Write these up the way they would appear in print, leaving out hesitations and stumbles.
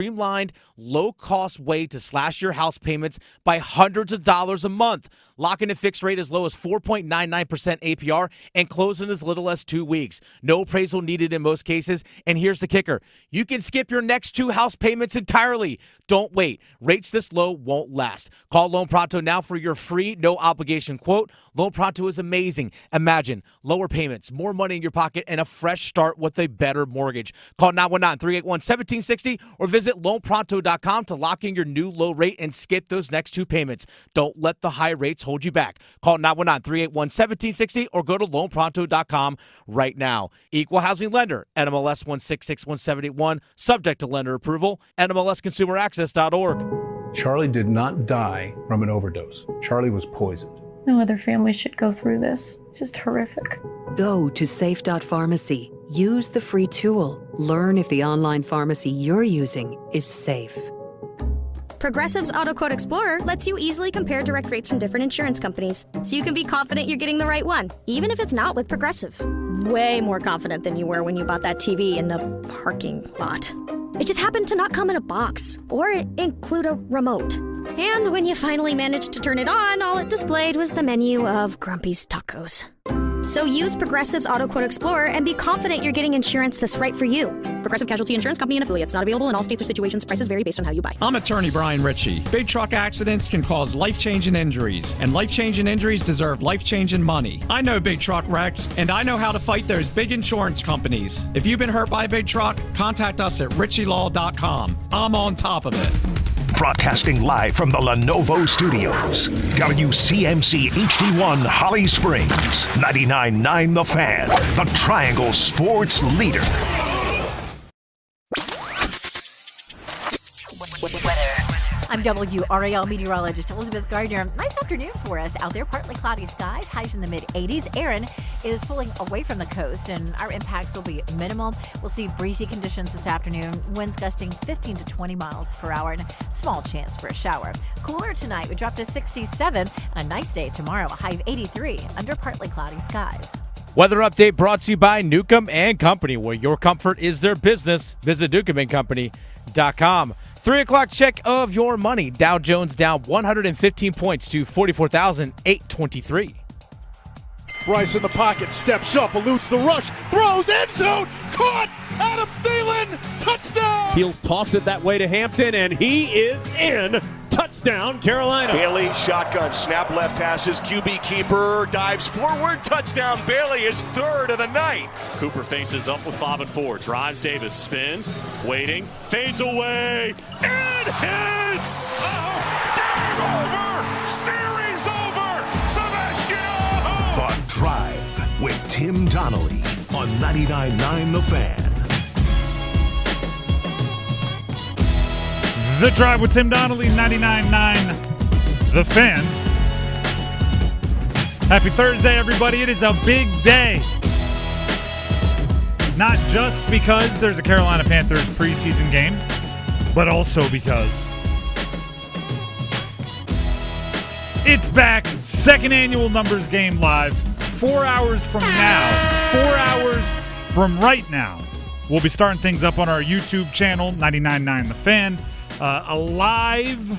Streamlined, low-cost way to slash your house payments by hundreds of dollars a month. Lock in a fixed rate as low as 4.99% APR and close in as little as 2 weeks. No appraisal needed in most cases. And here's the kicker. You can skip your next 2 house payments entirely. Don't wait. Rates this low won't last. Call Loan Pronto now for your free, no-obligation quote. Loan Pronto is amazing. Imagine lower payments, more money in your pocket, and a fresh start with a better mortgage. Call 919-381-1760 or visit loanpronto.com to lock in your new low rate and skip those next 2 payments. Don't let the high rates hold you back. Call 919-381-1760 or go to loanpronto.com right now. Equal housing lender, NMLS 1661781, subject to lender approval, NMLSconsumeraccess.org. Charlie did not die from an overdose. Charlie was poisoned. No other family should go through this. It's just horrific. Go to safe.pharmacy. Use the free tool. Learn if the online pharmacy you're using is safe. Progressive's AutoQuote Explorer lets you easily compare direct rates from different insurance companies, so you can be confident you're getting the right one, even if it's not with Progressive. Way more confident than you were when you bought that TV in the parking lot. It just happened to not come in a box or include a remote. And when you finally managed to turn it on, all it displayed was the menu of Grumpy's Tacos. So use Progressive's AutoQuote Explorer and be confident you're getting insurance that's right for you. Progressive Casualty Insurance Company and Affiliates. Not available in all states or situations. Prices vary based on how you buy. I'm attorney Brian Ritchie. Big truck accidents can cause life-changing injuries, and life-changing injuries deserve life-changing money. I know big truck wrecks, and I know how to fight those big insurance companies. If you've been hurt by a big truck, contact us at ritchielaw.com. I'm on top of it. Broadcasting live from the Lenovo Studios. WCMC HD1 Holly Springs. 99.9 The Fan. The Triangle Sports Leader. I'm WRAL meteorologist Elizabeth Gardner. Nice afternoon for us out there. Partly cloudy skies, highs in the mid-80s. Aaron is pulling away from the coast, and our impacts will be minimal. We'll see breezy conditions this afternoon, winds gusting 15 to 20 miles per hour, and a small chance for a shower. Cooler tonight. We drop to 67, and a nice day tomorrow, a high of 83 under partly cloudy skies. Weather update brought to you by Newcomb & Company, where your comfort is their business. Visit newcombandcompany.com. 3 o'clock check of your money. Dow Jones down 115 points to 44,823. Bryce in the pocket, steps up, eludes the rush, throws end zone, caught, Adam Thielen, touchdown! Heels toss it that way to Hampton, and he is in. Touchdown, Carolina. Bailey, shotgun, snap left hashes, QB keeper, dives forward, touchdown. Bailey is third of the night. Cooper faces up with 5 and 4, drives Davis, spins, waiting, fades away, and hits! Game over! Series over! Sebastian! The Drive with Tim Donnelly on 99.9 The Fan. The Drive with Tim Donnelly, 99.9 The Fan. Happy Thursday, everybody. It is a big day. Not just because there's a Carolina Panthers preseason game, but also because it's back. Second annual Numbers Game Live. 4 hours from now. 4 hours from right now. We'll be starting things up on our YouTube channel, 99.9 The Fan. A live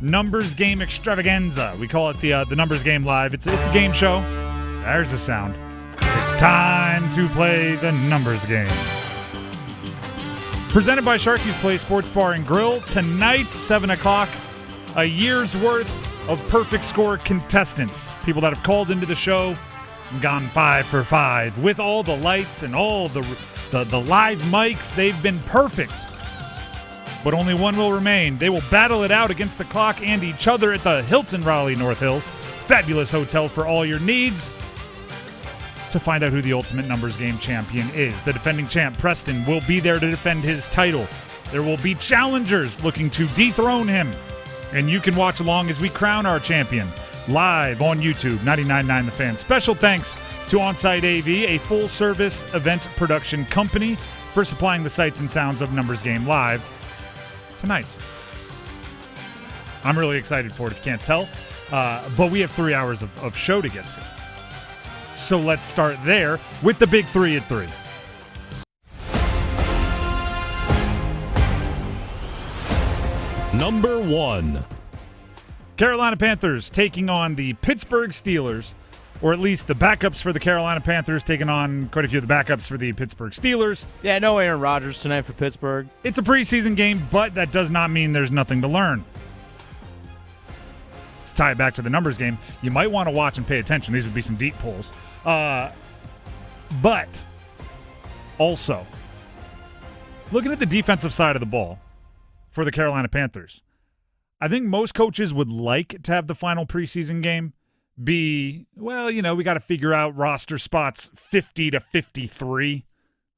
Numbers Game extravaganza. We call it the Numbers Game Live. It's a game show. There's the sound. It's time to play the Numbers Game. Presented by Sharkies Play Sports Bar and Grill. Tonight, 7 o'clock, a year's worth of perfect score contestants. People that have called into the show and gone 5 for 5. With all the lights and all the live mics, they've been perfect. But only one will remain. They will battle it out against the clock and each other at the Hilton Raleigh North Hills. Fabulous hotel for all your needs. To find out who the ultimate Numbers Game champion is. The defending champ, Preston, will be there to defend his title. There will be challengers looking to dethrone him. And you can watch along as we crown our champion. Live on YouTube, 99.9 The Fan. Special thanks to Onsite AV, a full-service event production company, for supplying the sights and sounds of Numbers Game Live tonight. I'm really excited for it, if you can't tell. But we have 3 hours of show to get to. So let's start there with the big 3 at 3. Number 1. Carolina Panthers taking on the Pittsburgh Steelers, or at least the backups for the Carolina Panthers taking on quite a few of the backups for the Pittsburgh Steelers. Yeah, no Aaron Rodgers tonight for Pittsburgh. It's a preseason game, but that does not mean there's nothing to learn. Let's tie it back to the numbers game. You might want to watch and pay attention. These would be some deep pulls. But also, looking at the defensive side of the ball for the Carolina Panthers, I think most coaches would like to have the final preseason game be, well, we got to figure out roster spots 50 to 53,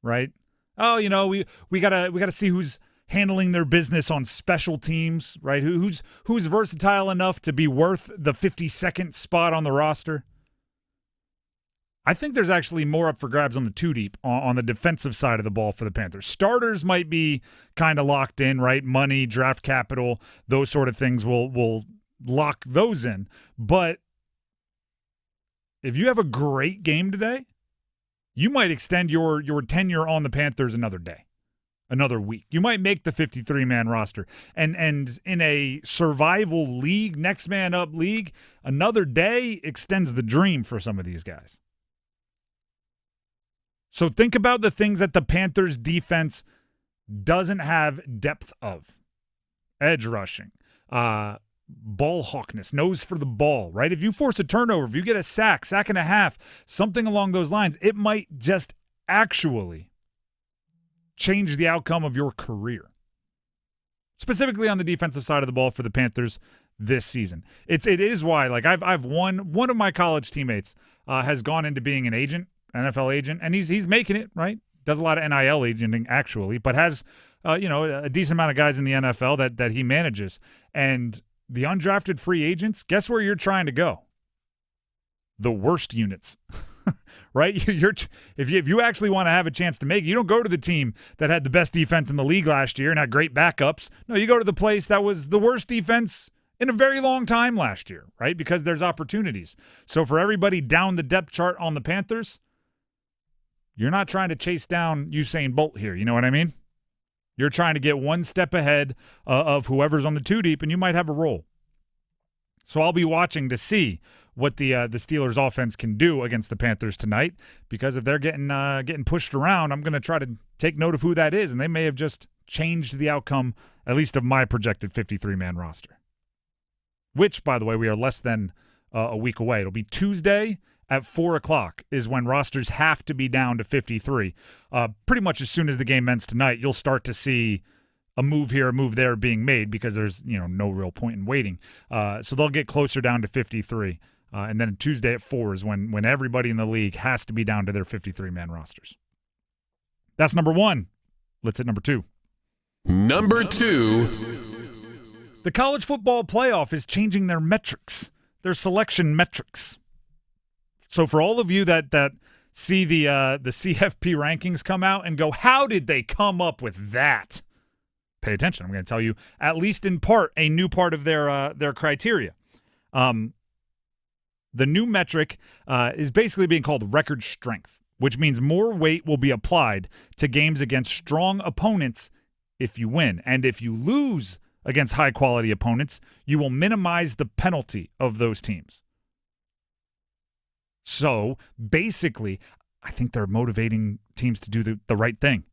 right? Oh, we got to see who's handling their business on special teams, right? Who's versatile enough to be worth the 52nd spot on the roster. I think there's actually more up for grabs on the two deep on the defensive side of the ball for the Panthers. Starters might be kind of locked in, right? Money, draft capital, those sort of things will lock those in. But if you have a great game today, you might extend your tenure on the Panthers another day, another week. You might make the 53-man roster. And in a survival league, next man up league, another day extends the dream for some of these guys. So think about the things that the Panthers defense doesn't have depth of. Edge rushing, ball hawkness, nose for the ball, right? If you force a turnover, if you get a sack and a half, something along those lines, it might just actually change the outcome of your career. Specifically on the defensive side of the ball for the Panthers this season. It is why, like, I've one of my college teammates has gone into being an agent, NFL agent, and he's making it, right? Does a lot of NIL agenting, actually, but has a decent amount of guys in the NFL that he manages. And the undrafted free agents, guess where you're trying to go? The worst units, right? If you actually want to have a chance to make it, you don't go to the team that had the best defense in the league last year and had great backups. No, you go to the place that was the worst defense in a very long time last year, right? Because there's opportunities. So for everybody down the depth chart on the Panthers, you're not trying to chase down Usain Bolt here. You know what I mean? You're trying to get one step ahead of whoever's on the two deep, and you might have a role. So I'll be watching to see what the Steelers' offense can do against the Panthers tonight, because if they're getting pushed around, I'm going to try to take note of who that is, and they may have just changed the outcome, at least of my projected 53-man roster. Which, by the way, we are less than a week away. It'll be Tuesday at 4 o'clock is when rosters have to be down to 53. Pretty much as soon as the game ends tonight, you'll start to see a move here, a move there being made, because there's no real point in waiting. So they'll get closer down to 53. And then Tuesday at 4 is when everybody in the league has to be down to their 53-man rosters. That's number one. Let's hit number two. Number 2. The college football playoff is changing their metrics, their selection metrics. So for all of you that see the CFP rankings come out and go, how did they come up with that? Pay attention. I'm going to tell you, at least in part, a new part of their criteria. The new metric is basically being called record strength, which means more weight will be applied to games against strong opponents if you win. And if you lose against high-quality opponents, you will minimize the penalty of those teams. So, basically, I think they're motivating teams to do the right thing.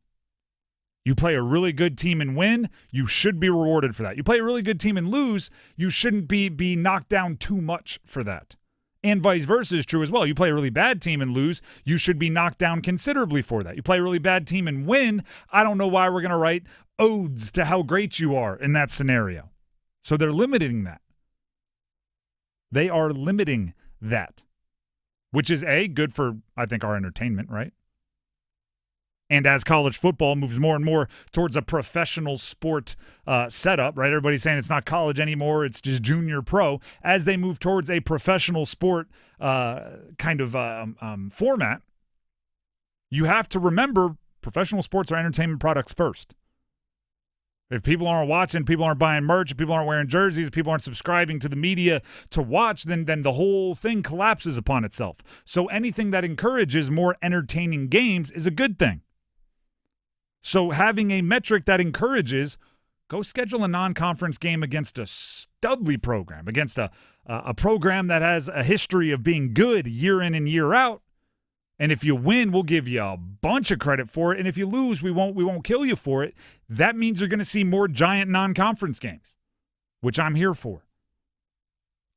You play a really good team and win, you should be rewarded for that. You play a really good team and lose, you shouldn't be knocked down too much for that. And vice versa is true as well. You play a really bad team and lose, you should be knocked down considerably for that. You play a really bad team and win, I don't know why we're going to write odes to how great you are in that scenario. So they're limiting that. They are limiting that. Which is, good for, I think, our entertainment, right? And as college football moves more and more towards a professional sport setup, right? Everybody's saying it's not college anymore, it's just junior pro. As they move towards a professional sport format, you have to remember professional sports are entertainment products first. If people aren't watching, people aren't buying merch, if people aren't wearing jerseys, people aren't subscribing to the media to watch, then the whole thing collapses upon itself. So anything that encourages more entertaining games is a good thing. So having a metric that encourages Go schedule a non-conference game against a studly program, against a program that has a history of being good year in and year out. And if you win, we'll give you a bunch of credit for it. And if you lose, we won't kill you for it. That means you're going to see more giant non-conference games, which I'm here for.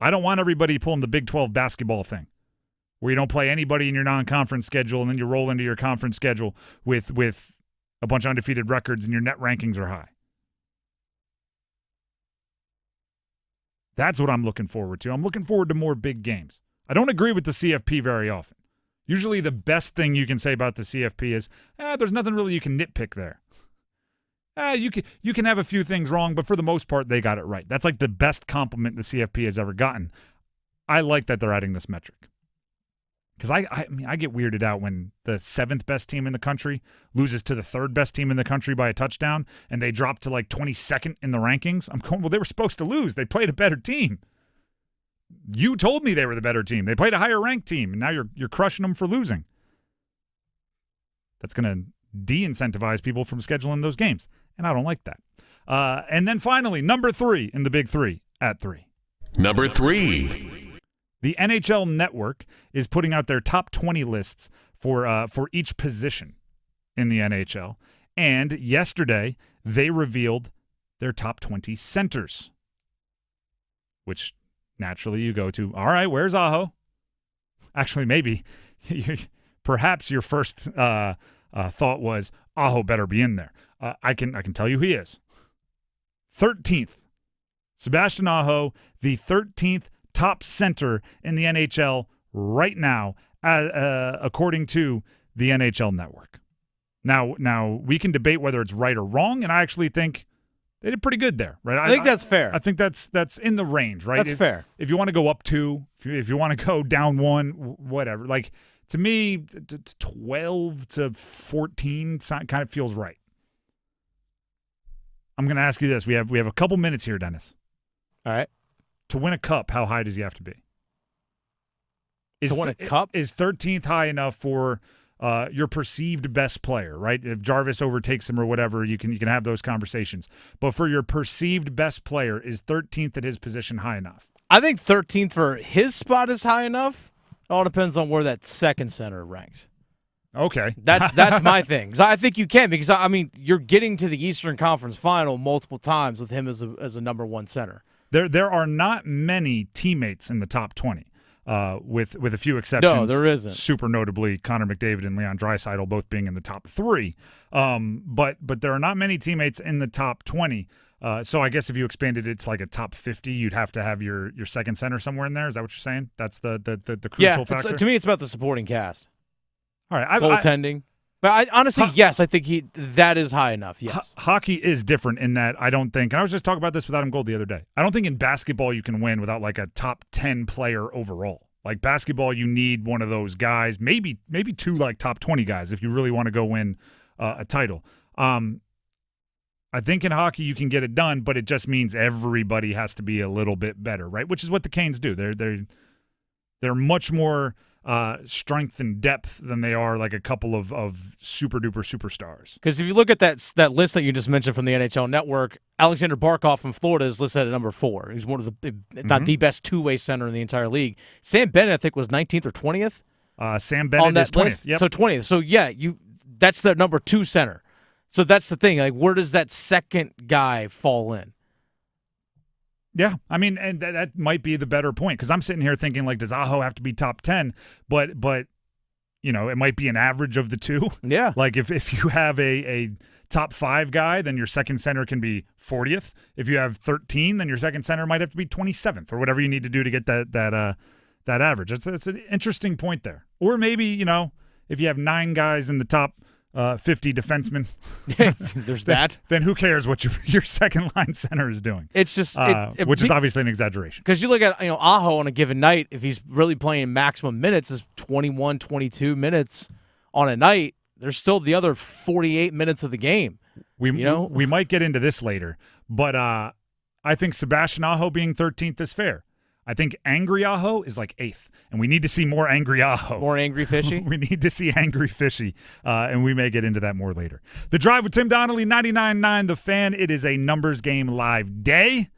I don't want everybody pulling the Big 12 basketball thing, where you don't play anybody in your non-conference schedule and then you roll into your conference schedule with a bunch of undefeated records and your net rankings are high. That's what I'm looking forward to. I'm looking forward to more big games. I don't agree with the CFP very often. Usually the best thing you can say about the CFP is, there's nothing really you can nitpick there. You can have a few things wrong, but for the most part, they got it right. That's like the best compliment the CFP has ever gotten. I like that they're adding this metric. Because I get weirded out when the 7th best team in the country loses to the 3rd best team in the country by a touchdown, and they drop to like 22nd in the rankings. I'm going, well, they were supposed to lose. They played a better team. You told me they were the better team. They played a higher ranked team, and now you're crushing them for losing. That's going to de-incentivize people from scheduling those games, and I don't like that. And then finally, number 3 in the Big 3 at 3. Number 3. The NHL Network is putting out their top 20 lists for each position in the NHL. And yesterday, they revealed their top 20 centers, which naturally you go to, all right, where's Aho? Actually, maybe, perhaps your first thought was, Aho better be in there. I can tell you he is. 13th, Sebastian Aho, the 13th top center in the NHL right now, according to the NHL Network. Now we can debate whether it's right or wrong, and I actually think they did pretty good there. Right? I think that's fair. I think that's in the range, right? That's fair. If you want to go up 2, if you want to go down 1, whatever. Like, to me, 12 to 14 kind of feels right. I'm going to ask you this. We have a couple minutes here, Dennis. All right. To win a cup, how high does he have to be? To win a cup? Is 13th high enough for your perceived best player, right? If Jarvis overtakes him or whatever, you can have those conversations. But for your perceived best player, is 13th at his position high enough? I think 13th for his spot is high enough. It all depends on where that second center ranks. Okay. That's my thing. 'Cause I think you can, because, I mean, you're getting to the Eastern Conference Final multiple times with him as a number 1 center. There are not many teammates in the top 20, with a few exceptions. No, there isn't. Super notably, Connor McDavid and Leon Draisaitl both being in the top 3. But there are not many teammates in the top 20. So I guess if you expanded it to like a top 50, you'd have to have your second center somewhere in there. Is that what you're saying? That's the crucial factor? To me, it's about the supporting cast. All right. Goaltending. But honestly, yes, I think that is high enough, yes. Hockey is different in that I don't think, and I was just talking about this with Adam Gold the other day, I don't think in basketball you can win without like a top 10 player overall. Like basketball, you need one of those guys, maybe 2 like top 20 guys if you really want to go win a title. I think in hockey you can get it done, but it just means everybody has to be a little bit better, right? Which is what the Canes do. They're much more strength and depth than they are like a couple of super duper superstars. Because if you look at that list that you just mentioned from the NHL Network, Alexander Barkov from Florida is listed at number 4. He's one of the, if not the best two-way center in the entire league. Sam Bennett, I think, was 19th or 20th. Sam Bennett is 20th. Yep. So 20th. So yeah, that's the number 2 center. So that's the thing. Like, where does that second guy fall in? Yeah, I mean, and that might be the better point, because I'm sitting here thinking, like, does Aho have to be top 10? But you know, it might be an average of the 2. Yeah. Like, if you have a top 5 guy, then your second center can be 40th. If you have 13, then your second center might have to be 27th, or whatever you need to do to get that average. It's an interesting point there. Or maybe, you know, if you have 9 guys in the top 50 defensemen, there's that. Then who cares what your second line center is doing? It's just which is obviously an exaggeration. Because you look at Aho on a given night, if he's really playing maximum minutes, is 21, 22 minutes on a night. There's still the other 48 minutes of the game. We might get into this later, but I think Sebastian Aho being 13th is fair. I think Angry Aho is like 8th, and we need to see more Angry Aho. More Angry Fishy? We need to see Angry Fishy, and we may get into that more later. The Drive with Tim Donnelly, 99.9 The Fan. It is a numbers game live day,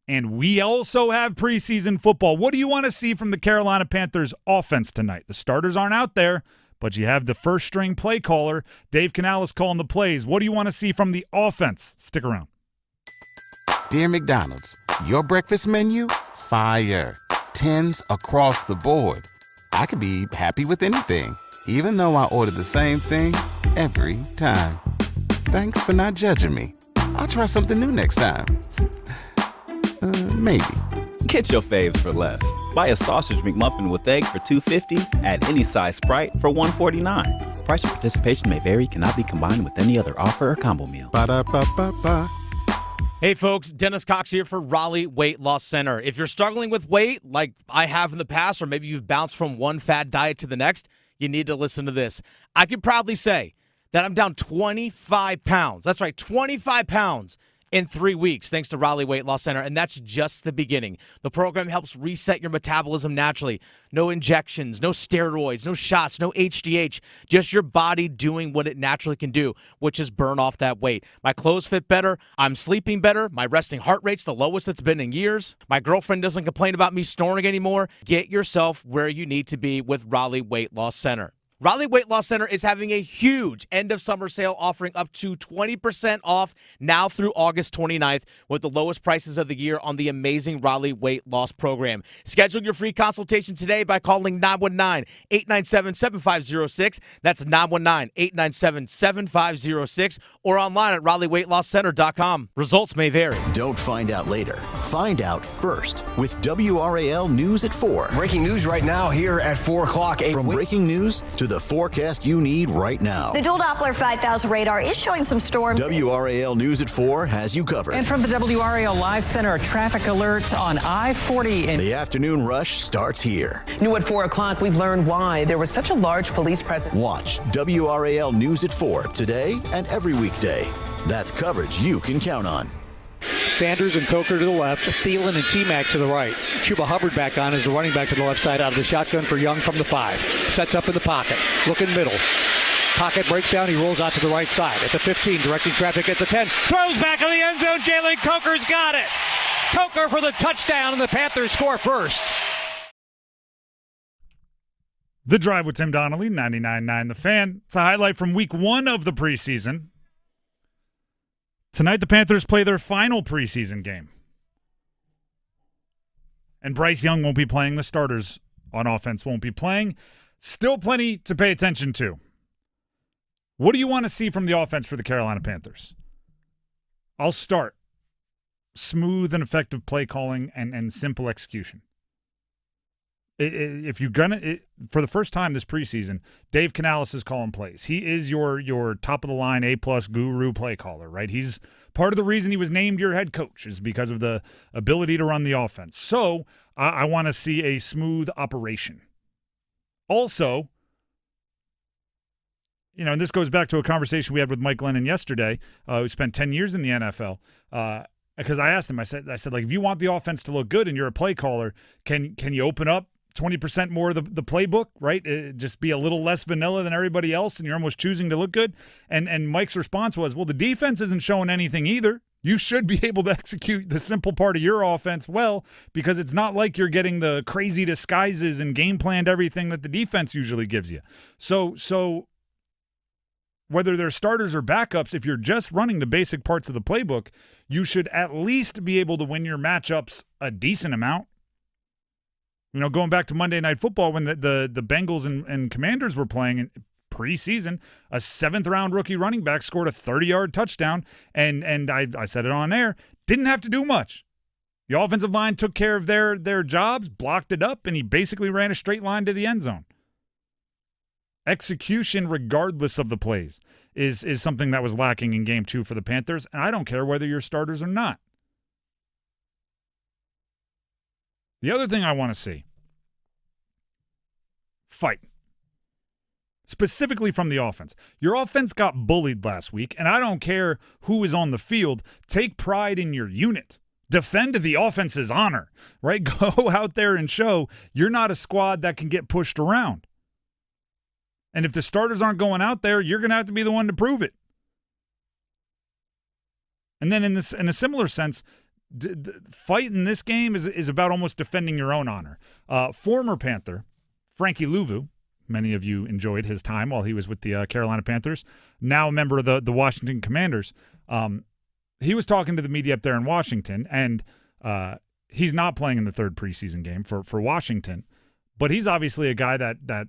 and we also have preseason football. What do you want to see from the Carolina Panthers offense tonight? The starters aren't out there, but you have the first-string play caller, Dave Canales, calling the plays. What do you want to see from the offense? Stick around. Dear McDonald's, your breakfast menu? Fire. 10s across the board. I could be happy with anything, even though I order the same thing every time. Thanks for not judging me. I'll try something new next time. Maybe. Get your faves for less. Buy a sausage McMuffin with egg for $2.50. Add any size Sprite for $1.49. Price and participation may vary. Cannot be combined with any other offer or combo meal. Ba-da-ba-ba-ba. Hey, folks, Dennis Cox here for Raleigh Weight Loss Center. If you're struggling with weight like I have in the past, or maybe you've bounced from one fad diet to the next, you need to listen to this. I can proudly say that I'm down 25 pounds. That's right, 25 pounds in 3 weeks, thanks to Raleigh Weight Loss Center, and that's just the beginning. The program helps reset your metabolism naturally. No injections, no steroids, no shots, no HGH, just your body doing what it naturally can do, which is burn off that weight. My clothes fit better, I'm sleeping better, my resting heart rate's the lowest it's been in years, my girlfriend doesn't complain about me snoring anymore. Get yourself where you need to be with Raleigh Weight Loss Center. Raleigh Weight Loss Center is having a huge end-of-summer sale offering up to 20% off now through August 29th with the lowest prices of the year on the amazing Raleigh Weight Loss program. Schedule your free consultation today by calling 919-897-7506. That's 919-897-7506 or online at RaleighWeightLossCenter.com. Results may vary. Don't find out later. Find out first with WRAL News at 4. Breaking news right now here at 4 o'clock. From breaking news to the forecast you need right now. The dual Doppler 5000 radar is showing some storms. WRAL News at 4 has you covered. And from the WRAL Live Center, a traffic alert on I-40. The afternoon rush starts here. New at 4 o'clock, we've learned why there was such a large police presence. Watch WRAL News at 4 today and every weekday. That's coverage you can count on. Sanders and Coker to the left, Thielen and T-Mac to the right. Chuba Hubbard back on as the running back to the left side out of the shotgun for Young from the 5. Sets up in the pocket, looking middle. Pocket breaks down, he rolls out to the right side. At the 15, directing traffic at the 10. Throws back in the end zone, Jalen Coker's got it. Coker for the touchdown, and the Panthers score first. The Drive with Tim Donnelly, 99.9 The Fan. It's a highlight from week 1 of the preseason. Tonight, the Panthers play their final preseason game. And Bryce Young won't be playing. The starters on offense won't be playing. Still plenty to pay attention to. What do you want to see from the offense for the Carolina Panthers? I'll start. Smooth and effective play calling and simple execution. If you're for the first time this preseason, Dave Canales is calling plays. He is your top of the line A+ guru play caller, right? He's part of the reason he was named your head coach is because of the ability to run the offense. So I want to see a smooth operation. Also, and this goes back to a conversation we had with Mike Glennon yesterday, who spent 10 years in the NFL. Because I asked him, I said, like, if you want the offense to look good and you're a play caller, can you open up 20% more of the playbook, right? Just be a little less vanilla than everybody else, and you're almost choosing to look good. And Mike's response was, well, the defense isn't showing anything either. You should be able to execute the simple part of your offense well, because it's not like you're getting the crazy disguises and game planned everything that the defense usually gives you. So whether they're starters or backups, if you're just running the basic parts of the playbook, you should at least be able to win your matchups a decent amount. Going back to Monday Night Football when the Bengals and Commanders were playing in preseason, a 7th-round rookie running back scored a 30-yard touchdown, and I said it on air, didn't have to do much. The offensive line took care of their jobs, blocked it up, and he basically ran a straight line to the end zone. Execution, regardless of the plays, is something that was lacking in Game 2 for the Panthers, and I don't care whether you're starters or not. The other thing I want to see, fight. Specifically from the offense. Your offense got bullied last week, and I don't care who is on the field. Take pride in your unit. Defend the offense's honor, right? Go out there and show you're not a squad that can get pushed around. And if the starters aren't going out there, you're going to have to be the one to prove it. And then in a similar sense, fight in this game is about almost defending your own honor. Former Panther, Frankie Louvu, many of you enjoyed his time while he was with the Carolina Panthers, now a member of the Washington Commanders. He was talking to the media up there in Washington, and he's not playing in the third preseason game for Washington, but he's obviously a guy that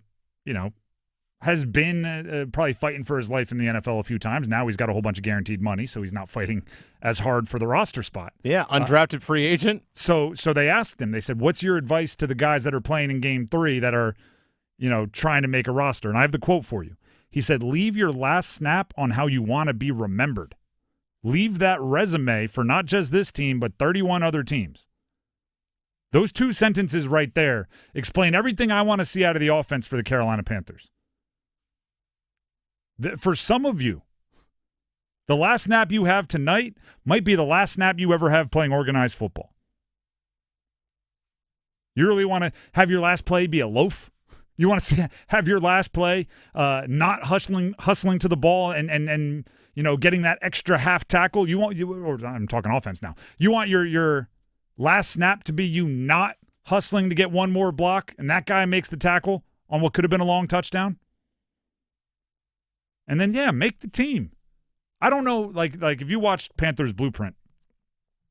has been probably fighting for his life in the NFL a few times. Now he's got a whole bunch of guaranteed money, so he's not fighting as hard for the roster spot. Yeah, undrafted free agent. So they asked him, they said, what's your advice to the guys that are playing in Game 3 that are, trying to make a roster? And I have the quote for you. He said, leave your last snap on how you want to be remembered. Leave that resume for not just this team, but 31 other teams. Those two sentences right there explain everything I want to see out of the offense for the Carolina Panthers. For some of you, the last snap you have tonight might be the last snap you ever have playing organized football. You really want to have your last play be a loaf? You want to have your last play not hustling to the ball and getting that extra half tackle? Or I'm talking offense now. You want your last snap to be you not hustling to get one more block, and that guy makes the tackle on what could have been a long touchdown? And then, make the team. I don't know, like if you watched Panthers Blueprint,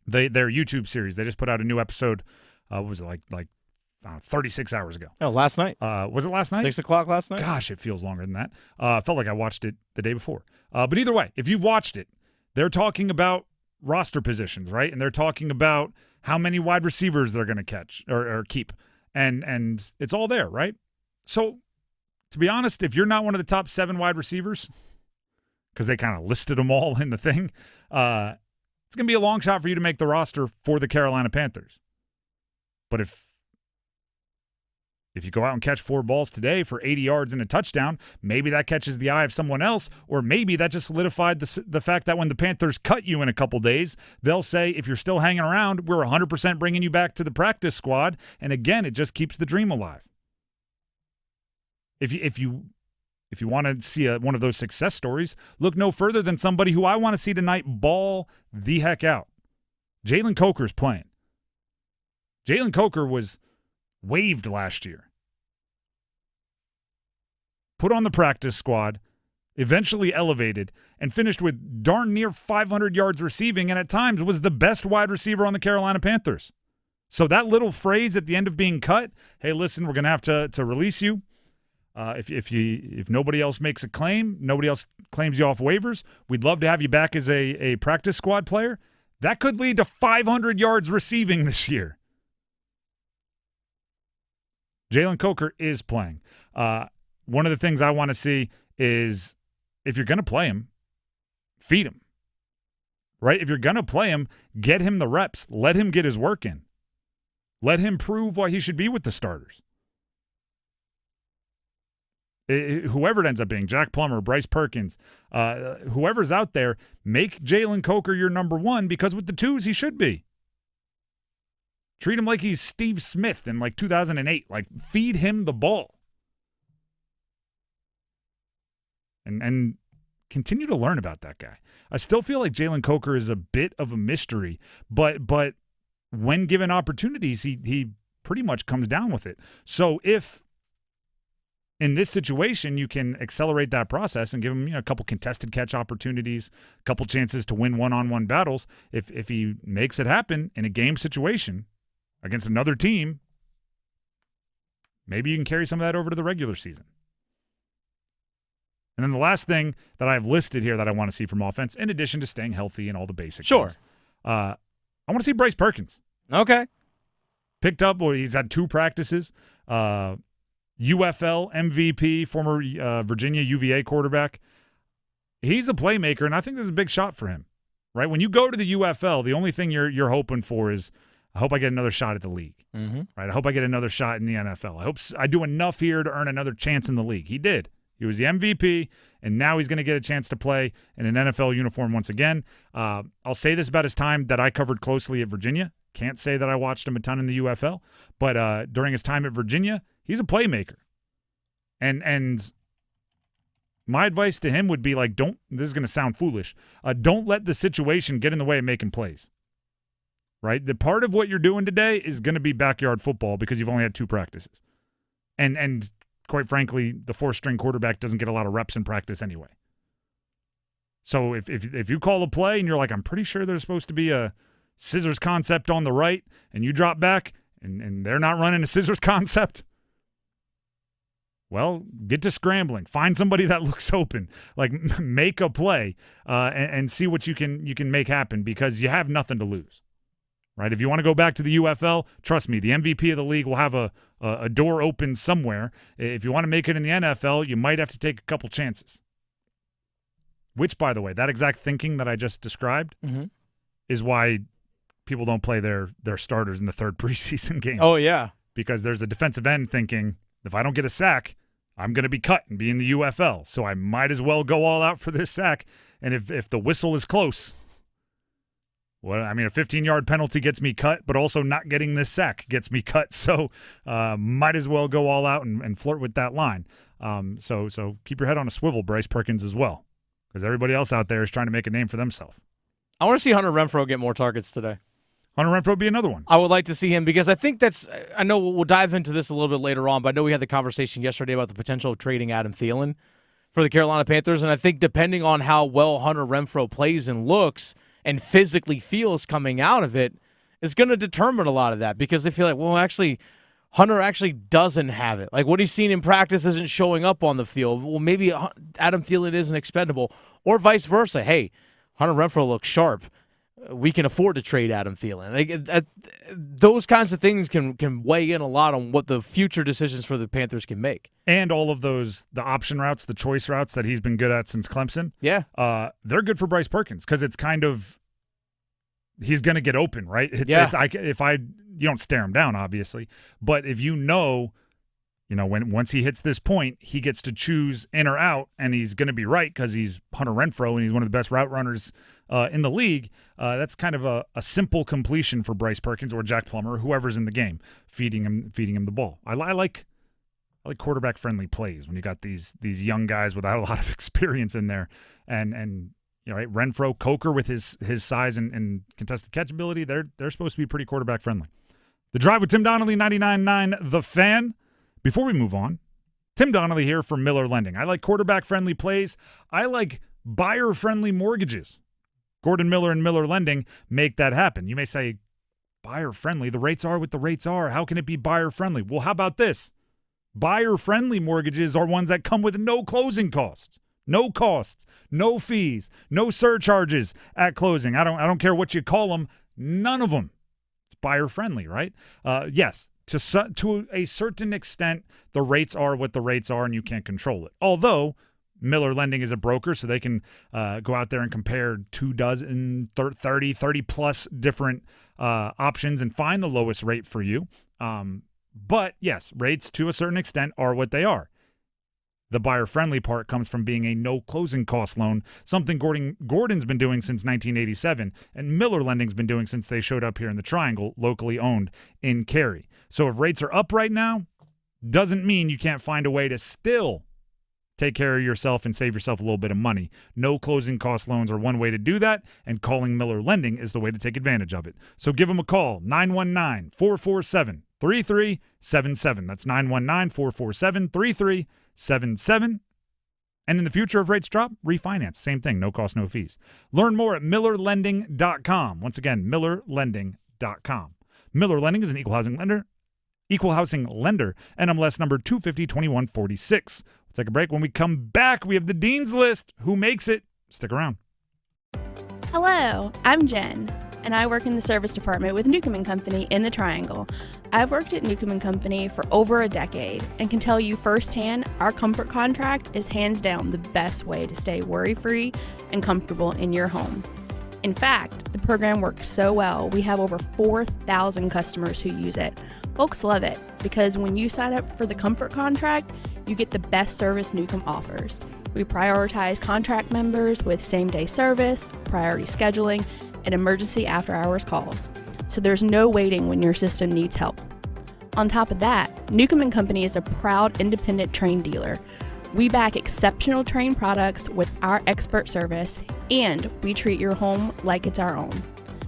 their YouTube series, they just put out a new episode. What was it, like 36 hours ago? Oh, last night. Was it last night? 6 o'clock last night? Gosh, it feels longer than that. Felt like I watched it the day before. But either way, if you've watched it, they're talking about roster positions, right? And they're talking about how many wide receivers they're going to catch or keep. And it's all there, right? So, to be honest, if you're not one of the top 7 wide receivers, because they kind of listed them all in the thing, it's going to be a long shot for you to make the roster for the Carolina Panthers. But if you go out and catch 4 balls today for 80 yards and a touchdown, maybe that catches the eye of someone else, or maybe that just solidified the fact that when the Panthers cut you in a couple days, they'll say, if you're still hanging around, we're 100% bringing you back to the practice squad. And again, it just keeps the dream alive. If you want to see one of those success stories, look no further than somebody who I want to see tonight ball the heck out. Jalen Coker's playing. Jalen Coker was waived last year. Put on the practice squad, eventually elevated, and finished with darn near 500 yards receiving, and at times was the best wide receiver on the Carolina Panthers. So that little phrase at the end of being cut, hey, listen, we're going to have to release you. If nobody else makes a claim, nobody else claims you off waivers, we'd love to have you back as a practice squad player. That could lead to 500 yards receiving this year. Jalen Coker is playing. One of the things I want to see is if you're going to play him, feed him. Right? If you're going to play him, get him the reps. Let him get his work in. Let him prove why he should be with the starters. Whoever it ends up being, Jack Plummer, Bryce Perkins, whoever's out there, make Jalen Coker your number 1, because with the 2s, he should be. Treat him like he's Steve Smith in 2008. Feed him the ball. And continue to learn about that guy. I still feel like Jalen Coker is a bit of a mystery, but when given opportunities, he pretty much comes down with it. So if in this situation, you can accelerate that process and give him a couple contested catch opportunities, a couple chances to win one-on-one battles. If he makes it happen in a game situation against another team, maybe you can carry some of that over to the regular season. And then the last thing that I've listed here that I want to see from offense, in addition to staying healthy and all the basics. Sure. I want to see Bryce Perkins. Okay. Picked up, he's had 2 practices. UFL MVP, former Virginia UVA quarterback. He's a playmaker, and I think this is a big shot for him, right? When you go to the UFL, the only thing you're hoping for is, I hope I get another shot at the league, right? I hope I get another shot in the NFL. I hope I do enough here to earn another chance in the league. He did. He was the MVP, and now he's going to get a chance to play in an NFL uniform once again. I'll say this about his time that I covered closely at Virginia. Can't say that I watched him a ton in the UFL, but during his time at Virginia, he's a playmaker. And my advice to him would be like, this is going to sound foolish, don't let the situation get in the way of making plays. Right? The part of what you're doing today is going to be backyard football because you've only had 2 practices. And quite frankly, the 4th-string quarterback doesn't get a lot of reps in practice anyway. So if you call a play and you're like, I'm pretty sure there's supposed to be a scissors concept on the right, and you drop back and they're not running a scissors concept, well, get to scrambling. Find somebody that looks open. Like, make a play and see what you can make happen because you have nothing to lose. Right? If you want to go back to the UFL, trust me, the MVP of the league will have a door open somewhere. If you want to make it in the NFL, you might have to take a couple chances. Which, by the way, that exact thinking that I just described is why people don't play their starters in the 3rd preseason game. Oh, yeah. Because there's a defensive end thinking, if I don't get a sack, I'm going to be cut and be in the UFL. So I might as well go all out for this sack. And if the whistle is close, well, I mean, a 15-yard penalty gets me cut, but also not getting this sack gets me cut. So might as well go all out and flirt with that line. So keep your head on a swivel, Bryce Perkins, as well, because everybody else out there is trying to make a name for themselves. I want to see Hunter Renfrow get more targets today. Hunter Renfrow would be another one. I would like to see him because I think I know we'll dive into this a little bit later on, but I know we had the conversation yesterday about the potential of trading Adam Thielen for the Carolina Panthers, and I think depending on how well Hunter Renfrow plays and looks and physically feels coming out of it is going to determine a lot of that because they feel like, well, actually, Hunter actually doesn't have it. Like what he's seen in practice isn't showing up on the field. Well, maybe Adam Thielen isn't expendable or vice versa. Hey, Hunter Renfrow looks sharp. We can afford to trade Adam Thielen. Those kinds of things can weigh in a lot on what the future decisions for the Panthers can make. And all of the option routes, the choice routes that he's been good at since Clemson. Yeah. They're good for Bryce Perkins because it's kind of he's going to get open, right? You don't stare him down, obviously. But if once he hits this point, he gets to choose in or out, and he's going to be right because he's Hunter Renfrow and he's one of the best route runners in the league. That's kind of a simple completion for Bryce Perkins or Jack Plummer or whoever's in the game, feeding him the ball. I like quarterback friendly plays when you got these young guys without a lot of experience in there, and right, Renfrow, Coker with his size and contested catch ability, they're supposed to be pretty quarterback friendly. The Drive with Tim Donnelly, 99.9 The Fan. Before we move on, Tim Donnelly here from Miller Lending. I like quarterback-friendly plays. I like buyer-friendly mortgages. Gordon Miller and Miller Lending make that happen. You may say, buyer-friendly? The rates are what the rates are. How can it be buyer-friendly? Well, how about this? Buyer-friendly mortgages are ones that come with no closing costs. No costs, no fees, no surcharges at closing. I don't care what you call them. None of them. It's buyer-friendly, right? Yes. To a certain extent, the rates are what the rates are, and you can't control it. Although Miller Lending is a broker, so they can go out there and compare 30-plus different options and find the lowest rate for you. But, yes, rates to a certain extent are what they are. The buyer-friendly part comes from being a no-closing cost loan, something Gordon's been doing since 1987, and Miller Lending's been doing since they showed up here in the Triangle, locally owned in Cary. So if rates are up right now, doesn't mean you can't find a way to still take care of yourself and save yourself a little bit of money. No closing cost loans are one way to do that, and calling Miller Lending is the way to take advantage of it. So give them a call, 919-447-3377. That's 919-447-3377. And in the future, if rates drop, refinance. Same thing, no cost, no fees. Learn more at MillerLending.com. Once again, MillerLending.com. Miller Lending is an equal housing lender, NMLS number 2502146. We'll take a break. When we come back, we have the Dean's List. Who makes it? Stick around. Hello, I'm Jen, and I work in the service department with Newcomb & Company in the Triangle. I've worked at Newcomb & Company for over a decade and can tell you firsthand our comfort contract is hands down the best way to stay worry-free and comfortable in your home. In fact, the program works so well, we have over 4,000 customers who use it. Folks love it because when you sign up for the comfort contract, you get the best service Newcomb offers. We prioritize contract members with same-day service, priority scheduling, and emergency after-hours calls. So there's no waiting when your system needs help. On top of that, Newcomb & Company is a proud independent Trane dealer. We back exceptional Trane products with our expert service, and we treat your home like it's our own.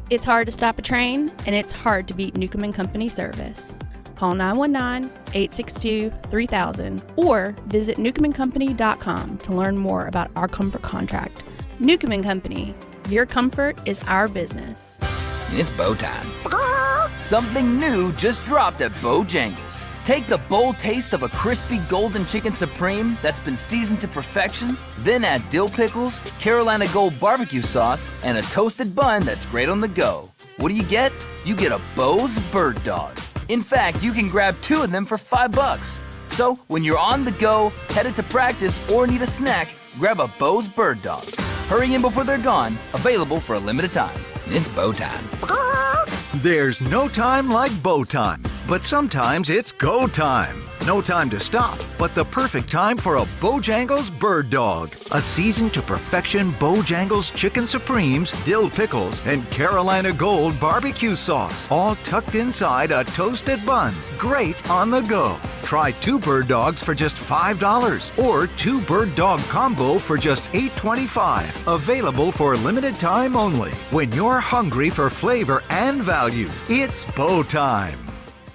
It's hard to stop a Trane, and it's hard to beat Newcomb & Company service. Call 919-862-3000 or visit newcombandcompany.com to learn more about our comfort contract. Newcomb & Company, your comfort is our business. It's bow time. Something new just dropped at Bojangles. Take the bold taste of a crispy golden chicken supreme that's been seasoned to perfection, then add dill pickles, Carolina Gold barbecue sauce, and a toasted bun that's great on the go. What do you get? You get a Bo's Bird Dog. In fact, you can grab 2 of them for $5. So when you're on the go, headed to practice, or need a snack, grab a Bo's Bird Dog. Hurry in before they're gone, available for a limited time. It's bow time. There's no time like bow time, but sometimes it's go time. No time to stop, but the perfect time for a Bojangles Bird Dog. A seasoned to perfection Bojangles Chicken Supremes, dill pickles, and Carolina Gold barbecue sauce, all tucked inside a toasted bun. Great on the go. Try 2 Bird Dogs for just $5 or 2 Bird Dog Combo for just $8.25. Available for limited time only. When you're hungry for flavor and value, it's bow time.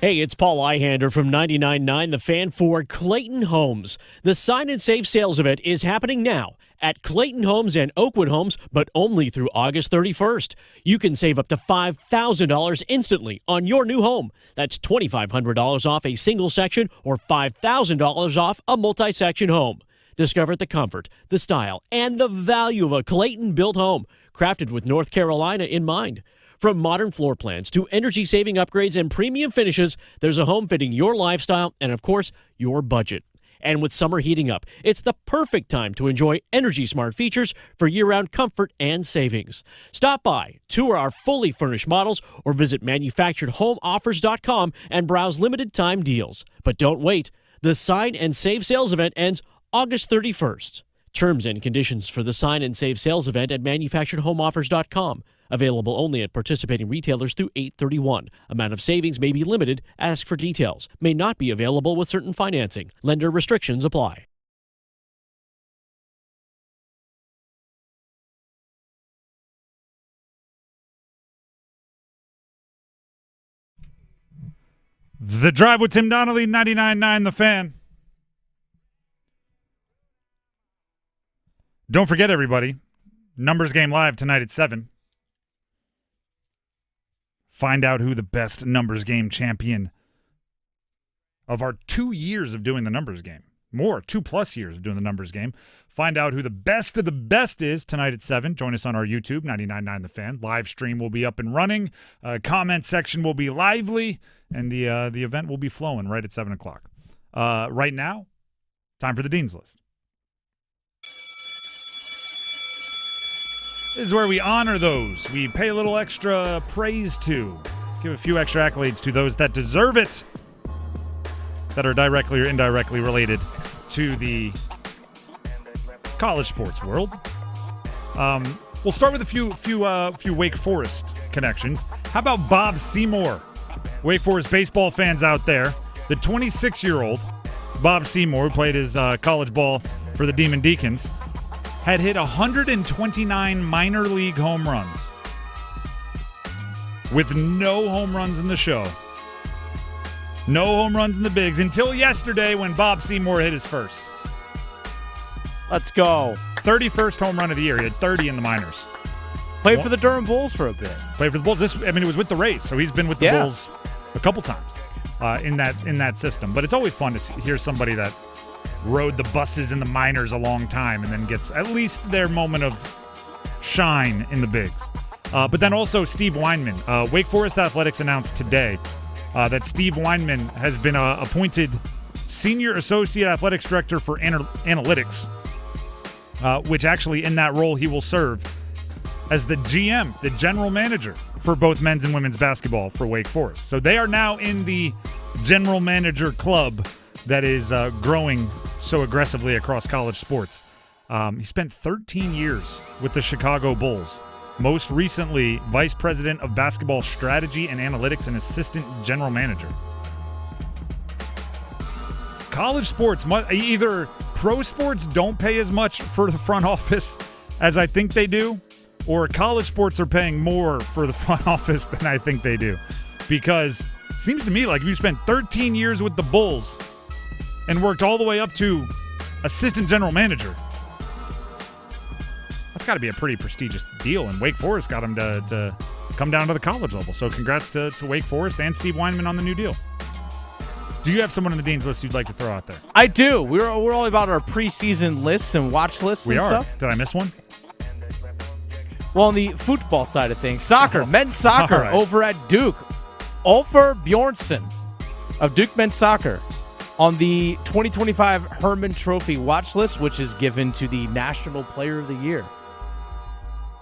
Hey, it's Paul Ihander from 99.9 The Fan for Clayton Homes. The Sign and Save sales event is happening now at Clayton Homes and Oakwood Homes, but only through August 31st. You can save up to $5,000 instantly on your new home. That's $2,500 off a single section or $5,000 off a multi-section home. Discover the comfort, the style, and the value of a Clayton-built home, crafted with North Carolina in mind. From modern floor plans to energy-saving upgrades and premium finishes, there's a home fitting your lifestyle and, of course, your budget. And with summer heating up, it's the perfect time to enjoy energy-smart features for year-round comfort and savings. Stop by, tour our fully furnished models, or visit manufacturedhomeoffers.com and browse limited-time deals. But don't wait. The Sign and Save sales event ends August 31st. Terms and conditions for the Sign and Save sales event at manufacturedhomeoffers.com. Available only at participating retailers through 8/31. Amount of savings may be limited. Ask for details. May not be available with certain financing. Lender restrictions apply. The Drive with Tim Donnelly, 99.9 The Fan. Don't forget, everybody, Numbers Game Live tonight at 7. Find out who the best Numbers Game champion of our 2 years of doing the Numbers Game. 2+ years of doing the Numbers Game. Find out who the best of the best is tonight at 7. Join us on our YouTube, 99.9 The Fan. Live stream will be up and running. Comment section will be lively. And the event will be flowing right at 7 o'clock. Right now, time for the Dean's List. This is where we honor those we pay a little extra praise to. Give a few extra accolades to those that deserve it, that are directly or indirectly related to the college sports world. We'll start with a few Wake Forest connections. How about Bob Seymour? Wake Forest baseball fans out there. The 26-year-old Bob Seymour, who played his college ball for the Demon Deacons, had hit 129 minor league home runs with no home runs in the show. No home runs in the bigs until yesterday when Bob Seymour hit his first. Let's go. 31st home run of the year. He had 30 in the minors. Played for the Durham Bulls for a bit. Played for the Bulls. It was with the Rays, so he's been with the Bulls a couple times in that system. But it's always fun to hear somebody that rode the buses in the minors a long time and then gets at least their moment of shine in the bigs. But then also Steve Weinman. Wake Forest Athletics announced today that Steve Weinman has been appointed Senior Associate Athletics Director for Analytics, which actually in that role he will serve as the GM, the general manager for both men's and women's basketball for Wake Forest. So they are now in the general manager club that is growing so aggressively across college sports. He spent 13 years with the Chicago Bulls. Most recently, vice president of basketball strategy and analytics and assistant general manager. College sports, either pro sports don't pay as much for the front office as I think they do, or college sports are paying more for the front office than I think they do. Because it seems to me like if you spent 13 years with the Bulls and worked all the way up to assistant general manager, that's got to be a pretty prestigious deal, and Wake Forest got him to come down to the college level. So congrats to Wake Forest and Steve Weinman on the new deal. Do you have someone on the Dean's List you'd like to throw out there? I do. We're all about our preseason lists and watch lists and stuff. Did I miss one? Well, on the football side of things, men's soccer over at Duke. Ulfur Bjornsson of Duke men's soccer on the 2025 Herman Trophy watch list, which is given to the National Player of the Year.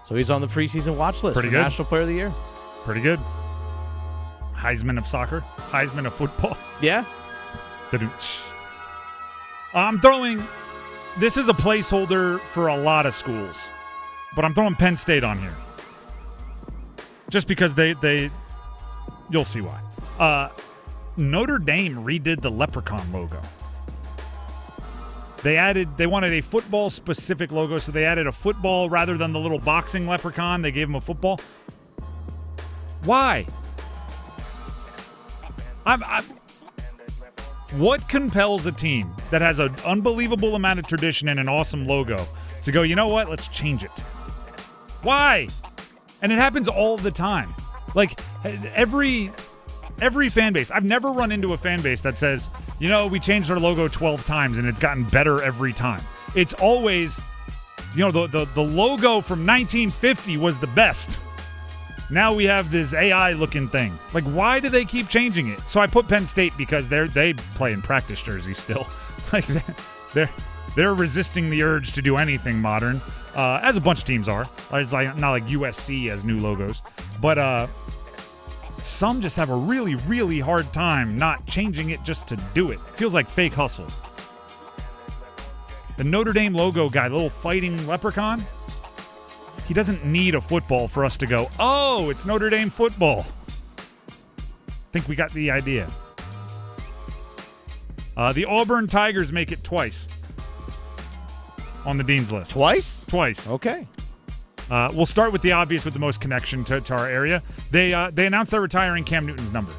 So he's on the preseason watch list for National Player of the Year. Pretty good. Heisman of soccer. Heisman of football. Yeah. I'm throwing, this is a placeholder for a lot of schools, but I'm throwing Penn State on here. Just because they you'll see why. Notre Dame redid the leprechaun logo. They wanted a football-specific logo, so they added a football rather than the little boxing leprechaun. They gave him a football. Why? What compels a team that has an unbelievable amount of tradition and an awesome logo to go, you know what, let's change it? Why? And it happens all the time. Like, every fan base. I've never run into a fan base that says, you know, we changed our logo 12 times and it's gotten better every time. It's always, you know, the logo from 1950 was the best. Now we have this AI-looking thing. Like, why do they keep changing it? So I put Penn State because they play in practice jerseys still. Like, they're resisting the urge to do anything modern, as a bunch of teams are. It's like not like USC has new logos, but some just have a really, really hard time not changing it just to do it. Feels like fake hustle. The Notre Dame logo guy, the little fighting leprechaun, he doesn't need a football for us to go, oh, it's Notre Dame football. I think we got the idea. The Auburn Tigers make it twice on the Dean's List. Twice? Twice. Okay. We'll start with the obvious with the most connection to our area. They announced they're retiring Cam Newton's number.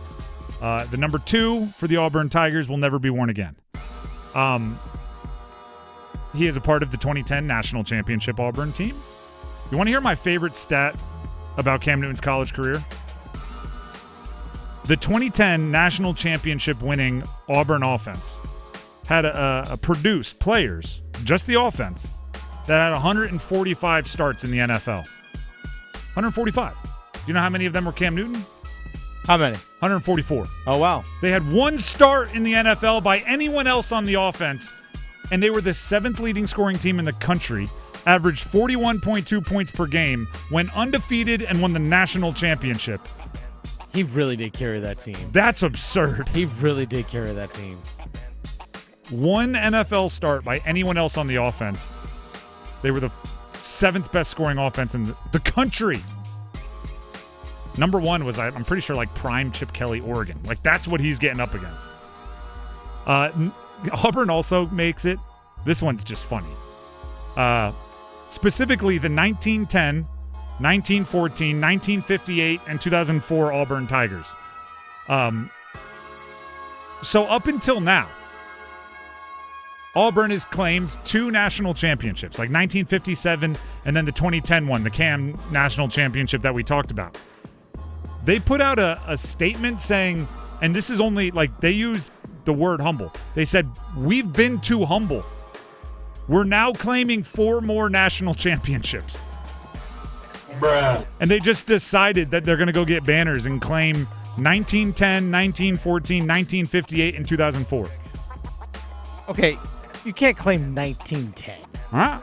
The number 2 for the Auburn Tigers will never be worn again. He is a part of the 2010 National Championship Auburn team. You want to hear my favorite stat about Cam Newton's college career? The 2010 National Championship winning Auburn offense had produced players, just the offense, that had 145 starts in the NFL. 145. Do you know how many of them were Cam Newton? How many? 144. Oh, wow. They had one start in the NFL by anyone else on the offense, and they were the 7th leading scoring team in the country, averaged 41.2 points per game, went undefeated, and won the national championship. He really did carry that team. That's absurd. He really did carry that team. One NFL start by anyone else on the offense. They were the 7th best scoring offense in the country. Number 1 was, I'm pretty sure, like prime Chip Kelly, Oregon. Like, that's what he's getting up against. Auburn also makes it. This one's just funny. Specifically, the 1910, 1914, 1958, and 2004 Auburn Tigers. So up until now, Auburn has claimed 2 national championships, like 1957 and then the 2010 one, the Cam National Championship that we talked about. They put out a statement saying, and this is only, like, they used the word humble. They said, we've been too humble. We're now claiming 4 more national championships. Bruh. And they just decided that they're going to go get banners and claim 1910, 1914, 1958, and 2004. Okay, you can't claim 1910. Huh?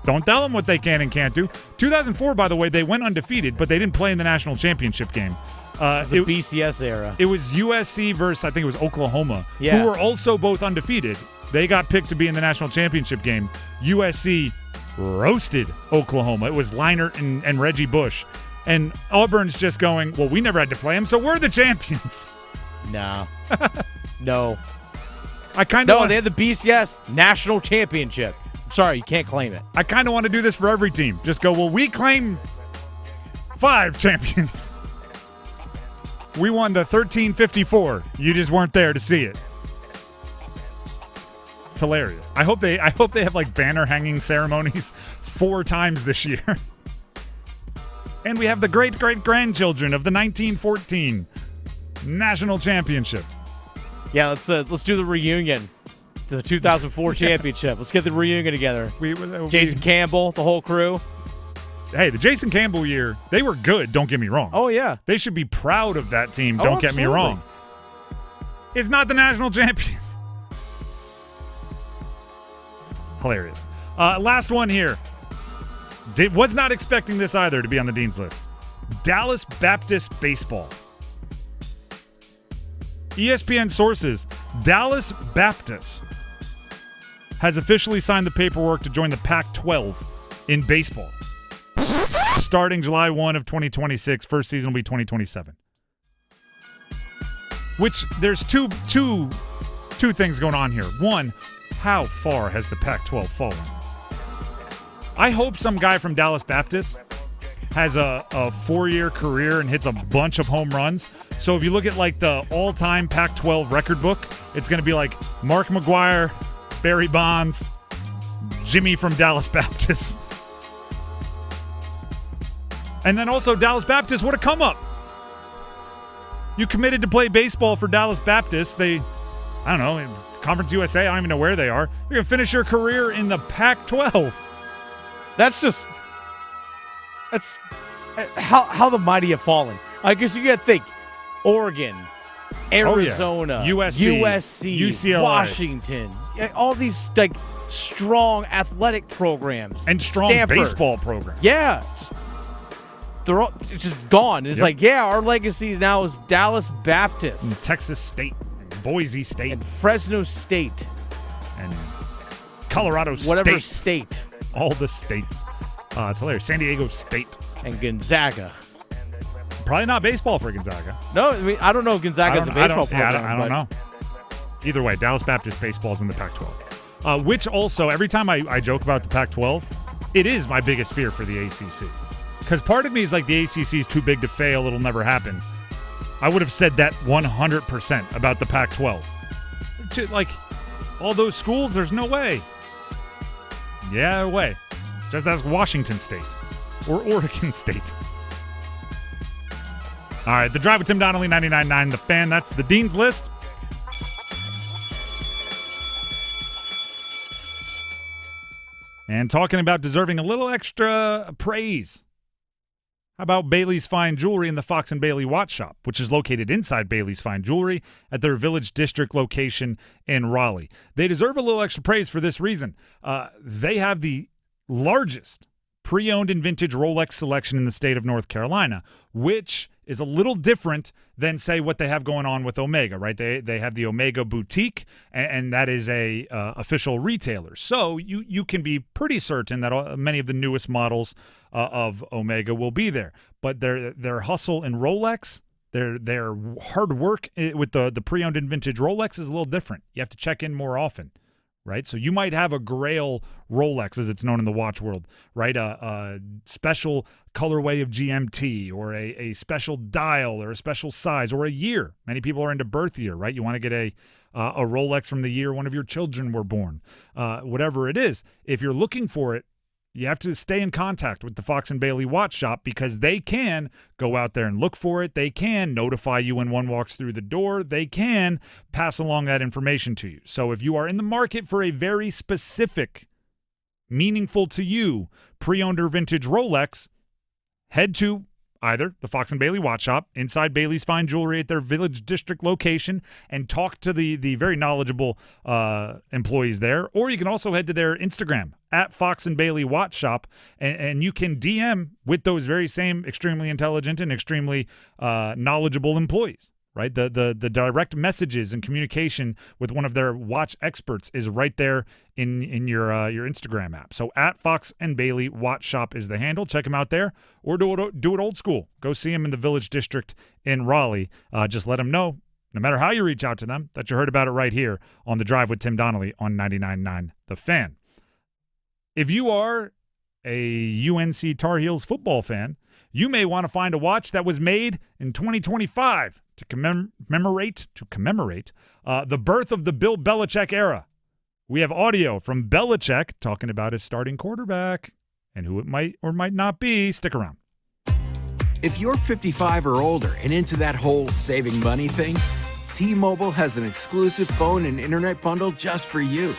Don't tell them what they can and can't do. 2004, by the way, they went undefeated, but they didn't play in the national championship game. It was the BCS era. It was USC versus, I think it was Oklahoma, yeah, who were also both undefeated. They got picked to be in the national championship game. USC roasted Oklahoma. It was Leinart and Reggie Bush. And Auburn's just going, well, we never had to play them, so we're the champions. No. No. They had the BCS national championship. I'm sorry, you can't claim it. I kind of want to do this for every team. Just go, well, we claim 5 champions. We won the 1354. You just weren't there to see it. It's hilarious. I hope they have like banner hanging ceremonies 4 times this year. And we have the great-great-grandchildren of the 1914 national championship. Yeah, let's do the reunion. The 2004 championship. Let's get the reunion together. Jason Campbell, the whole crew. Hey, the Jason Campbell year, they were good, don't get me wrong. Oh, yeah. They should be proud of that team, don't get me wrong. It's not the national champion. Hilarious. Last one here. Was not expecting this either to be on the Dean's list. Dallas Baptist Baseball. ESPN sources, Dallas Baptist has officially signed the paperwork to join the Pac-12 in baseball. Starting July 1 of 2026, first season will be 2027. Which there's two things going on here. One, how far has the Pac-12 fallen? I hope some guy from Dallas Baptist has a 4-year career and hits a bunch of home runs. So if you look at like the all-time Pac-12 record book, it's going to be like Mark McGuire, Barry Bonds, Jimmy from Dallas Baptist. And then also Dallas Baptist, what a come up. You committed to play baseball for Dallas Baptist. I don't know, it's Conference USA, I don't even know where they are. You're going to finish your career in the Pac-12. That's how the mighty have fallen. I guess you got to think Oregon, Arizona, USC, UCLA, Washington, all these like strong athletic programs and strong Stanford. Baseball programs. Yeah, they're all just gone. And it's like, our legacy now is Dallas Baptist, and Texas State, and Boise State, and Fresno State, and Colorado State, whatever state, all the states. It's hilarious. San Diego State and Gonzaga. Probably not baseball for Gonzaga. No, I mean, I don't know if Gonzaga's a baseball program. I don't know. Either way, Dallas Baptist baseball is in the Pac-12. Which also, every time I joke about the Pac-12, it is my biggest fear for the ACC. Because part of me is like, the ACC is too big to fail. It'll never happen. I would have said that 100% about the Pac-12. Like, all those schools, there's no way. Yeah, way. Just ask Washington State or Oregon State. All right, The Drive with Tim Donnelly, 99.9 The Fan. That's the Dean's List. And talking about deserving a little extra praise. How about Bailey's Fine Jewelry in the Fox and Bailey Watch Shop, which is located inside Bailey's Fine Jewelry at their Village District location in Raleigh. They deserve a little extra praise for this reason. They have the largest pre-owned and vintage Rolex selection in the state of North Carolina, which is a little different than, say, what they have going on with Omega, right? They have the Omega Boutique, and that is a official retailer. So you can be pretty certain that many of the newest models of Omega will be there. But their hustle in Rolex, their hard work with the pre-owned and vintage Rolex is a little different. You have to check in more often. Right, so you might have a Grail Rolex, as it's known in the watch world, right? A special colorway of GMT, or a special dial, or a special size, or a year. Many people are into birth year, right? You want to get a Rolex from the year one of your children were born. Whatever it is, if you're looking for it, you have to stay in contact with the Fox and Bailey Watch Shop, because they can go out there and look for it. They can notify you when one walks through the door. They can pass along that information to you. So if you are in the market for a very specific, meaningful to you, pre-owned or vintage Rolex, head to either the Fox and Bailey Watch Shop inside Bailey's Fine Jewelry at their Village District location and talk to the very knowledgeable employees there. Or you can also head to their Instagram at Fox and Bailey Watch Shop, and you can DM with those very same extremely intelligent and extremely knowledgeable employees. right? The direct messages and communication with one of their watch experts is right there in your Instagram app. So at Fox and Bailey Watch Shop is the handle. Check them out there, or do it old school. Go see them in the Village District in Raleigh. Just let them know, no matter how you reach out to them, that you heard about it right here on The Drive with Tim Donnelly on 99.9 The Fan. If you are a UNC Tar Heels football fan, you may want to find a watch that was made in 2025 to commemorate the birth of the Bill Belichick era. We have audio from Belichick talking about his starting quarterback and who it might or might not be. Stick around. If you're 55 or older and into that whole saving money thing, T-Mobile has an exclusive phone and internet bundle just for you.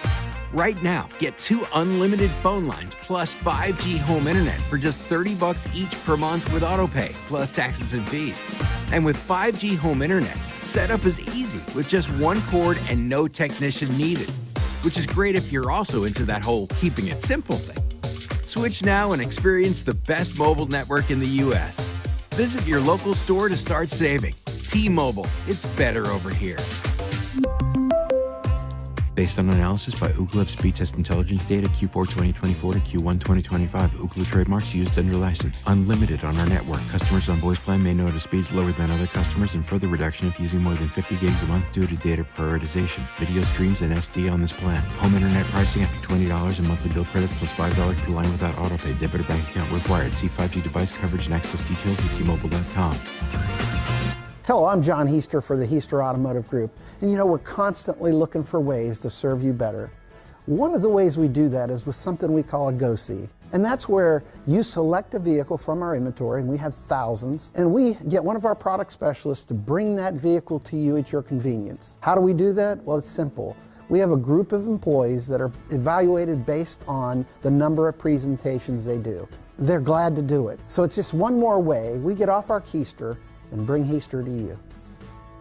Right now, get 2 unlimited phone lines plus 5G home internet for just $30 each per month with AutoPay, plus taxes and fees. And with 5G home internet, setup is easy with just one cord and no technician needed, which is great if you're also into that whole keeping it simple thing. Switch now and experience the best mobile network in the U.S. Visit your local store to start saving. T-Mobile, it's better over here. Based on analysis by Ookla Speed Test Intelligence data Q4 2024 to Q1 2025, Ookla trademarks used under license. Unlimited on our network. Customers on voice plan may notice speeds lower than other customers and further reduction if using more than 50 gigs a month due to data prioritization. Video streams and SD on this plan. Home internet pricing after $20 and monthly bill credit plus $5 per line without autopay. Debit or bank account required. See 5G device coverage and access details at T-Mobile.com. Hello, I'm John Hester for the Hester Automotive Group. And you know, we're constantly looking for ways to serve you better. One of the ways we do that is with something we call a Go-See. And that's where you select a vehicle from our inventory, and we have thousands, and we get one of our product specialists to bring that vehicle to you at your convenience. How do we do that? Well, it's simple. We have a group of employees that are evaluated based on the number of presentations they do. They're glad to do it. So it's just one more way we get off our keister and bring Hester to you.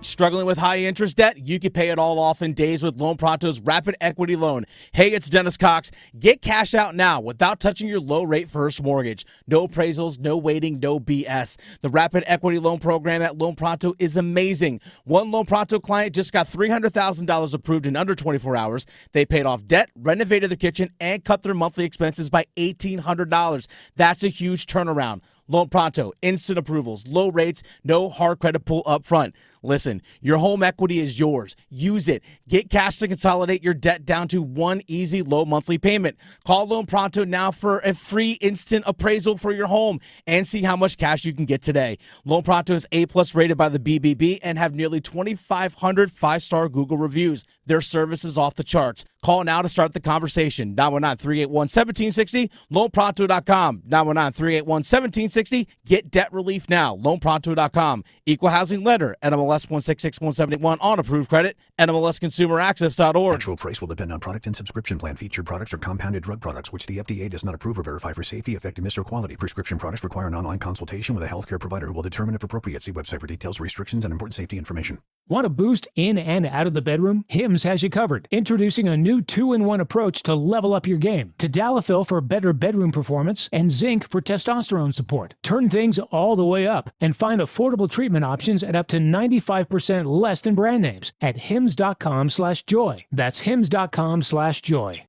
Struggling with high interest debt? You can pay it all off in days with Loan Pronto's Rapid Equity Loan. Hey, it's Dennis Cox. Get cash out now without touching your low rate first mortgage. No appraisals, no waiting, no BS. The Rapid Equity Loan program at Loan Pronto is amazing. One Loan Pronto client just got $300,000 approved in under 24 hours. They paid off debt, renovated their kitchen, and cut their monthly expenses by $1,800. That's a huge turnaround. Loan Pronto, instant approvals, low rates, no hard credit pull up front. Listen, your home equity is yours. Use it. Get cash to consolidate your debt down to one easy low monthly payment. Call Loan Pronto now for a free instant appraisal for your home and see how much cash you can get today. Loan Pronto is A+ rated by the BBB and have nearly 2,500 5-star Google reviews. Their service is off the charts. Call now to start the conversation. 919-381-1760, loanpronto.com. 919-381-1760. Get debt relief now. Loanpronto.com. Equal housing lender. NMLS 1661781 on approved credit. NMLSconsumeraccess.org. Actual price will depend on product and subscription plan. Featured products are compounded drug products, which the FDA does not approve or verify for safety, effectiveness, or quality. Prescription products require an online consultation with a healthcare provider who will determine if appropriate. See website for details, restrictions, and important safety information. Want a boost in and out of the bedroom? Hims has you covered. Introducing a new 2-in-1 approach to level up your game. Tadalafil for better bedroom performance and zinc for testosterone support. Turn things all the way up and find affordable treatment options at up to 95% less than brand names at hims.com/joy. That's hims.com/joy.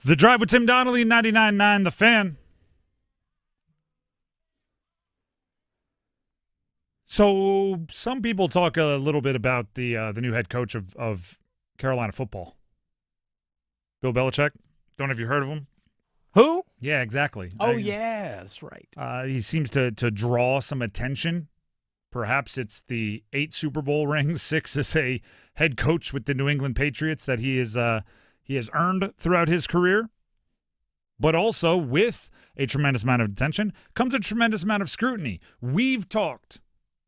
The Drive with Tim Donnelly, 99.9 The Fan. So some people talk a little bit about the new head coach of Carolina football, Bill Belichick. Don't know if you heard of him. Who? Yeah, exactly. Yeah, that's right. He seems to draw some attention. Perhaps it's the 8 Super Bowl rings, 6 as a head coach with the New England Patriots that he has earned throughout his career. But also, with a tremendous amount of attention comes a tremendous amount of scrutiny.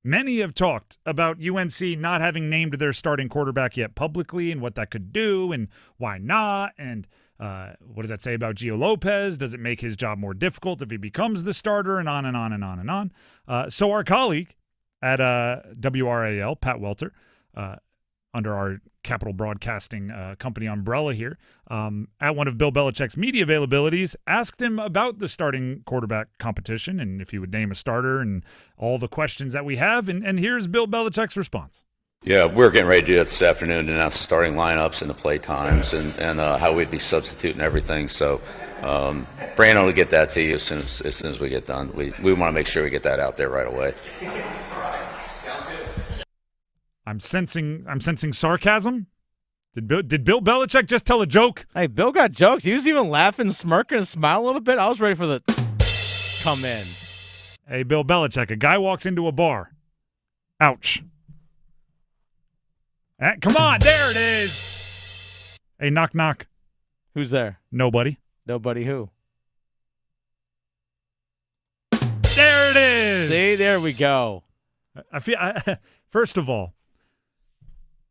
Many have talked about UNC not having named their starting quarterback yet publicly and what that could do and why not. And what does that say about Gio Lopez? Does it make his job more difficult if he becomes the starter? And on and on and on and on. So our colleague at WRAL, Pat Welter, under our Capital Broadcasting company umbrella here, at one of Bill Belichick's media availabilities, asked him about the starting quarterback competition and if he would name a starter and all the questions that we have. And here's Bill Belichick's response. Yeah, we're getting ready to do that this afternoon to announce the starting lineups and the play times and how we'd be substituting everything. So Brandon will get that to you as soon as we get done. We want to make sure we get that out there right away. I'm sensing sarcasm. Did Bill Belichick just tell a joke? Hey, Bill got jokes. He was even laughing, smirking, and smiling a little bit. I was ready for the come in. Hey, Bill Belichick, a guy walks into a bar. Ouch. Come on, there it is. Hey, knock, knock. Who's there? Nobody. Nobody who? There it is. See, there we go. First of all,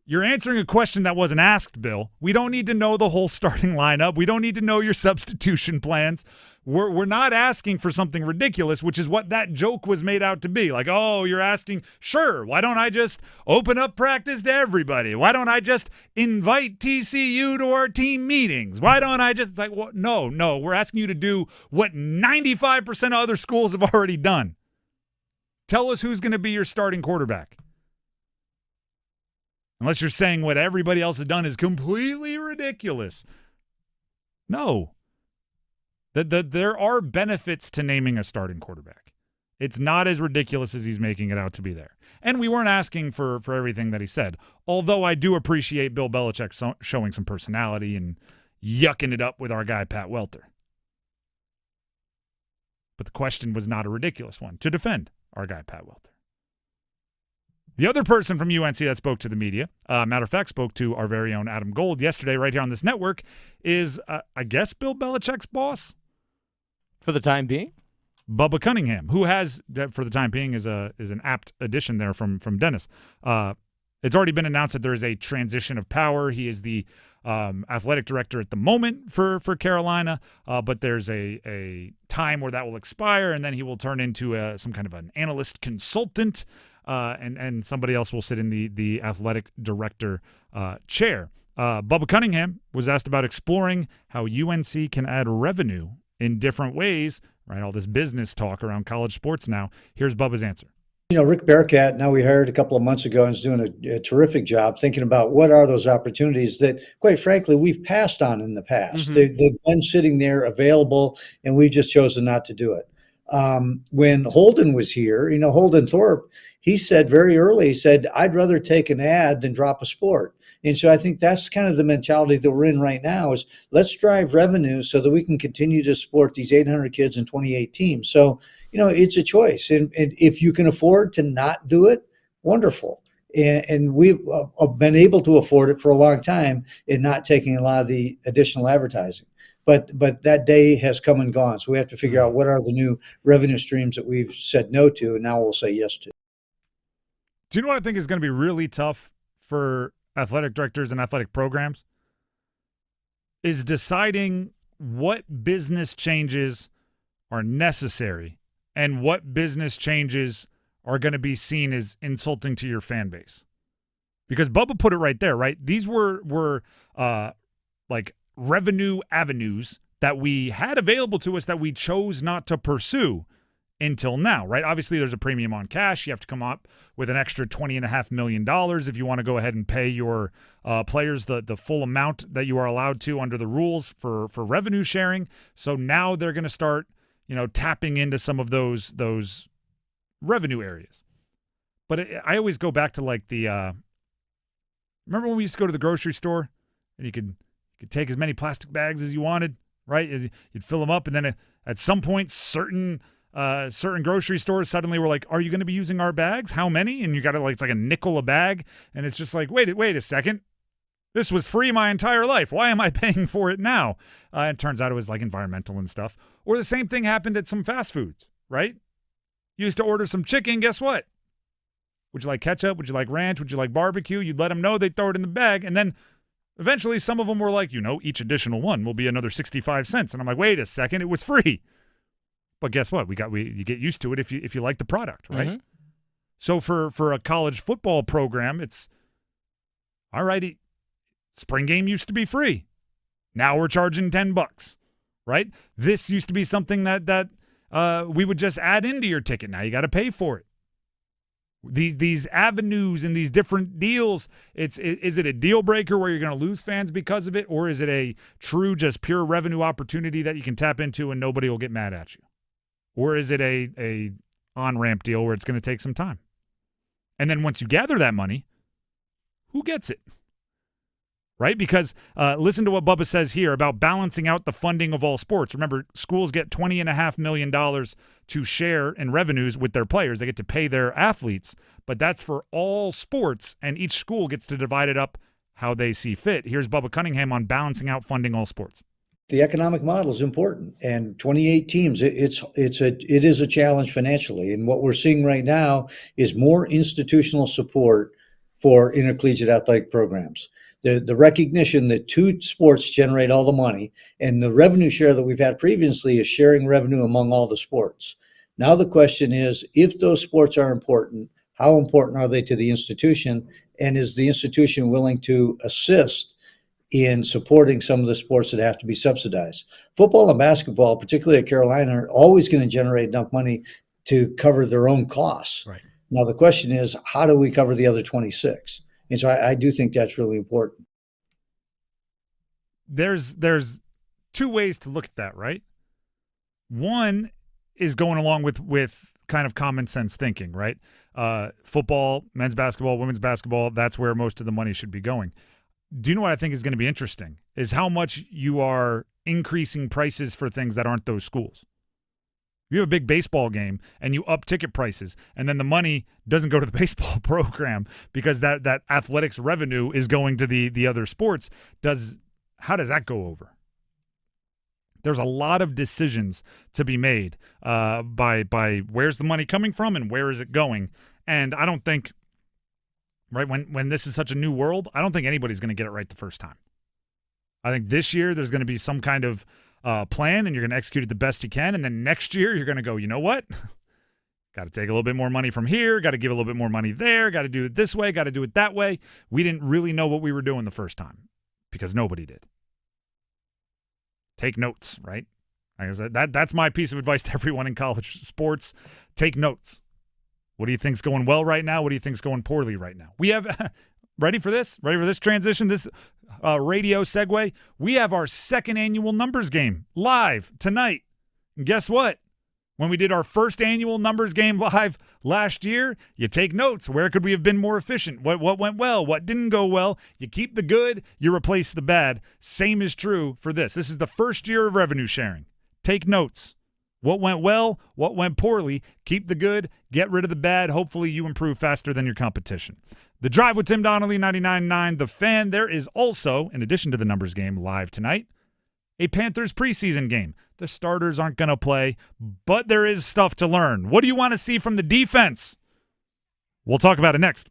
you're answering a question that wasn't asked, Bill. We don't need to know the whole starting lineup. We don't need to know your substitution plans. We're not asking for something ridiculous, which is what that joke was made out to be. Like, oh, you're asking, sure, why don't I just open up practice to everybody? Why don't I just invite TCU to our team meetings? Why don't I just, like, well, no, we're asking you to do what 95% of other schools have already done. Tell us who's going to be your starting quarterback. Unless you're saying what everybody else has done is completely ridiculous. No. There are benefits to naming a starting quarterback. It's not as ridiculous as he's making it out to be there. And we weren't asking for everything that he said, although I do appreciate Bill Belichick showing some personality and yucking it up with our guy Pat Welter. But the question was not a ridiculous one to defend our guy Pat Welter. The other person from UNC that spoke to the media, matter of fact, spoke to our very own Adam Gold yesterday right here on this network, is, I guess, Bill Belichick's boss? For the time being? Bubba Cunningham, who has, for the time being, is an apt addition there from Dennis. It's already been announced that there is a transition of power. He is the athletic director at the moment for Carolina, but there's a time where that will expire, and then he will turn into some kind of an analyst consultant, and somebody else will sit in the athletic director chair. Bubba Cunningham was asked about exploring how UNC can add revenue in different ways, right? All this business talk around college sports now. Here's Bubba's answer. You know, Rick Bearcat, now we hired a couple of months ago, and is doing a terrific job thinking about what are those opportunities that, quite frankly, we've passed on in the past. Mm-hmm. They've been sitting there available, and we've just chosen not to do it. When Holden was here, you know, Holden Thorpe, he said very early, he said, I'd rather take an ad than drop a sport. And so I think that's kind of the mentality that we're in right now is let's drive revenue so that we can continue to support these 800 kids and 28 teams. So, you know, it's a choice. And if you can afford to not do it, wonderful. And we've been able to afford it for a long time in not taking a lot of the additional advertising. But that day has come and gone. So we have to figure out what are the new revenue streams that we've said no to, and now we'll say yes to. Do you know what I think is going to be really tough for athletic directors and athletic programs? Is deciding what business changes are necessary and what business changes are going to be seen as insulting to your fan base. Because Bubba put it right there, right? These were like revenue avenues that we had available to us that we chose not to pursue until now, right? Obviously, there's a premium on cash. You have to come up with an extra $20.5 million if you want to go ahead and pay your players the full amount that you are allowed to under the rules for revenue sharing. So now they're going to start, you know, tapping into some of those revenue areas. But I always go back to like the remember when we used to go to the grocery store and you could take as many plastic bags as you wanted, right? You'd fill them up, and then at some point, certain grocery stores suddenly were like, are you going to be using our bags? How many? And you got to it's like a nickel a bag. And it's just like, wait a second. This was free my entire life. Why am I paying for it now? It turns out it was like environmental and stuff. Or the same thing happened at some fast foods, right? You used to order some chicken. Guess what? Would you like ketchup? Would you like ranch? Would you like barbecue? You'd let them know. They'd throw it in the bag. And then eventually some of them were like, each additional one will be another 65 cents. And I'm like, wait a second. It was free. But guess what? You get used to it if you like the product, right? Mm-hmm. So for a college football program, it's All righty, spring game used to be free. Now we're charging $10, right? This used to be something that we would just add into your ticket. Now you got to pay for it. These avenues and these different deals, is it a deal breaker where you're going to lose fans because of it, or is it a true just pure revenue opportunity that you can tap into and nobody will get mad at you? Or is it a on-ramp deal where it's going to take some time? And then once you gather that money, who gets it? Right? Because listen to what Bubba says here about balancing out the funding of all sports. Remember, schools get $20.5 million to share in revenues with their players. They get to pay their athletes, but that's for all sports, and each school gets to divide it up how they see fit. Here's Bubba Cunningham on balancing out funding all sports. The economic model is important, and 28 teams, it is a challenge financially. And what we're seeing right now is more institutional support for intercollegiate athletic programs. The recognition that two sports generate all the money, and the revenue share that we've had previously is sharing revenue among all the sports. Now the question is, if those sports are important, how important are they to the institution? And is the institution willing to assist in supporting some of the sports that have to be subsidized? Football and basketball, particularly at Carolina, are always going to generate enough money to cover their own costs. Right. Now the question is, how do we cover the other 26? And so I do think that's really important. There's two ways to look at that, right? One is going along with kind of common sense thinking, right? Football, men's basketball, women's basketball, that's where most of the money should be going. Do you know what I think is going to be interesting? Is how much you are increasing prices for things that aren't those schools. If you have a big baseball game and you up ticket prices, and then the money doesn't go to the baseball program because that athletics revenue is going to the other sports, how does that go over? There's a lot of decisions to be made by where's the money coming from and where is it going. And I don't think, right, when this is such a new world, I don't think anybody's going to get it right the first time. I think this year there's going to be some kind of plan, and you're going to execute it the best you can. And then next year you're going to go, you know what? Got to take a little bit more money from here. Got to give a little bit more money there. Got to do it this way. Got to do it that way. We didn't really know what we were doing the first time because nobody did. Take notes, right? Like I said, that's my piece of advice to everyone in college sports. Take notes. What do you think's going well right now? What do you think's going poorly right now? We have ready for this? Ready for this transition? This radio segue? We have our second annual numbers game live tonight. And guess what? When we did our first annual numbers game live last year, you take notes. Where could we have been more efficient? What went well? What didn't go well? You keep the good, you replace the bad. Same is true for this. This is the first year of revenue sharing. Take notes. What went well? What went poorly? Keep the good, get rid of the bad. Hopefully you improve faster than your competition. The Drive with Tim Donnelly, 99.9 The Fan. There is also, in addition to the numbers game live tonight, a Panthers preseason game. The starters aren't going to play, but there is stuff to learn. What do you want to see from the defense? We'll talk about it next.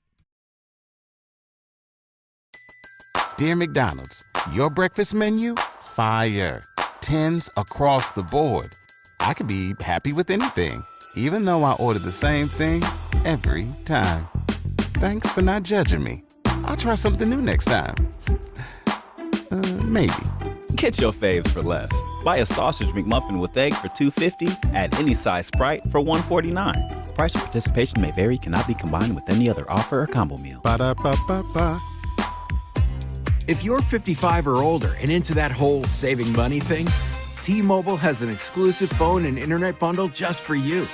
Dear McDonald's, your breakfast menu? Fire. 10s across the board. I could be happy with anything, even though I order the same thing every time. Thanks for not judging me. I'll try something new next time. Maybe. Get your faves for less. Buy a sausage McMuffin with egg for $2.50. Add any size Sprite for $1.49. Price and participation may vary. Cannot be combined with any other offer or combo meal. Ba-da-ba-ba-ba. If you're 55 or older and into that whole saving money thing, T-Mobile has an exclusive phone and internet bundle just for you.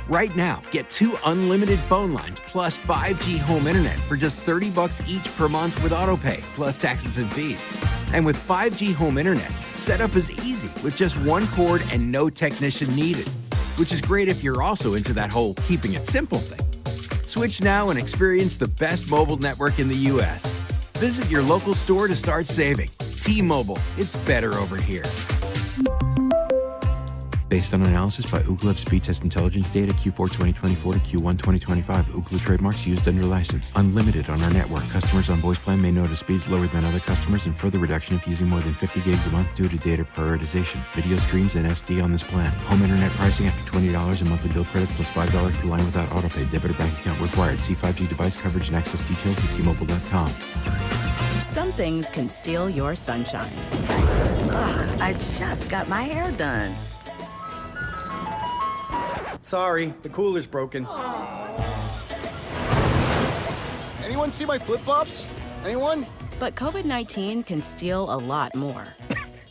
Right now, get 2 unlimited phone lines plus 5G home internet for just $30 each per month with autopay, plus taxes and fees. And with 5G home internet, setup is easy with just one cord and no technician needed, which is great if you're also into that whole keeping it simple thing. Switch now and experience the best mobile network in the U.S. Visit your local store to start saving. T-Mobile, it's better over here. Based on analysis by Ookla Speed Test Intelligence data Q4 2024 to Q1 2025, Ookla trademarks used under license. Unlimited on our network. Customers on voice plan may notice speeds lower than other customers and further reduction if using more than 50 gigs a month due to data prioritization. Video streams and SD on this plan. Home internet pricing after $20 a monthly bill credit plus $5 per line without autopay. Debit or bank account required. See 5G device coverage and access details at T-Mobile.com. Some things can steal your sunshine. Ugh, I just got my hair done. Sorry, the cooler's broken. Anyone see my flip-flops? Anyone? But COVID-19 can steal a lot more.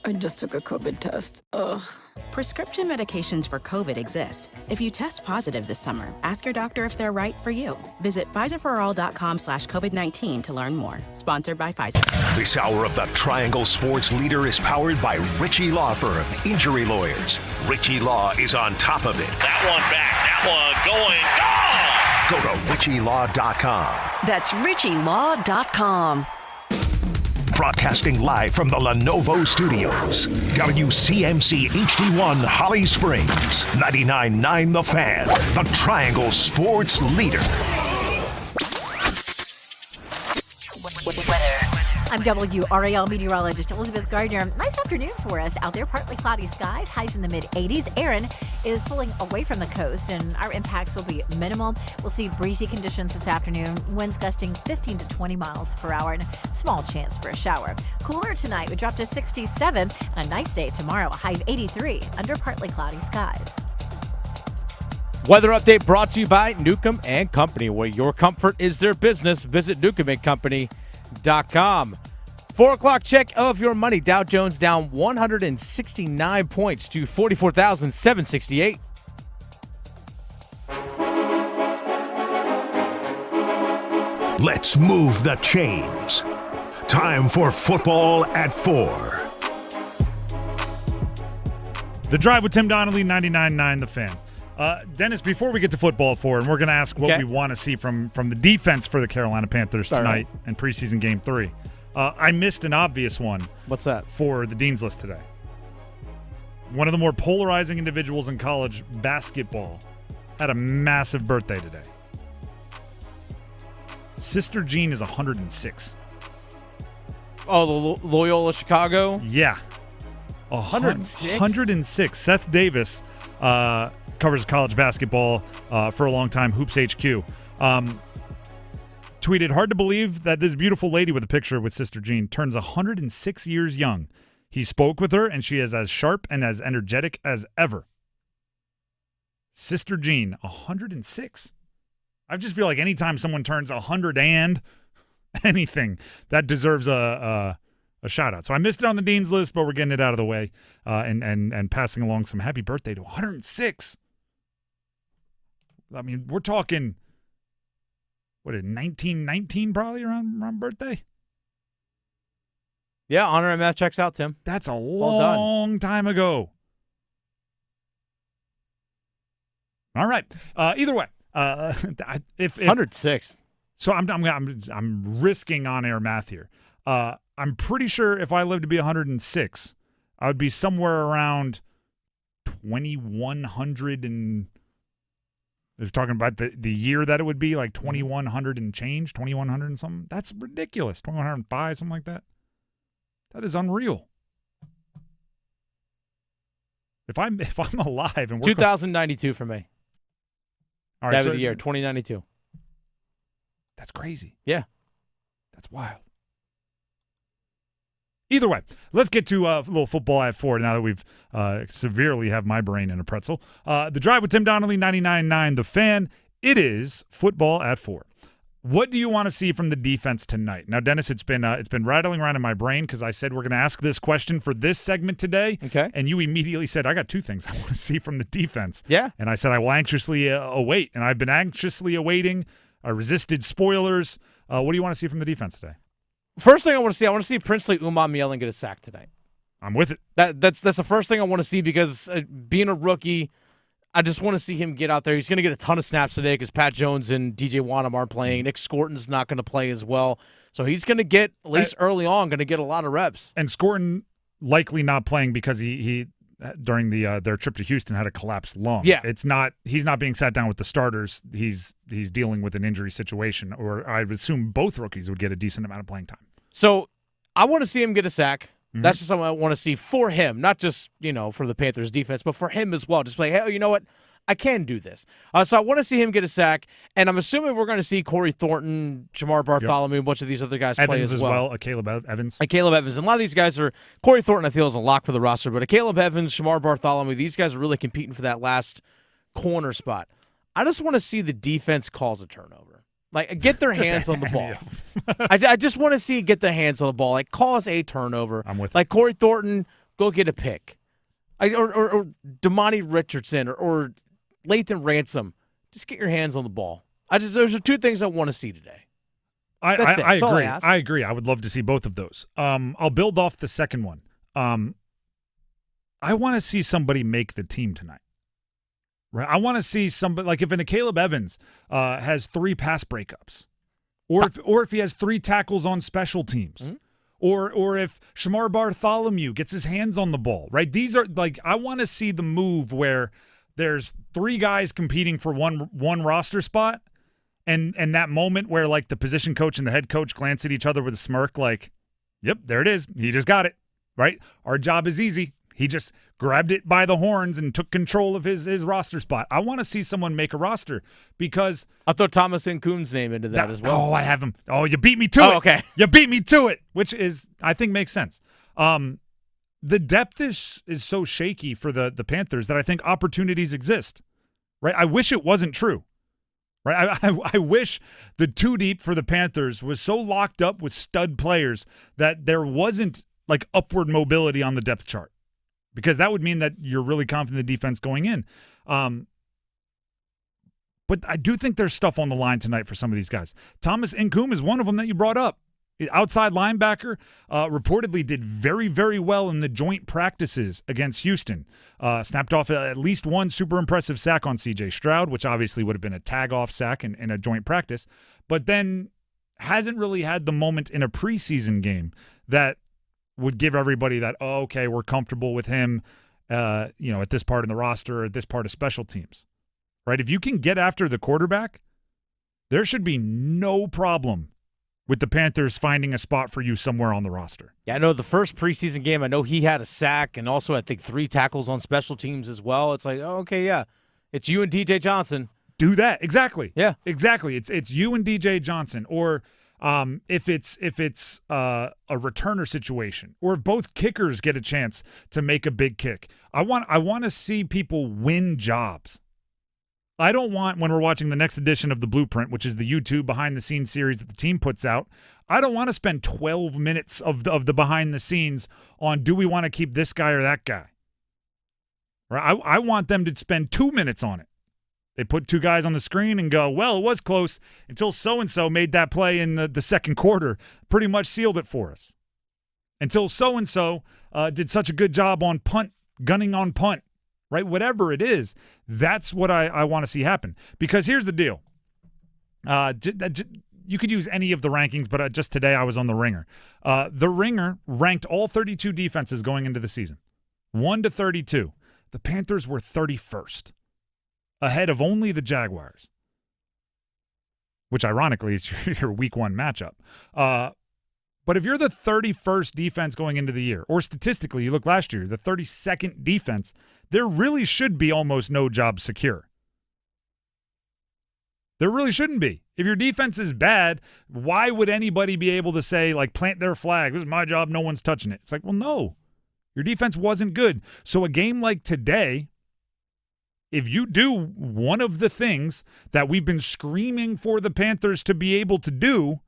I just took a COVID test. Ugh. Prescription medications for COVID exist. If you test positive this summer, ask your doctor if they're right for you. Visit PfizerForAll.com/COVID-19 to learn more. Sponsored by Pfizer. This hour of the Triangle Sports Leader is powered by Ritchie Law Firm, injury lawyers. Ritchie Law is on top of it. That one back, that one going, gone! Go to RitchieLaw.com. That's RitchieLaw.com. Broadcasting live from the Lenovo Studios. WCMC HD1 Holly Springs. 99.9 The Fan. The Triangle Sports Leader. I'm WRAL meteorologist Elizabeth Gardner. Nice afternoon for us out there. Partly cloudy skies, highs in the mid-80s. Aaron is pulling away from the coast, and our impacts will be minimal. We'll see breezy conditions this afternoon, winds gusting 15 to 20 miles per hour, and a small chance for a shower. Cooler tonight, we drop to 67, and a nice day tomorrow, a high of 83 under partly cloudy skies. Weather update brought to you by Newcomb & Company, where your comfort is their business. Visit newcombandcompany.com. 4 o'clock check of your money. Dow Jones down 169 points to 44,768. Let's move the chains. Time for football at 4. The Drive with Tim Donnelly, 99.9 The Fan. Dennis, before we get to football at 4, and we're going to ask what we want to see from the defense for the Carolina Panthers tonight in preseason game 3. I missed an obvious one. What's that? For the Dean's List today. One of the more polarizing individuals in college basketball had a massive birthday today. Sister Jean is 106. Oh, the Loyola Chicago? Yeah. 106? 106. Seth Davis covers college basketball for a long time, Hoops HQ. Tweeted, hard to believe that this beautiful lady with a picture with Sister Jean turns 106 years young. He spoke with her, and she is as sharp and as energetic as ever. Sister Jean, 106. I just feel like anytime someone turns 100 and anything, that deserves a shout-out. So I missed it on the Dean's List, but we're getting it out of the way and passing along some happy birthday to 106. I mean, we're talking... What is it, 1919 probably around birthday? Yeah, honor and math checks out, Tim. That's a long time ago. All right. Either way, if 106. So I'm risking on-air math here. I'm pretty sure if I lived to be 106, I would be somewhere around 2100 and. They're talking about the year that it would be, like 2,100 and change, 2,100 and something. That's ridiculous. 2,105, something like that. That is unreal. If I'm alive and we're 2092 for me. All right, that was the year, 2092. That's crazy. Yeah. That's wild. Either way, let's get to a little football at 4 now that we've severely have my brain in a pretzel. The Drive with Tim Donnelly, 99.9 The Fan. It is football at 4. What do you want to see from the defense tonight? Now, Dennis, it's been rattling around in my brain because I said we're going to ask this question for this segment today. Okay. And you immediately said, I got 2 things I want to see from the defense. Yeah. And I said I will anxiously await. And I've been anxiously awaiting. I resisted spoilers. What do you want to see from the defense today? First thing I want to see Princely Umamielen get a sack tonight. I'm with it. That's the first thing I want to see because being a rookie, I just want to see him get out there. He's going to get a ton of snaps today because Pat Jones and DJ Wanham aren't playing. Nick Scorton's not going to play as well. So he's going to get, at least early on, going to get a lot of reps. And Scorton likely not playing because he during their trip to Houston had a collapsed lung. Yeah. He's not being sat down with the starters. He's dealing with an injury situation, or I would assume both rookies would get a decent amount of playing time. So I want to see him get a sack. Mm-hmm. That's just something I want to see for him, not just, for the Panthers defense, but for him as well. Just play, hey, you know what? I can do this. So I want to see him get a sack, and I'm assuming we're going to see Corey Thornton, Shamar Bartholomew, a bunch of these other guys play Evans as well. Caleb Evans. And Caleb Evans. And a lot of these guys are – Corey Thornton, I feel, is a lock for the roster, but Caleb Evans, Shamar Bartholomew, these guys are really competing for that last corner spot. I just want to see the defense cause a turnover. Like, get their hands on the ball. I just want to see get their hands on the ball. Like, cause a turnover. I'm with Like, Corey Thornton, go get a pick. Or Damani Richardson or Lathan Ransom. Just get your hands on the ball. Those are two things I want to see today. I That's all agree. I ask. I agree. I would love to see both of those. I'll build off the second one. I want to see somebody make the team tonight. Right? I want to see somebody, like if Caleb Evans has 3 pass breakups, or if he has 3 tackles on special teams, Mm-hmm. or if Shamar Bartholomew gets his hands on the ball, right? These are like, I want to see the move where there's 3 guys competing for one roster spot, and that moment where like the position coach and the head coach glance at each other with a smirk, like, yep, there it is. He just got it, right? Our job is easy. He just grabbed it by the horns and took control of his roster spot. I want to see someone make a roster because I'll throw Thomas Nkun's name into that as well. Oh, I have him. Oh, you beat me to it. Okay. You beat me to it, which is, I think, makes sense. The depth is so shaky for the Panthers that I think opportunities exist, right? I wish it wasn't true, right? I wish the 2 deep for the Panthers was so locked up with stud players that there wasn't like upward mobility on the depth chart, because that would mean that you're really confident in the defense going in. But I do think there's stuff on the line tonight for some of these guys. Thomas Nkum is one of them that you brought up. Outside linebacker, reportedly did very, very well in the joint practices against Houston. Snapped off at least one super impressive sack on C.J. Stroud, which obviously would have been a tag-off sack in a joint practice, but then hasn't really had the moment in a preseason game that would give everybody that, oh, okay, we're comfortable with him, at this part in the roster or at this part of special teams, right? If you can get after the quarterback, there should be no problem with the Panthers finding a spot for you somewhere on the roster. Yeah, I know the first preseason game, I know he had a sack and also I think 3 tackles on special teams as well. It's like, oh, okay, yeah, it's you and DJ Johnson. Do that. Exactly. Yeah. Exactly. It's you and DJ Johnson, or if it's a returner situation, or if both kickers get a chance to make a big kick. I want to see people win jobs. I don't want, when we're watching the next edition of The Blueprint, which is the YouTube behind-the-scenes series that the team puts out, I don't want to spend 12 minutes of the behind-the-scenes on, do we want to keep this guy or that guy? Right? I want them to spend 2 minutes on it. They put 2 guys on the screen and go, well, it was close until so-and-so made that play in the second quarter, pretty much sealed it for us. Until so-and-so did such a good job on punt, gunning on punt. Right, whatever it is, that's what I want to see happen. Because here's the deal. You could use any of the rankings, but just today I was on The Ringer. The Ringer ranked all 32 defenses going into the season, 1 to 32. The Panthers were 31st, ahead of only the Jaguars, which ironically is your week 1 matchup. But if you're the 31st defense going into the year, or statistically, you look last year, the 32nd defense, there really should be almost no job secure. There really shouldn't be. If your defense is bad, why would anybody be able to say, like, plant their flag? This is my job, no one's touching it. It's like, well, no. Your defense wasn't good. So a game like today, if you do one of the things that we've been screaming for the Panthers to be able to do,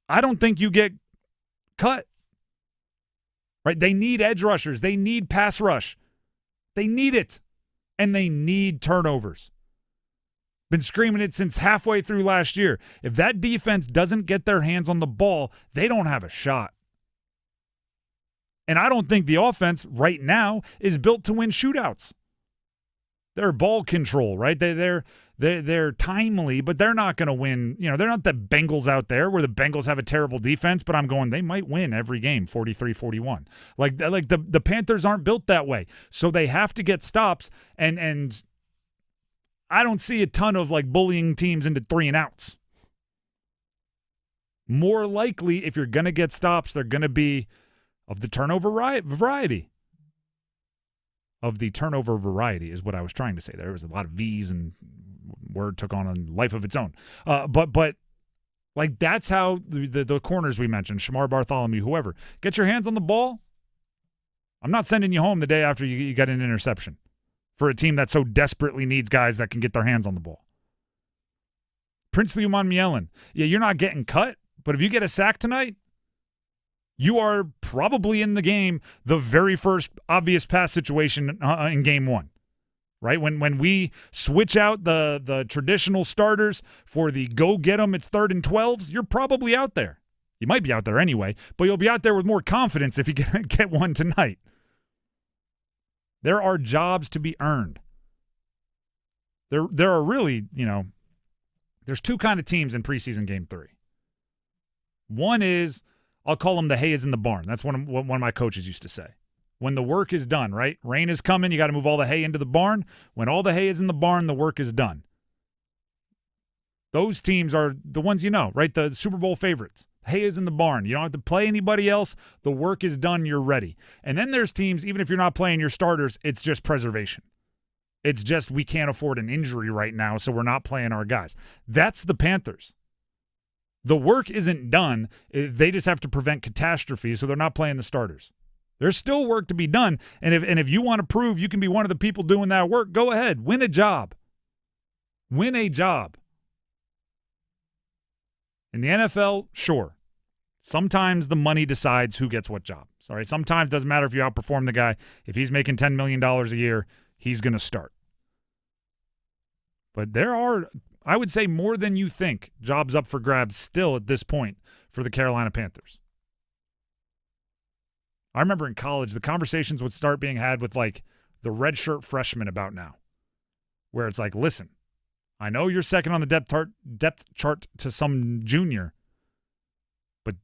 I don't think you get cut. Right? They need edge rushers. They need pass rush. They need it. And they need turnovers. Been screaming it since halfway through last year. If that defense doesn't get their hands on the ball, they don't have a shot. And I don't think the offense right now is built to win shootouts. They're ball control, right? They're timely, but they're not going to win. You know, they're not the Bengals out there where the Bengals have a terrible defense, but I'm going, they might win every game 43-41. Like the Panthers aren't built that way. So they have to get stops, and I don't see a ton of like bullying teams into 3 and outs. More likely, if you're going to get stops, they're going to be of the turnover variety. of the turnover variety is what I was trying to say. There was a lot of V's and word took on a life of its own. But like that's how the corners we mentioned, Shamar Bartholomew, whoever, get your hands on the ball. I'm not sending you home the day after you get an interception for a team that so desperately needs guys that can get their hands on the ball. Princely Umanmielen, yeah, you're not getting cut, but if you get a sack tonight, you are probably in the game the very first obvious pass situation in game one, right? When we switch out the traditional starters for the go get 'em, it's 3rd and 12s, you're probably out there. You might be out there anyway, but you'll be out there with more confidence if you get one tonight. There are jobs to be earned. There are really, there's two kind of teams in preseason game 3. One is, I'll call them the hay is in the barn. That's what one of my coaches used to say. When the work is done, right? Rain is coming, you got to move all the hay into the barn. When all the hay is in the barn, the work is done. Those teams are the ones right? The Super Bowl favorites. Hay is in the barn. You don't have to play anybody else. The work is done. You're ready. And then there's teams, even if you're not playing your starters, it's just preservation. It's just we can't afford an injury right now, so we're not playing our guys. That's the Panthers. The work isn't done. They just have to prevent catastrophes, so they're not playing the starters. There's still work to be done, and if you want to prove you can be one of the people doing that work, go ahead. Win a job. Win a job. In the NFL, sure. Sometimes the money decides who gets what job. Sorry, sometimes it doesn't matter if you outperform the guy. If he's making $10 million a year, he's going to start. But there are, I would say, more than you think, jobs up for grabs still at this point for the Carolina Panthers. I remember in college, the conversations would start being had with, like, the redshirt freshmen about now, where it's like, listen, I know you're second on the depth chart to some junior, but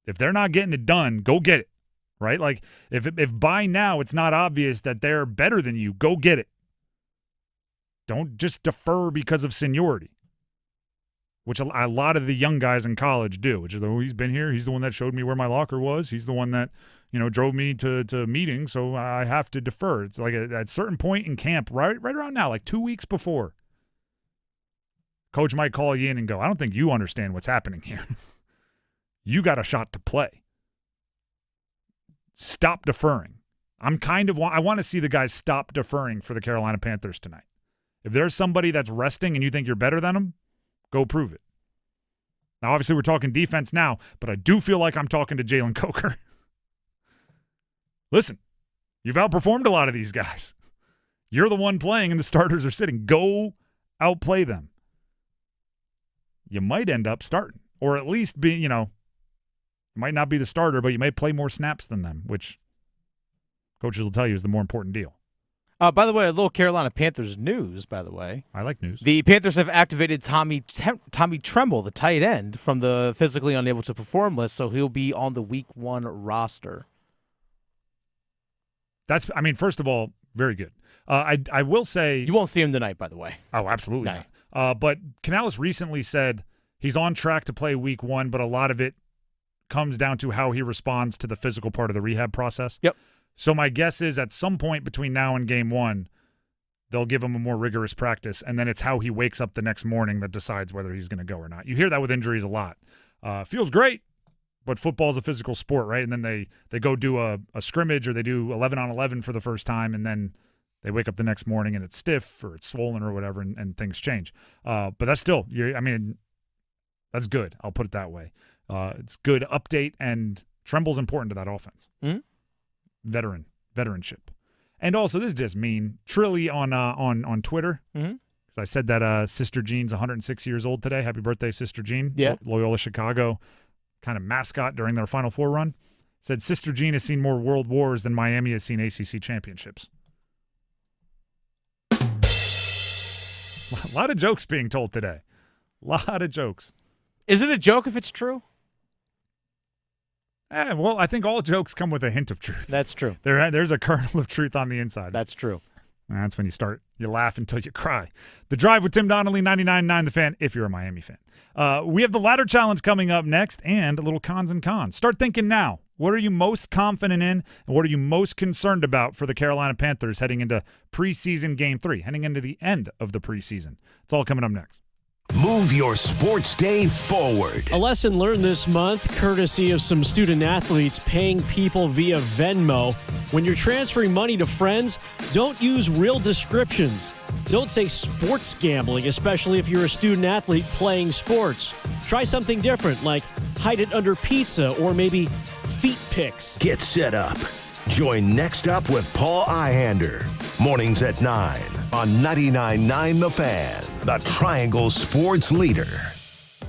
if they're not getting it done, go get it, right? Like, if by now it's not obvious that they're better than you, go get it. Don't just defer because of seniority, which a lot of the young guys in college do, which is, oh, he's been here. He's the one that showed me where my locker was. He's the one that, drove me to meetings, so I have to defer. It's like at a certain point in camp, right around now, like 2 weeks before, coach might call you in and go, I don't think you understand what's happening here. You got a shot to play. Stop deferring. I want to see the guys stop deferring for the Carolina Panthers tonight. If there's somebody that's resting and you think you're better than them, go prove it. Now, obviously, we're talking defense now, but I do feel like I'm talking to Jalen Coker. Listen, you've outperformed a lot of these guys. You're the one playing and the starters are sitting. Go outplay them. You might end up starting, or at least be, you might not be the starter, but you may play more snaps than them, which coaches will tell you is the more important deal. By the way, a little Carolina Panthers news, by the way. I like news. The Panthers have activated Tommy Tremble, the tight end, from the physically unable to perform list, so he'll be on the Week 1 roster. First of all, very good. I will say... You won't see him tonight, by the way. Oh, absolutely No. not. But Canales recently said he's on track to play Week 1, but a lot of it comes down to how he responds to the physical part of the rehab process. Yep. So my guess is at some point between now and Game 1, they'll give him a more rigorous practice, and then it's how he wakes up the next morning that decides whether he's going to go or not. You hear that with injuries a lot. Feels great, but football's a physical sport, right? And then they go do a scrimmage or they do 11-on-11 for the first time, and then they wake up the next morning and it's stiff or it's swollen or whatever, and things change. But that's still, that's good. I'll put it that way. It's good update, and Tremble's important to that offense. Mm-hmm. Veteranship. And also, this is just mean. Trilly on Twitter, because I said that Sister Jean's 106 years old today. Happy birthday, Sister Jean. Yeah. Loyola Chicago kind of mascot during their Final Four run. Said Sister Jean has seen more world wars than Miami has seen ACC championships. A lot of jokes being told today. A lot of jokes. Is it a joke if it's true? Well, I think all jokes come with a hint of truth. That's true. There's a kernel of truth on the inside. That's true. That's when you laugh until you cry. The Drive with Tim Donnelly, 99.9 The Fan, if you're a Miami fan. We have the ladder challenge coming up next and a little cons and cons. Start thinking now. What are you most confident in, and what are you most concerned about for the Carolina Panthers heading into preseason game 3, heading into the end of the preseason? It's all coming up next. Move your sports day forward. A lesson learned this month, courtesy of some student athletes paying people via Venmo. When you're transferring money to friends, don't use real descriptions. Don't say sports gambling, especially if you're a student athlete playing sports. Try something different, like hide it under pizza or maybe feet pics. Get set up. Join Next Up with Paul Ihander. Mornings at 9 on 99.9 The Fan, the Triangle Sports Leader.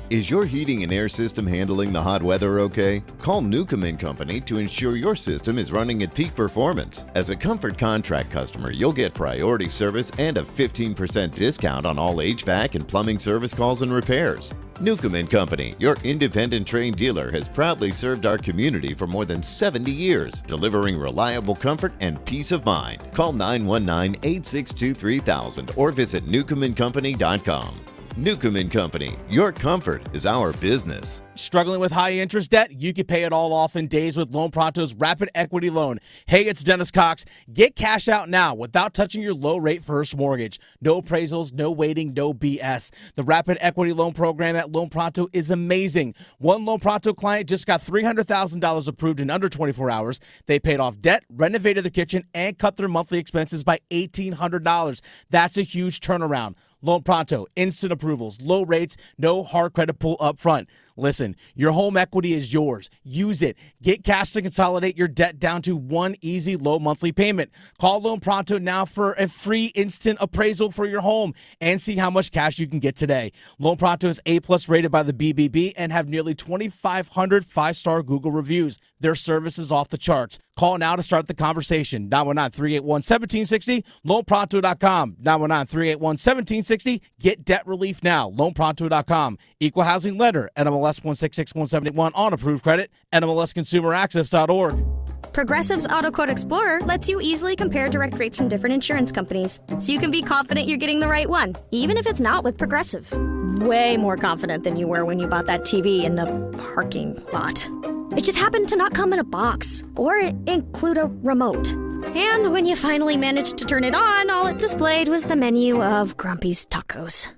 Is your heating and air system handling the hot weather okay? Call Newcomb & Company to ensure your system is running at peak performance. As a Comfort Contract customer, you'll get priority service and a 15% discount on all HVAC and plumbing service calls and repairs. Newcomb & Company, your independent trained dealer, has proudly served our community for more than 70 years, delivering reliable comfort and peace of mind. Call 919-862-3000 or visit newcombandcompany.com. Newcomb & Company, your comfort is our business. Struggling with high interest debt? You can pay it all off in days with Loan Pronto's Rapid Equity Loan. Hey, it's Dennis Cox. Get cash out now without touching your low-rate first mortgage. No appraisals, no waiting, no BS. The Rapid Equity Loan program at Loan Pronto is amazing. One Loan Pronto client just got $300,000 approved in under 24 hours. They paid off debt, renovated their kitchen, and cut their monthly expenses by $1,800. That's a huge turnaround. Loan Pronto, instant approvals, low rates, no hard credit pull up front. Listen, your home equity is yours. Use it. Get cash to consolidate your debt down to one easy low monthly payment. Call Loan Pronto now for a free instant appraisal for your home and see how much cash you can get today. Loan Pronto is A+ rated by the BBB and have nearly 2,500 5-star Google reviews. Their service is off the charts. Call now to start the conversation. 919-381-1760, loanpronto.com. 919-381-1760. Get debt relief now. Loanpronto.com. Equal housing lender. NMLS 1661781 on approved credit. NMLSconsumeraccess.org. Progressive's Auto Quote Explorer lets you easily compare direct rates from different insurance companies, so you can be confident you're getting the right one, even if it's not with Progressive. Way more confident than you were when you bought that TV in the parking lot. It just happened to not come in a box or include a remote. And when you finally managed to turn it on, all it displayed was the menu of Grumpy's Tacos.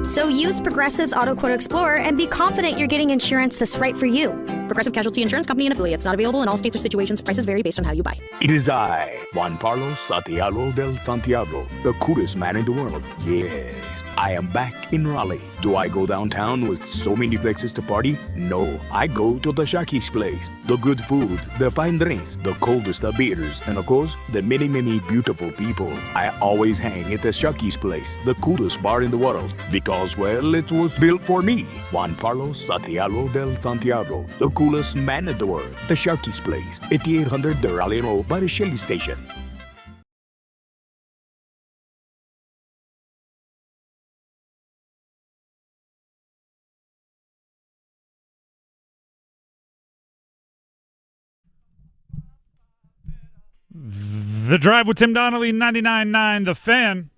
So use Progressive's Auto Quote Explorer and be confident you're getting insurance that's right for you. Progressive Casualty Insurance Company and affiliates. Not available in all states or situations. Prices vary based on how you buy. It is I, Juan Carlos Santiago del Santiago, the coolest man in the world. Yes, I am back in Raleigh. Do I go downtown with so many places to party? No, I go to the Sharkies place. The good food, the fine drinks, the coldest of beers, and of course, the many, many beautiful people. I always hang at the Sharkies place, the coolest bar in the world, because, well, it was built for me. Juan Carlos Santiago del Santiago, the coolest man in the world. The Sharkies place, 8800 de Raleigh Road by the Shelley Station. The Drive with Tim Donnelly, 99.9 The Fan.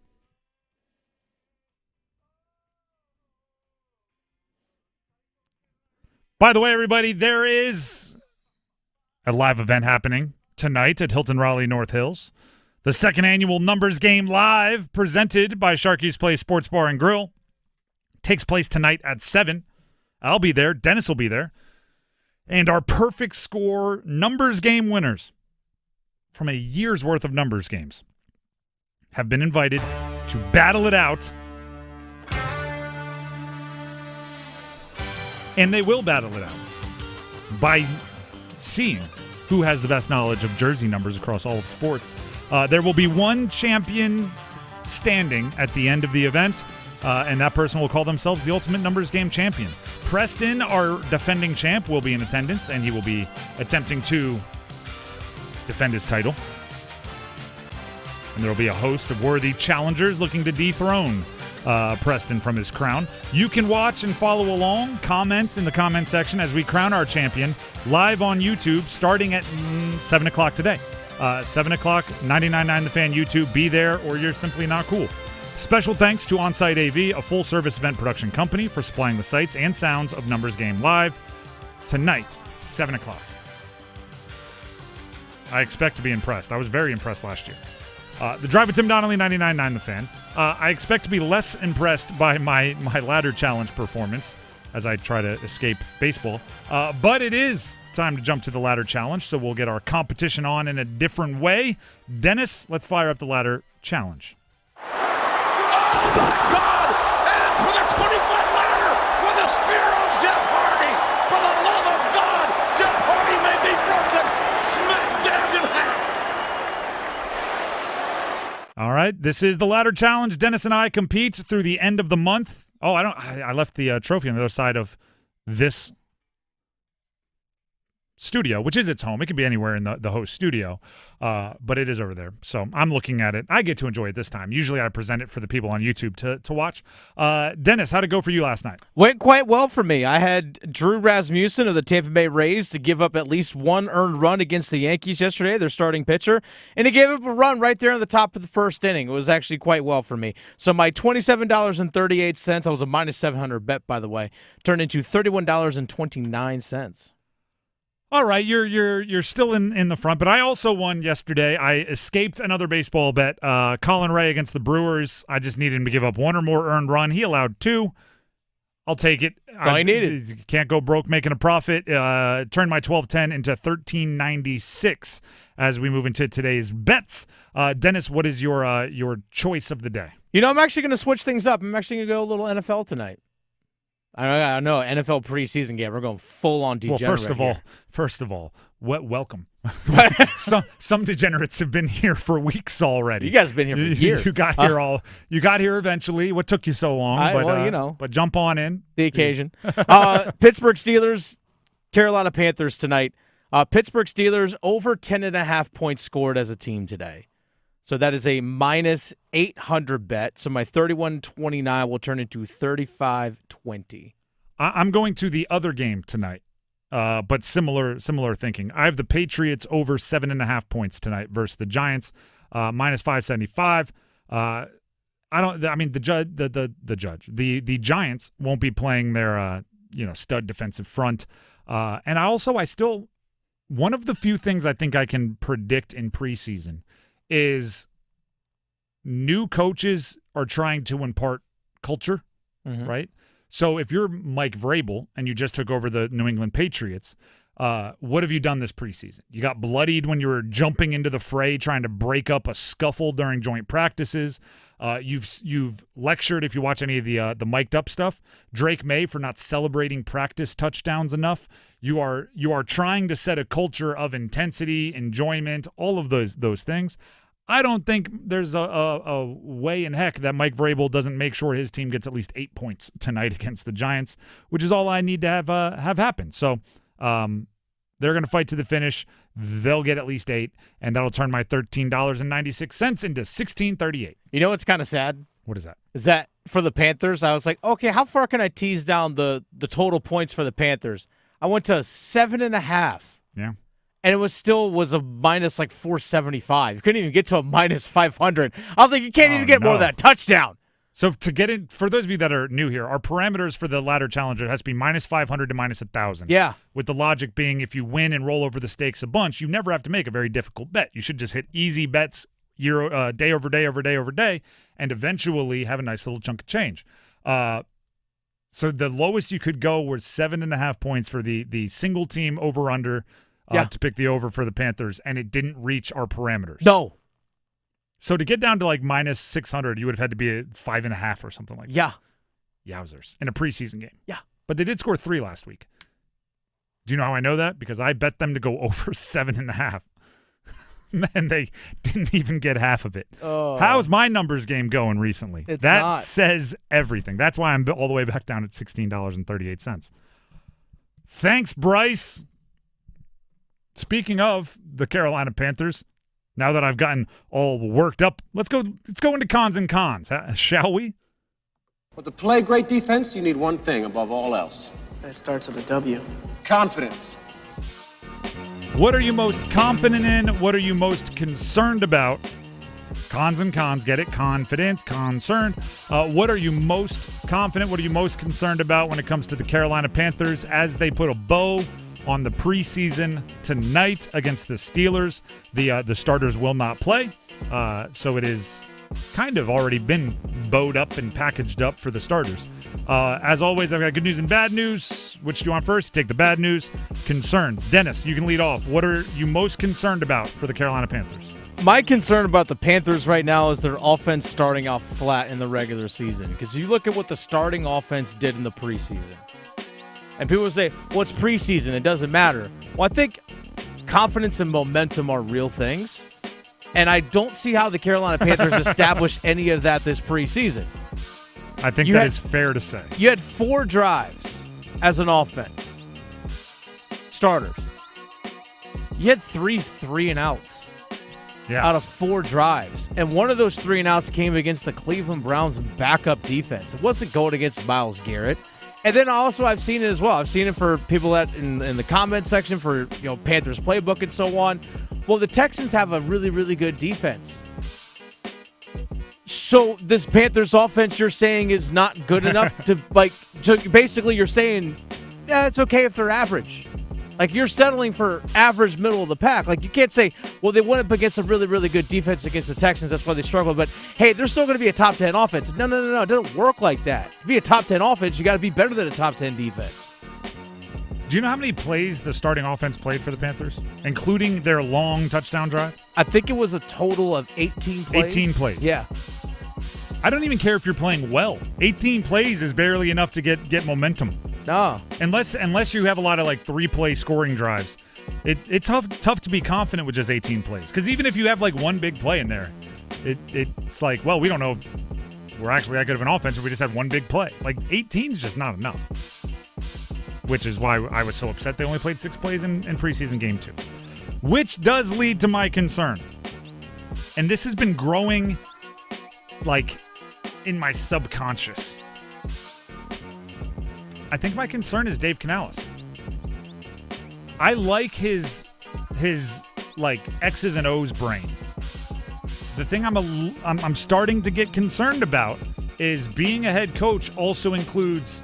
By the way, everybody, there is a live event happening tonight at Hilton Raleigh North Hills. The second annual Numbers Game Live, presented by Sharkies Place Sports Bar and Grill, takes place tonight at 7. I'll be there. Dennis will be there. And our perfect score numbers game winners from a year's worth of numbers games have been invited to battle it out. And they will battle it out by seeing who has the best knowledge of jersey numbers across all of sports. There will be one champion standing at the end of the event, and that person will call themselves the Ultimate Numbers Game Champion. Preston, our defending champ, will be in attendance, and he will be attempting to defend his title. And there will be a host of worthy challengers looking to dethrone Preston from his crown. You can watch and follow along, comment in the comment section as we crown our champion live on YouTube starting at 7 o'clock today. 7 o'clock, 99.9 The Fan YouTube. Be there or you're simply not cool. Special thanks to Onsite AV, a full-service event production company, for supplying the sights and sounds of Numbers Game Live tonight, 7 o'clock. I expect to be impressed. I was very impressed last year. The Drive with Tim Donnelly, 99.9 The Fan. I expect to be less impressed by my ladder challenge performance as I try to escape baseball. But it is time to jump to the ladder challenge, so we'll get our competition on in a different way. Dennis, let's fire up the ladder challenge. Oh, my God! And for the 20-foot ladder with a spear on Jeff Hardy. For the love of God, Jeff Hardy may be broken. Smack dab in half. All right, this is the ladder challenge. Dennis and I compete through the end of the month. Oh, I left the trophy on the other side of this studio, which is its home. It could be anywhere in the host studio, but it is over there. So I'm looking at it. I get to enjoy it this time. Usually I present it for the people on YouTube to watch. Dennis, how'd it go for you last night? Went quite well for me. I had Drew Rasmussen of the Tampa Bay Rays to give up at least one earned run against the Yankees yesterday, their starting pitcher, and he gave up a run right there in the top of the first inning. It was actually quite well for me. So my $27.38, I was a minus 700 bet, by the way, turned into $31.29. All right, you're still in the front, but I also won yesterday. I escaped another baseball bet. Colin Ray against the Brewers. I just needed him to give up one or more earned run. He allowed two. I'll take it. That's all you needed. You can't go broke making a profit. Turned my 12-10 into $13.96 as we move into today's bets. Dennis, what is your choice of the day? You know, I'm actually going to switch things up. I'm actually going to go a little NFL tonight. I know, NFL preseason game. We're going full on degenerate. Well, first of all, welcome. Some degenerates have been here for weeks already. You guys have been here for years. You got here eventually. What took you so long? But jump on in. The occasion. Pittsburgh Steelers, Carolina Panthers tonight. Pittsburgh Steelers over 10.5 points scored as a team today. So that is a minus 800 bet. So my 31.29 will turn into 35.20. I'm going to the other game tonight, but similar thinking. I have the Patriots over 7.5 points tonight versus the Giants, minus 575. The Giants won't be playing their stud defensive front, and one of the few things I think I can predict in preseason is new coaches are trying to impart culture, right? So if you're Mike Vrabel and you just took over the New England Patriots, what have you done this preseason? You got bloodied when you were jumping into the fray, trying to break up a scuffle during joint practices. You've lectured, if you watch any of the mic'd up stuff, Drake May for not celebrating practice touchdowns enough. You are trying to set a culture of intensity, enjoyment, all of those things. I don't think there's a way in heck that Mike Vrabel doesn't make sure his team gets at least 8 points tonight against the Giants, which is all I need to have happen. So they're going to fight to the finish. They'll get at least 8, and that'll turn my $13.96 into $16.38. You know what's kind of sad? What is that? Is that for the Panthers, I was like, okay, how far can I tease down the total points for the Panthers? I went to 7.5. Yeah. And it was a minus like 475. You couldn't even get to a minus 500. I was like, you can't even get more of that touchdown. So to get in, for those of you that are new here, our parameters for the ladder challenger has to be minus 500 to minus 1,000. Yeah. With the logic being if you win and roll over the stakes a bunch, you never have to make a very difficult bet. You should just hit easy bets day over day over day over day and eventually have a nice little chunk of change. So the lowest you could go was 7.5 points for the single team over-under. To pick the over for the Panthers, and it didn't reach our parameters. No. So to get down to like minus 600, you would have had to be at 5.5 or something like that. Yeah. Yowzers. In a preseason game. Yeah. But they did score 3 last week. Do you know how I know that? Because I bet them to go over 7.5. And they didn't even get half of it. Oh. How's my numbers game going recently? That not. says everything. That's why I'm all the way back down at $16.38. Thanks, Bryce. Speaking of the Carolina Panthers, now that I've gotten all worked up, let's go into cons and cons, shall we? But to play great defense, you need one thing above all else. That starts with a W. Confidence. What are you most confident in? What are you most concerned about? Cons and cons, get it? Confidence, concerned. What are you most confident? What are you most concerned about when it comes to the Carolina Panthers as they put a bow on the preseason tonight against the Steelers. The starters will not play, so it is kind of already been bowed up and packaged up for the starters. As always, I've got good news and bad news. Which do you want first? Take the bad news. Concerns. Dennis, you can lead off. What are you most concerned about for the Carolina Panthers? My concern about the Panthers right now is their offense starting off flat in the regular season. Because you look at what the starting offense did in the preseason. And people say, well, it's preseason. It doesn't matter. Well, I think confidence and momentum are real things. And I don't see how the Carolina Panthers established any of that this preseason. I think that is fair to say. You had 4 drives as an offense. Starters. You had 3 and outs out of 4 drives. And one of those 3 and outs came against the Cleveland Browns backup defense. It wasn't going against Myles Garrett. And then also I've seen it as well. I've seen it for people that in the comment section for Panthers playbook and so on. Well, the Texans have a really, really good defense. So this Panthers offense you're saying is not good enough to basically you're saying it's okay if they're average. Like you're settling for average middle of the pack. Like you can't say, well, they went up against a really, really good defense against the Texans. That's why they struggled. But hey, they're still going to be a top 10 offense. No. It doesn't work like that. To be a top 10 offense, you got to be better than a top 10 defense. Do you know how many plays the starting offense played for the Panthers, including their long touchdown drive? I think it was a total of 18 plays. 18 plays. Yeah. I don't even care if you're playing well. 18 plays is barely enough to get momentum. No. Unless you have a lot of 3-play scoring drives. It's tough to be confident with just 18 plays. Because even if you have one big play in there, it's well, we don't know if we're actually that good of an offense or we just had one big play. 18 is just not enough. Which is why I was so upset they only played 6 plays in preseason game 2. Which does lead to my concern. And this has been growing in my subconscious. I think my concern is Dave Canales. I like his X's and O's brain. The thing I'm starting to get concerned about is being a head coach also includes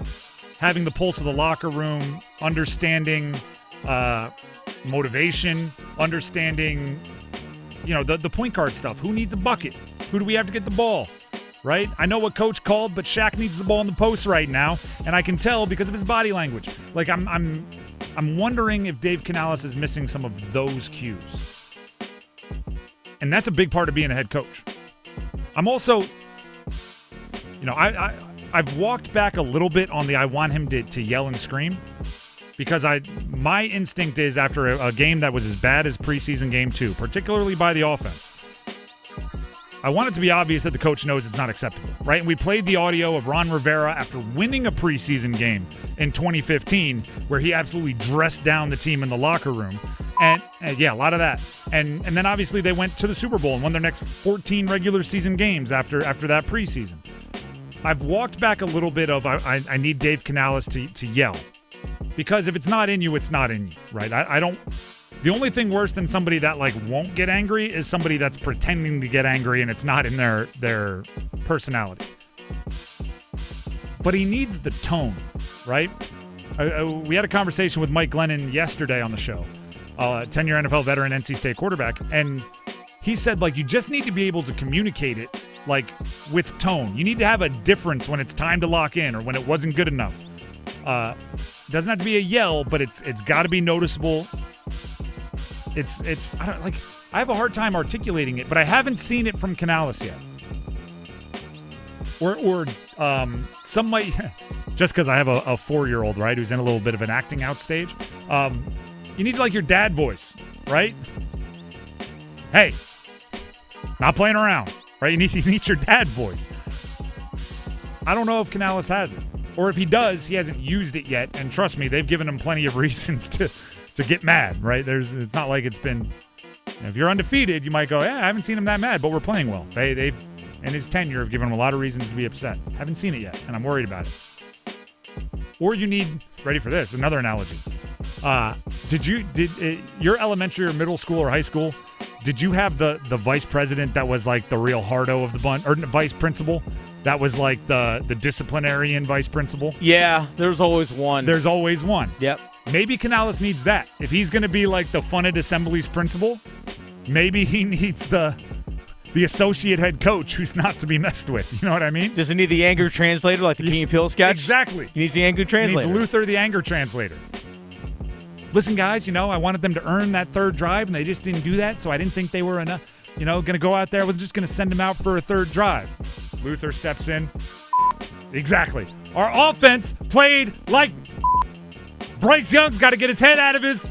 having the pulse of the locker room, understanding motivation, understanding the point guard stuff. Who needs a bucket? Who do we have to get the ball? Right? I know what coach called, but Shaq needs the ball in the post right now, and I can tell because of his body language. I'm wondering if Dave Canales is missing some of those cues. And that's a big part of being a head coach. I'm also, I've walked back a little bit on I want him to yell and scream because my instinct is after a game that was as bad as preseason game 2, particularly by the offense, I want it to be obvious that the coach knows it's not acceptable, right? And we played the audio of Ron Rivera after winning a preseason game in 2015 where he absolutely dressed down the team in the locker room. And a lot of that. And then obviously they went to the Super Bowl and won their next 14 regular season games after that preseason. I've walked back a little bit of I need Dave Canales to yell. Because if it's not in you, it's not in you, right? I don't... The only thing worse than somebody that won't get angry is somebody that's pretending to get angry and it's not in their personality. But he needs the tone, right? We had a conversation with Mike Glennon yesterday on the show, 10-year NFL veteran, NC State quarterback, and he said you just need to be able to communicate it with tone. You need to have a difference when it's time to lock in or when it wasn't good enough. Doesn't have to be a yell, but it's got to be noticeable. It's I have a hard time articulating it, but I haven't seen it from Canales yet. Or some might just because I have a 4-year-old, right, who's in a little bit of an acting out stage. You need your dad voice, right? Hey, not playing around, right? You need your dad voice. I don't know if Canales has it, or if he does, he hasn't used it yet. And trust me, they've given him plenty of reasons to get mad, right? It's not like it's been. If you're undefeated, you might go, yeah, I haven't seen him that mad, but we're playing well. They've in his tenure have given him a lot of reasons to be upset. Haven't seen it yet, and I'm worried about it. Or you need, ready for this, another analogy. Did your elementary or middle school or high school, did you have the vice president that was the real hardo of the bunch, or vice principal? That was the disciplinarian vice principal? Yeah, there's always one. There's always one. Yep. Maybe Canales needs that. If he's going to be like the fun at assemblies principal, maybe he needs the associate head coach who's not to be messed with. You know what I mean? Does he need the anger translator like the Key and Peele sketch? Exactly. He needs the anger translator. He needs Luther, the anger translator. Listen, guys, I wanted them to earn that third drive, and they just didn't do that, so I didn't think they were enough. Going to go out there. I was just going to send them out for a third drive. Luther steps in. Exactly. Our offense played like Bryce Young's got to get his head out of his.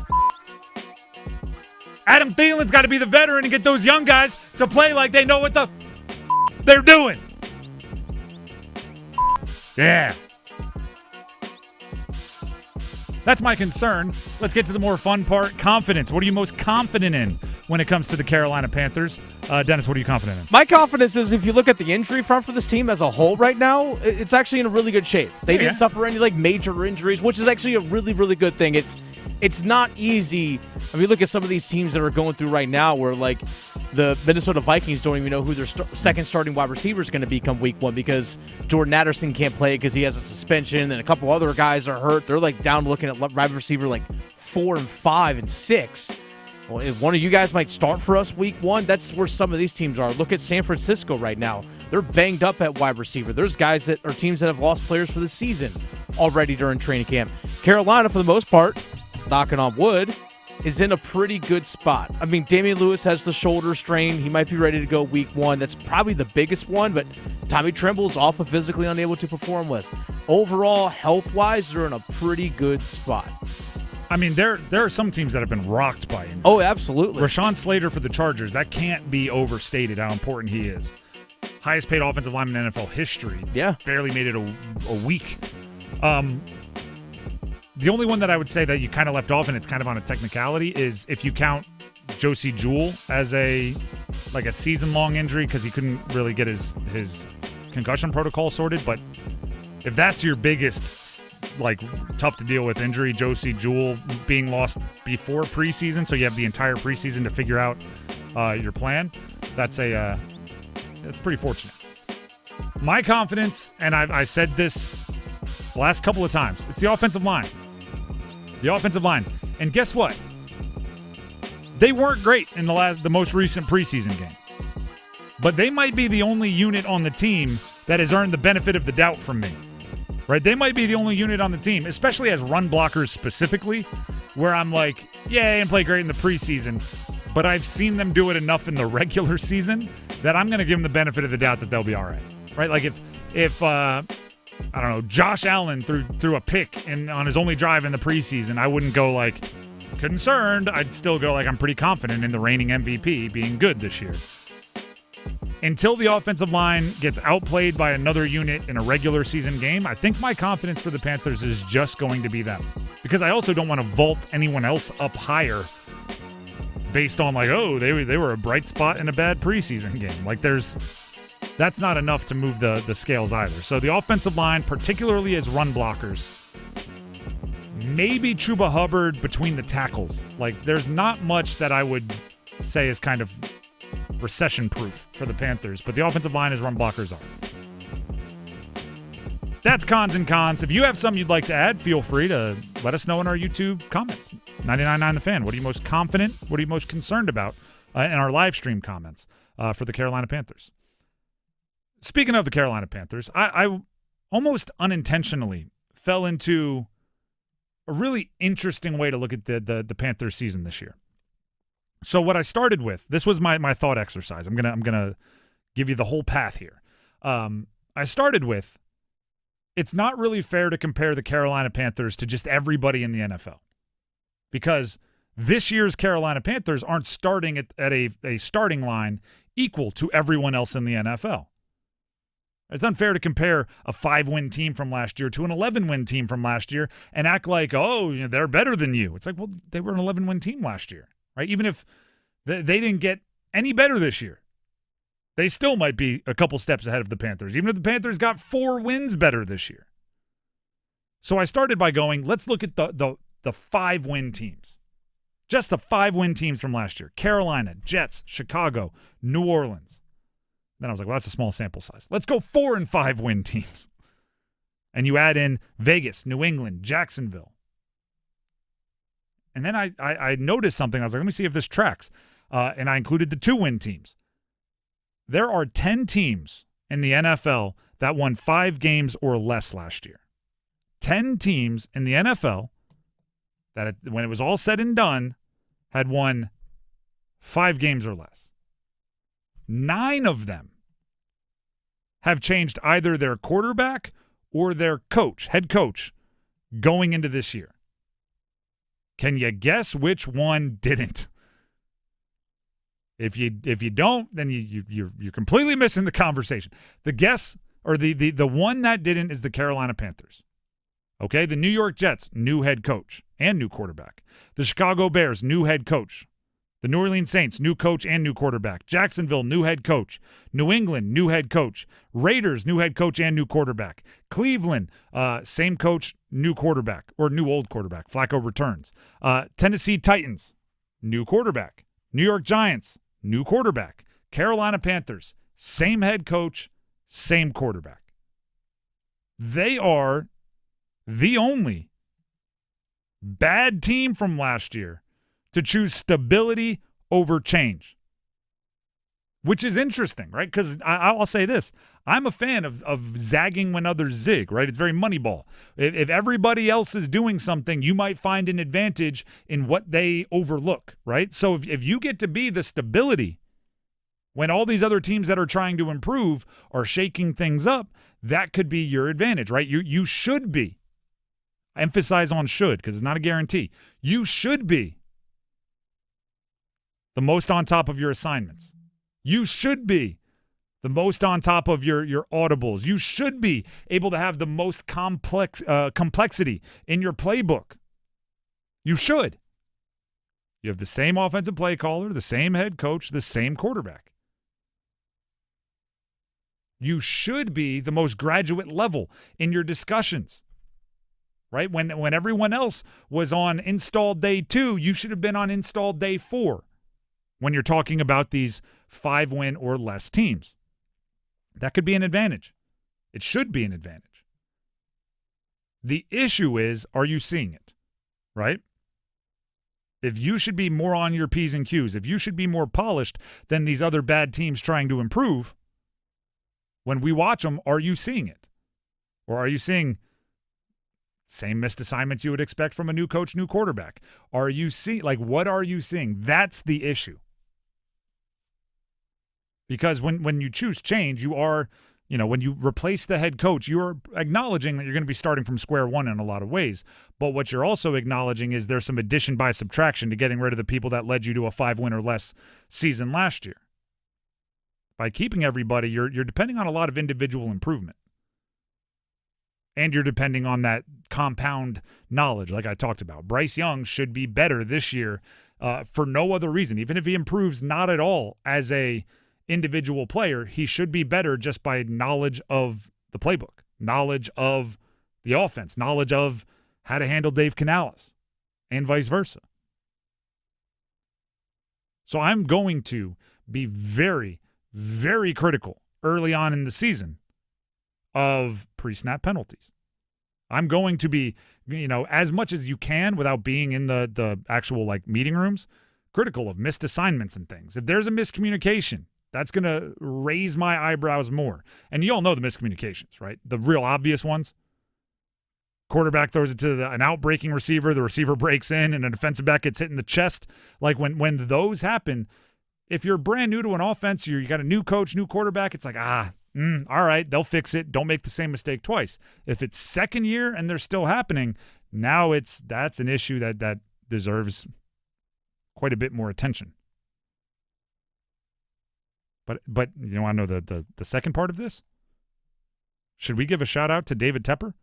Adam Thielen's got to be the veteran and get those young guys to play like they know what they're doing. Yeah. That's my concern. Let's get to the more fun part, confidence. What are you most confident in when it comes to the Carolina Panthers? Dennis, what are you confident in? My confidence is if you look at the injury front for this team as a whole right now, it's actually in a really good shape. They didn't suffer any major injuries, which is actually a really, really good thing. It's not easy. I mean, look at some of these teams that are going through right now where the Minnesota Vikings don't even know who their second starting wide receiver is going to be come week 1 because Jordan Addison can't play because he has a suspension and a couple other guys are hurt. They're down looking at wide receiver 4 and 5 and 6. Well, if one of you guys might start for us week 1, that's where some of these teams are. Look at San Francisco right now. They're banged up at wide receiver. There's guys that are teams that have lost players for the season already during training camp. Carolina, for the most part, knocking on wood, is in a pretty good spot. I mean, Damian Lewis has the shoulder strain. He might be ready to go week 1. That's probably the biggest one, but Tommy Tremble's awful physically unable to perform with. Overall, health-wise, they're in a pretty good spot. I mean, there are some teams that have been rocked by injury. Oh, absolutely. Rashawn Slater for the Chargers, that can't be overstated how important he is. Highest paid offensive lineman in NFL history. Yeah. Barely made it a week. The only one that I would say that you kind of left off, and it's kind of on a technicality, is if you count Josie Jewell as a season-long injury because he couldn't really get his concussion protocol sorted. But if that's your biggest tough to deal with injury, Josie Jewell being lost before preseason, so you have the entire preseason to figure out your plan. That's pretty fortunate. My confidence, and I said this the last couple of times, it's the offensive line. The offensive line. And guess what? They weren't great in the most recent preseason game. But they might be the only unit on the team that has earned the benefit of the doubt from me. Right? They might be the only unit on the team, especially as run blockers specifically, where I'm like, yeah, they didn't play great in the preseason, but I've seen them do it enough in the regular season that I'm going to give them the benefit of the doubt that they'll be all right. Right? Like if I don't know, Josh Allen threw a pick on his only drive in the preseason, I wouldn't go concerned. I'd still go I'm pretty confident in the reigning MVP being good this year. Until the offensive line gets outplayed by another unit in a regular season game, I think my confidence for the Panthers is just going to be them. Because I also don't want to vault anyone else up higher based on they were a bright spot in a bad preseason game. That's not enough to move the scales either. So the offensive line, particularly as run blockers, maybe Chuba Hubbard between the tackles. There's not much that I would say is kind of recession-proof for the Panthers, but the offensive line as run blockers are. That's cons and cons. If you have some you'd like to add, feel free to let us know in our YouTube comments. 99.9 The Fan. What are you most confident? What are you most concerned about in our live stream comments for the Carolina Panthers? Speaking of the Carolina Panthers, I almost unintentionally fell into a really interesting way to look at the Panthers season this year. So what I started with, this was my thought exercise. I'm gonna give you the whole path here. I started with, it's not really fair to compare the Carolina Panthers to just everybody in the NFL, because this year's Carolina Panthers aren't starting at a starting line equal to everyone else in the NFL. It's unfair to compare a 5-win team from last year to an 11-win team from last year and act like, they're better than you. It's well, they were an 11-win team last year, right? Even if they didn't get any better this year, they still might be a couple steps ahead of the Panthers, even if the Panthers got 4 wins better this year. So I started by going, let's look at the 5-win teams. Just the 5-win teams from last year. Carolina, Jets, Chicago, New Orleans. Then I was like, well, that's a small sample size. Let's go 4 and 5-win teams. And you add in Vegas, New England, Jacksonville. And then I noticed something. I was like, let me see if this tracks. And I included the 2-win teams. There are 10 teams in the NFL that won 5 games or less last year. 10 teams in the NFL that, when it was all said and done, had won 5 games or less. 9 of them have changed either their quarterback or their head coach, going into this year. Can you guess which one didn't? If you don't, then you're completely missing the conversation. The guess, or the one that didn't, is the Carolina Panthers. Okay, the New York Jets, new head coach and new quarterback. The Chicago Bears, new head coach. The New Orleans Saints, new coach and new quarterback. Jacksonville, new head coach. New England, new head coach. Raiders, new head coach and new quarterback. Cleveland, same coach, new quarterback, or new old quarterback. Flacco returns. Tennessee Titans, new quarterback. New York Giants, new quarterback. Carolina Panthers, same head coach, same quarterback. They are the only bad team from last year to choose stability over change, which is interesting, right? Because I'll say this. I'm a fan of zagging when others zig, right? It's very Moneyball. If everybody else is doing something, you might find an advantage in what they overlook, right? So if you get to be the stability when all these other teams that are trying to improve are shaking things up, that could be your advantage, right? You should be. I emphasize on should because it's not a guarantee. You should be the most on top of your assignments. You should be the most on top of your audibles. You should be able to have the most complexity in your playbook. You should. You have the same offensive play caller, the same head coach, the same quarterback. You should be the most graduate level in your discussions. Right? When everyone else was on install day 2, you should have been on install day 4 when you're talking about these 5-win or less teams. That could be an advantage. It should be an advantage. The issue is, are you seeing it? Right? If you should be more on your P's and Q's, if you should be more polished than these other bad teams trying to improve, when we watch them, are you seeing it? Or are you seeing same missed assignments you would expect from a new coach, new quarterback? Are you seeing, what are you seeing? That's the issue. Because when you choose change, you are, when you replace the head coach, you're acknowledging that you're going to be starting from square one in a lot of ways. But what you're also acknowledging is there's some addition by subtraction to getting rid of the people that led you to a 5-win or less season last year. By keeping everybody, you're depending on a lot of individual improvement. And you're depending on that compound knowledge, like I talked about. Bryce Young should be better this year for no other reason. Even if he improves not at all as a individual player, he should be better just by knowledge of the playbook, knowledge of the offense, knowledge of how to handle Dave Canales, and vice versa. So I'm going to be very, very critical early on in the season of pre-snap penalties. I'm going to be, as much as you can without being in the actual meeting rooms, critical of missed assignments and things. If there's a miscommunication, that's going to raise my eyebrows more. And you all know the miscommunications, right? The real obvious ones. Quarterback throws it to an out-breaking receiver, the receiver breaks in, and a defensive back gets hit in the chest. When those happen, if you're brand new to an offense, you got a new coach, new quarterback, it's all right, they'll fix it. Don't make the same mistake twice. If it's second year and they're still happening, now that's an issue that deserves quite a bit more attention. But you want to know the second part of this? Should we give a shout out to David Tepper?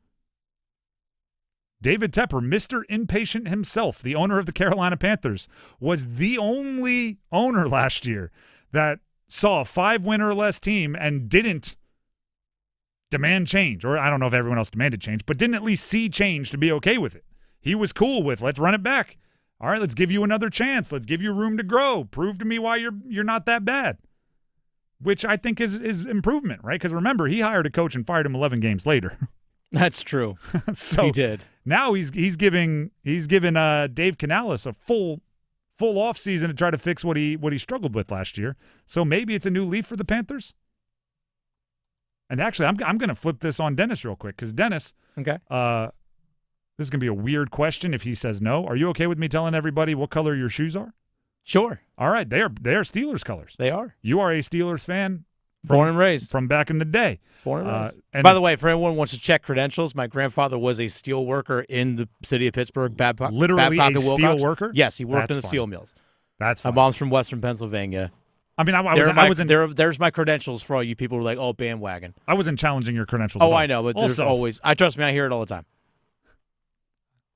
David Tepper, Mr. Impatient himself, the owner of the Carolina Panthers, was the only owner last year that saw a 5-win or less team and didn't demand change. Or I don't know if everyone else demanded change, but didn't at least see change to be okay with it. He was cool with, let's run it back. All right, let's give you another chance. Let's give you room to grow. Prove to me why you're not that bad. Which I think is improvement, right? Because remember, he hired a coach and fired him 11 games later. That's true. So he did. Now he's given Dave Canales a full off season to try to fix what he struggled with last year. So maybe it's a new leaf for the Panthers. And actually, I'm going to flip this on Dennis real quick because Dennis, okay, this is going to be a weird question if he says no. Are you okay with me telling everybody what color your shoes are? Sure. All right, they are Steelers colors. They are. You are a Steelers fan. Born and raised. From back in the day. Born and raised. And by the way, for anyone who wants to check credentials, my grandfather was a steel worker in the city of Pittsburgh. Literally Babcock a and steel Wilcox. worker? Yes, he worked in the That's steel fine. mills. That's fine. My mom's from Western Pennsylvania. I mean, I wasn't. There's my credentials for all you people who are like, oh, bandwagon. I wasn't challenging your credentials. Oh, at all. I know, but there's Also, always. I trust me, I hear it all the time.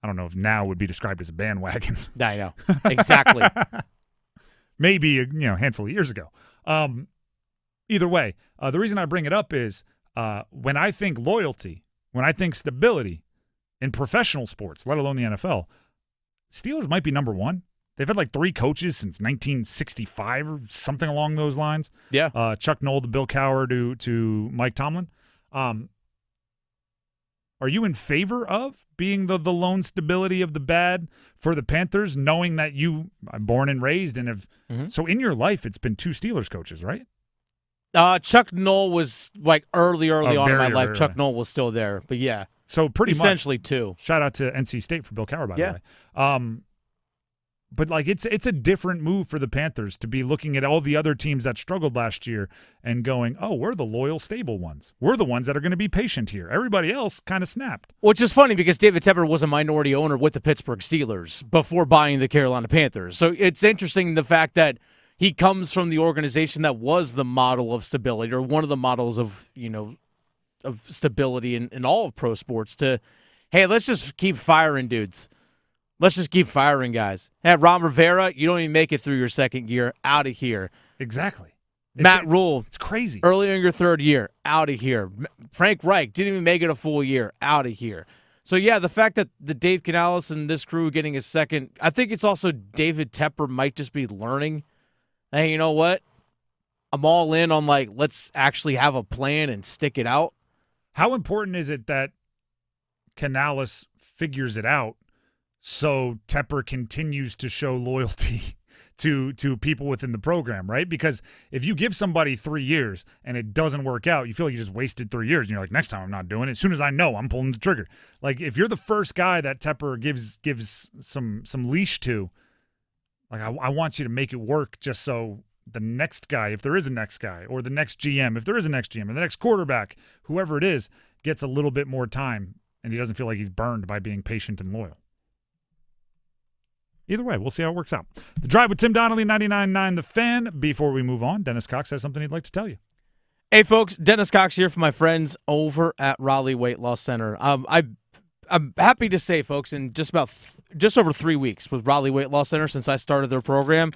I don't know if now would be described as a bandwagon. I know exactly. Maybe a handful of years ago. Either way, the reason I bring it up is when I think loyalty, when I think stability in professional sports, let alone the NFL, Steelers might be number one. They've had like 3 coaches since 1965 or something along those lines. Yeah. Chuck Noll to Bill Cowher to Mike Tomlin. Are you in favor of being the lone stability of the bad for the Panthers, knowing that you are born and raised and have so in your life it's been 2 Steelers coaches, right? Chuck Noll was like early on in my life. Very Chuck early. Noll was still there, but yeah. So pretty essentially much, 2. Shout out to NC State for Bill Cowher, by Yeah. the way. But like it's a different move for the Panthers to be looking at all the other teams that struggled last year and going, oh, we're the loyal, stable ones. We're the ones that are going to be patient here. Everybody else kind of snapped. Which is funny because David Tepper was a minority owner with the Pittsburgh Steelers before buying the Carolina Panthers. So it's interesting the fact that he comes from the organization that was the model of stability, or one of the models of stability in all of pro sports, to, hey, let's just keep firing dudes. Let's just keep firing guys. Hey, Ron Rivera, you don't even make it through your second year. Out of here. Exactly. Matt Rule. It's crazy. Earlier in your third year. Out of here. Frank Reich didn't even make it a full year. Out of here. So, yeah, the fact that the Dave Canales and this crew getting a second, I think it's also David Tepper might just be learning. Hey, you know what? I'm all in on, like, let's actually have a plan and stick it out. How important is it that Canales figures it out so Tepper continues to show loyalty to people within the program, right? Because if you give somebody 3 years and it doesn't work out, you feel like you just wasted 3 years, and you're like, next time I'm not doing it. As soon as I know, I'm pulling the trigger. Like, if you're the first guy that Tepper gives some leash to, like, I want you to make it work just so the next guy, if there is a next guy, or the next GM, if there is a next GM, or the next quarterback, whoever it is, gets a little bit more time and he doesn't feel like he's burned by being patient and loyal. Either way, we'll see how it works out. The Drive with Tim Donnelly, 99.9 The Fan. Before we move on, Dennis Cox has something he'd like to tell you. Hey, folks, Dennis Cox here for my friends over at Raleigh Weight Loss Center. I'm happy to say, folks, in just over 3 weeks with Raleigh Weight Loss Center since I started their program,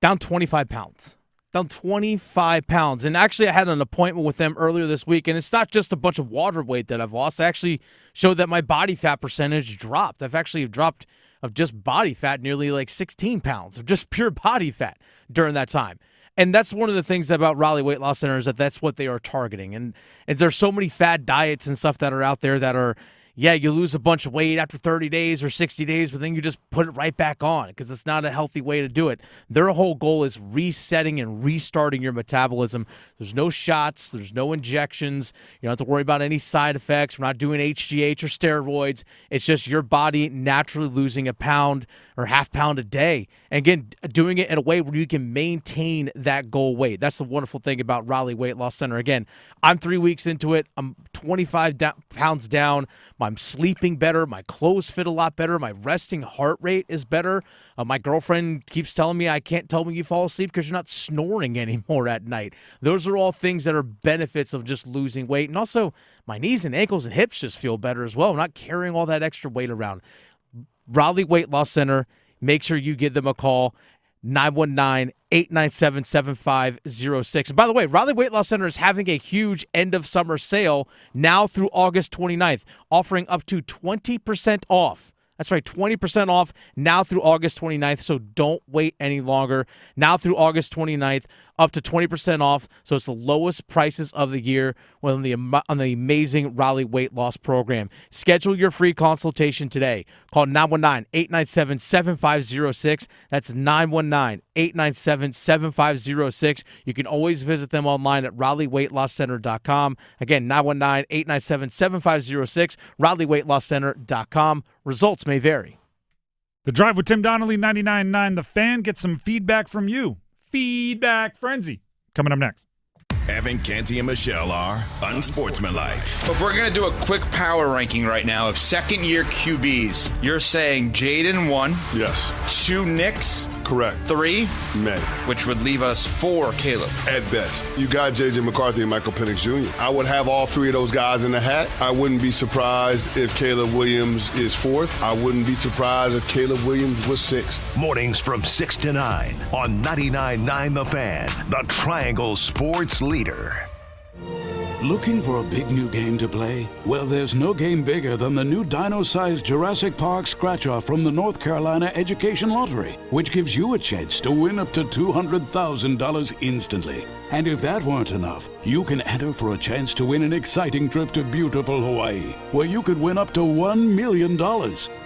down 25 pounds. Down 25 pounds. And actually, I had an appointment with them earlier this week, and it's not just a bunch of water weight that I've lost. I actually showed that my body fat percentage dropped. I've actually dropped of just body fat nearly like 16 pounds of just pure body fat during that time. And that's one of the things about Raleigh Weight Loss Center is that that's what they are targeting. And there's so many fad diets and stuff that are out there that are, yeah, you lose a bunch of weight after 30 days or 60 days, but then you just put it right back on because it's not a healthy way to do it. Their whole goal is resetting and restarting your metabolism. There's no shots. There's no injections. You don't have to worry about any side effects. We're not doing HGH or steroids. It's just your body naturally losing a pound or half pound a day. And again, doing it in a way where you can maintain that goal weight. That's the wonderful thing about Raleigh Weight Loss Center. Again, I'm 3 weeks into it. I'm 25 pounds down. I'm sleeping better. My clothes fit a lot better. My resting heart rate is better. My girlfriend keeps telling me I can't tell when you fall asleep because you're not snoring anymore at night. Those are all things that are benefits of just losing weight. And also, my knees and ankles and hips just feel better as well. I'm not carrying all that extra weight around. Raleigh Weight Loss Center. Make sure you give them a call. 919-897-7506. And by the way, Raleigh Weight Loss Center is having a huge end-of-summer sale now through August 29th, offering up to 20% off. That's right, 20% off now through August 29th, so don't wait any longer. Now through August 29th, up to 20% off. So it's the lowest prices of the year on the amazing Raleigh weight loss program. Schedule your free consultation today. Call 919-897-7506. That's 919-897-7506. You can always visit them online at RaleighWeightLossCenter.com. Again, 919-897-7506, RaleighWeightLossCenter.com. Results may vary. The Drive with Tim Donnelly, 99.9 The Fan. Get some feedback from you. Feedback Frenzy. Coming up next. Evan, Canty, and Michelle are unsportsmanlike. If we're going to do a quick power ranking right now of second-year QBs, you're saying Jaden 1. Yes. 2 Knicks. Correct. 3. May. Which would leave us 4 Caleb. At best. You got J.J. McCarthy and Michael Penix Jr. I would have all 3 of those guys in the hat. I wouldn't be surprised if Caleb Williams is 4th. I wouldn't be surprised if Caleb Williams was 6th. Mornings from 6 to 9 on 99.9 The Fan, the Triangle Sports Leader. Looking for a big new game to play? Well, there's no game bigger than the new dino-sized Jurassic Park scratch-off from the North Carolina Education Lottery, which gives you a chance to win up to $200,000 instantly. And if that weren't enough, you can enter for a chance to win an exciting trip to beautiful Hawaii, where you could win up to $1 million.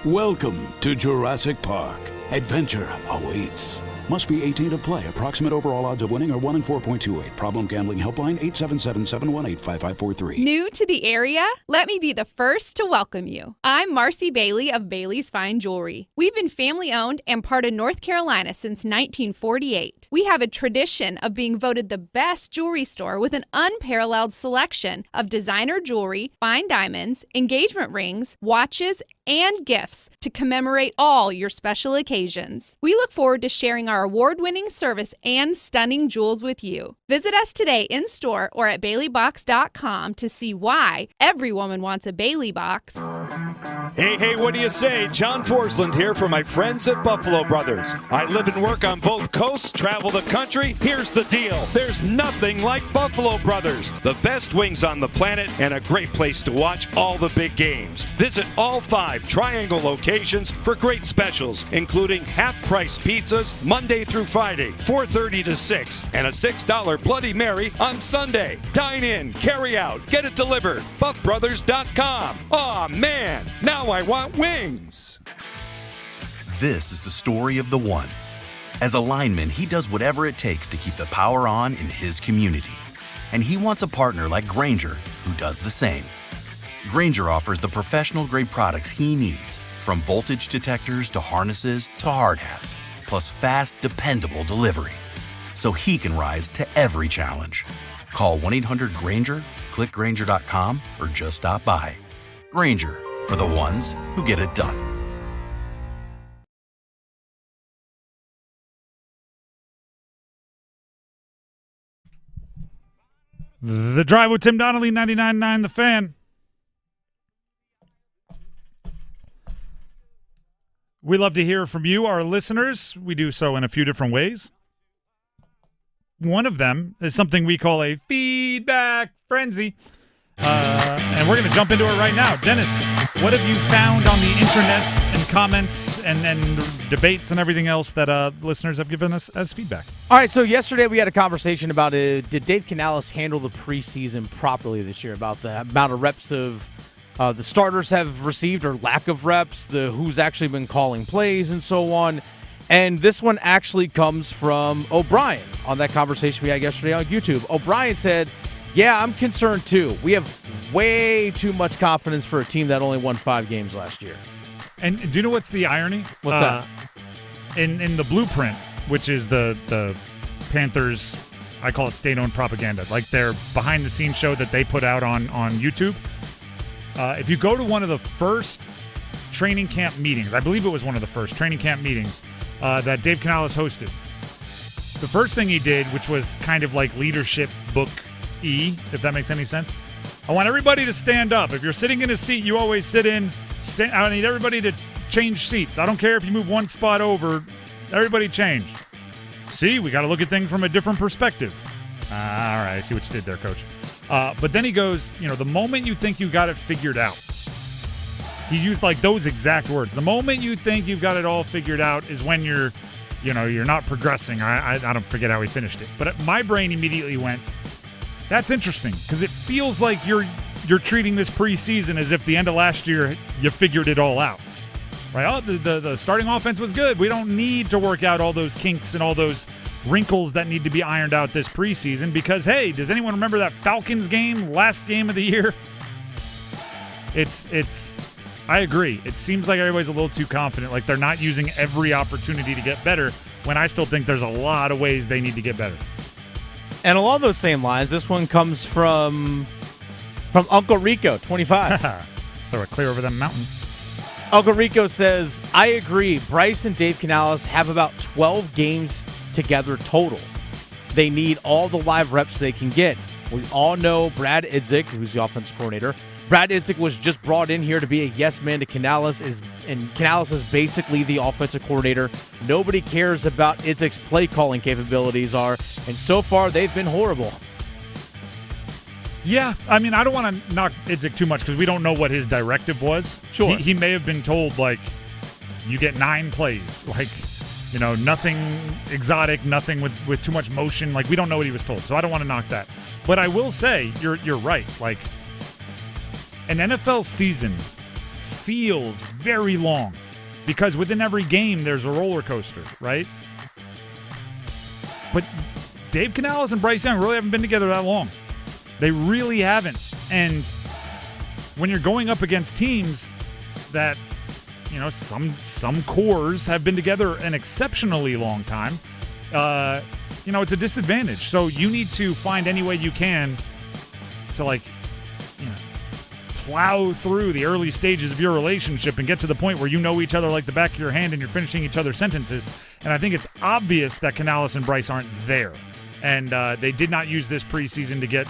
Welcome to Jurassic Park. Adventure awaits. Must be 18 to play. Approximate overall odds of winning are 1 in 4.28. Problem gambling helpline 877-718-5543. New to the area? Let me be the first to welcome you. I'm Marcy Bailey of Bailey's Fine Jewelry. We've been family owned and part of North Carolina since 1948. We have a tradition of being voted the best jewelry store with an unparalleled selection of designer jewelry, fine diamonds, engagement rings, watches, and gifts to commemorate all your special occasions. We look forward to sharing our award-winning service and stunning jewels with you. Visit us today in-store or at BaileyBox.com to see why every woman wants a Bailey box. Hey, what do you say? John Forsland here for my friends at Buffalo Brothers. I live and work on both coasts, travel the country. Here's the deal. There's nothing like Buffalo Brothers. The best wings on the planet and a great place to watch all the big games. Visit all 5 Triangle locations for great specials, including half-price pizzas Monday through Friday, 4:30 to 6, and a $6 Bloody Mary on Sunday. Dine in, carry out, get it delivered. BuffBrothers.com. Aw, man, now I want wings. This is the story of the one. As a lineman, he does whatever it takes to keep the power on in his community. And he wants a partner like Granger who does the same. Granger offers the professional-grade products he needs, from voltage detectors to harnesses to hard hats, plus fast, dependable delivery, so he can rise to every challenge. Call 1-800-GRANGER, click Granger.com, or just stop by. Granger, for the ones who get it done. The Drive with Tim Donnelly, 99.9 The Fan. We love to hear from you, our listeners. We do so in a few different ways. One of them is something we call a feedback frenzy. And we're going to jump into it right now. Dennis, what have you found on the internets and comments and debates and everything else that listeners have given us as feedback? All right, so yesterday we had a conversation about did Dave Canales handle the preseason properly this year, about the amount of reps of the starters have received or lack of reps, who's actually been calling plays and so on. And this one actually comes from O'Brien on that conversation we had yesterday on YouTube. O'Brien said, yeah, I'm concerned too. We have way too much confidence for a team that only won 5 games last year. And do you know what's the irony? What's that? In the blueprint, which is the Panthers, I call it state-owned propaganda, like their behind-the-scenes show that they put out on YouTube. If you go to one of the first training camp meetings, I believe it was one of the first training camp meetings that Dave Canales hosted, the first thing he did, which was kind of like leadership book-y, if that makes any sense, I want everybody to stand up. If you're sitting in a seat you always sit in, I need everybody to change seats. I don't care if you move one spot over, everybody change. See, we got to look at things from a different perspective. All right, I see what you did there, Coach. But then he goes, the moment you think you got it figured out, he used like those exact words. The moment you think you've got it all figured out is when you're you're not progressing. I don't forget how he finished it. But my brain immediately went, that's interesting, because it feels like you're treating this preseason as if the end of last year you figured it all out. Right? Oh, the starting offense was good. We don't need to work out all those kinks and all those wrinkles that need to be ironed out this preseason because, hey, does anyone remember that Falcons game, last game of the year? I agree. It seems like everybody's a little too confident, like they're not using every opportunity to get better, when I still think there's a lot of ways they need to get better. And along those same lines, this one comes from Uncle Rico, 25. Throw it clear over them mountains. Uncle Rico says, I agree. Bryce and Dave Canales have about 12 games together total. They need all the live reps they can get. We all know Brad Idzik, who's the offensive coordinator. Brad Idzik was just brought in here to be a yes man to Canales, and Canales is basically the offensive coordinator. Nobody cares about Idzik's play calling capabilities and so far they've been horrible. Yeah, I mean, I don't want to knock Idzik too much because we don't know what his directive was. Sure. He may have been told, you get 9 plays. Nothing exotic, nothing with too much motion. We don't know what he was told, so I don't want to knock that. But I will say, you're right. An NFL season feels very long because within every game there's a roller coaster, right? But Dave Canales and Bryce Young really haven't been together that long. They really haven't. And when you're going up against teams that, some cores have been together an exceptionally long time, it's a disadvantage. So you need to find any way you can to, plow through the early stages of your relationship and get to the point where you know each other like the back of your hand and you're finishing each other's sentences. And I think it's obvious that Canales and Bryce aren't there. And they did not use this preseason to get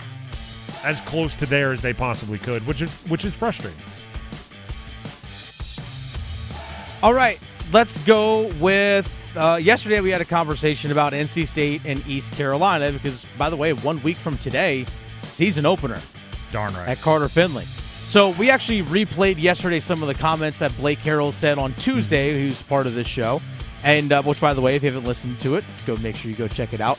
as close to there as they possibly could, which is frustrating. All right, let's go with yesterday we had a conversation about NC State and East Carolina because, by the way, 1 week from today, season opener. Darn right. At Carter Finley. So we actually replayed yesterday some of the comments that Blake Harrell said on Tuesday, who's part of this show, and which, by the way, if you haven't listened to it, make sure you go check it out.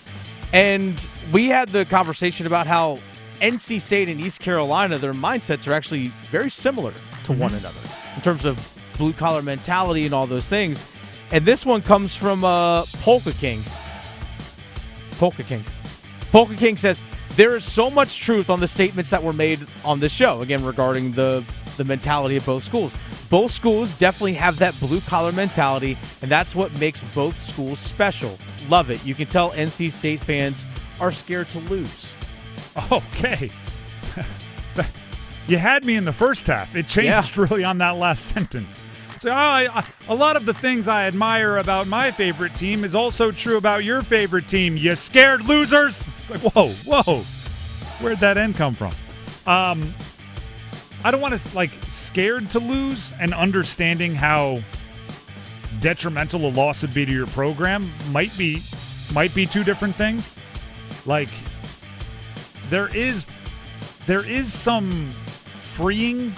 And we had the conversation about how NC State and East Carolina, their mindsets are actually very similar to one another in terms of blue-collar mentality and all those things. And this one comes from Polka King. Polka King says, there is so much truth on the statements that were made on this show, again, regarding the mentality of both schools. Both schools definitely have that blue-collar mentality, and that's what makes both schools special. Love it. You can tell NC State fans are scared to lose. Okay. You had me in the first half. It changed really on that last sentence. So a lot of the things I admire about my favorite team is also true about your favorite team, you scared losers. It's like, whoa. Where'd that end come from? I don't want to, scared to lose and understanding how detrimental a loss would be to your program might be two different things. There is some freeing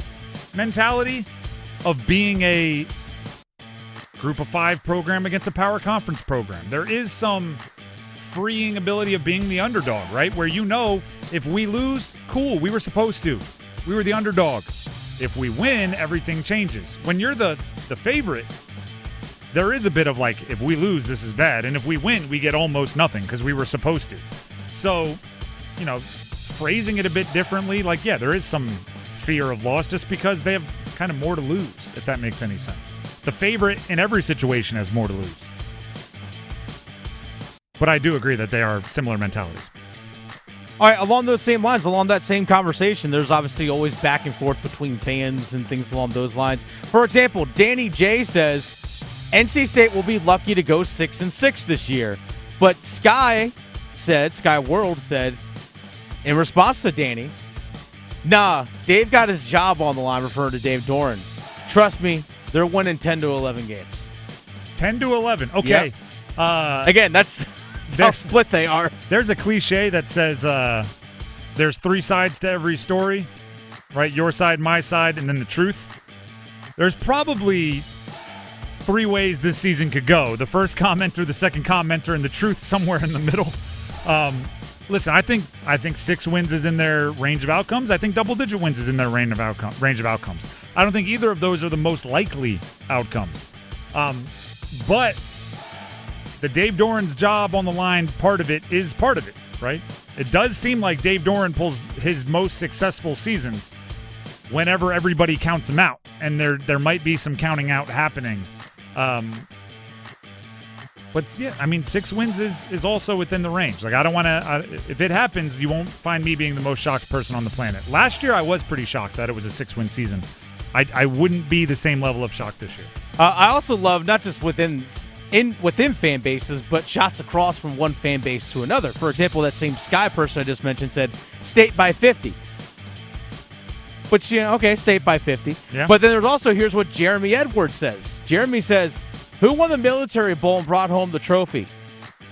mentality of being a group of 5 program against a power conference program. There is some freeing ability of being the underdog, right? Where if we lose, cool, we were supposed to. We were the underdog. If we win, everything changes. When you're the favorite, there is a bit of if we lose, this is bad. And if we win, we get almost nothing because we were supposed to. So, phrasing it a bit differently, there is some fear of loss just because they have kind of more to lose, if that makes any sense. The favorite in every situation has more to lose. But I do agree that they are similar mentalities. All right, along those same lines, along that same conversation, there's obviously always back and forth between fans and things along those lines. For example, Danny J says, NC State will be lucky to go 6-6 this year. But Sky World said, in response to Danny, nah, Dave got his job on the line, referring to Dave Doran. Trust me, they're winning 10 to 11 games. 10 to 11, okay. Yep. Again, that's how split they are. There's a cliche that says there's 3 sides to every story, right? Your side, my side, and then the truth. There's probably three ways this season could go. The first commenter, the second commenter, and the truth somewhere in the middle. Listen, I think 6 wins is in their range of outcomes. I think double-digit wins is in their range of outcomes. I don't think either of those are the most likely outcomes. But the Dave Doran's job on the line, part of it, right? It does seem like Dave Doran pulls his most successful seasons whenever everybody counts him out, and there might be some counting out happening. But yeah, I mean, 6 wins is also within the range. Like, I don't want to. If it happens, you won't find me being the most shocked person on the planet. Last year, I was pretty shocked that it was a 6-win season. I wouldn't be the same level of shock this year. I also love not just within fan bases, but shots across from one fan base to another. For example, that same Sky person I just mentioned said state by 50. But okay, state by 50. Yeah. But then there's also, here's what Jeremy Edwards says. Jeremy says, who won the Military Bowl and brought home the trophy?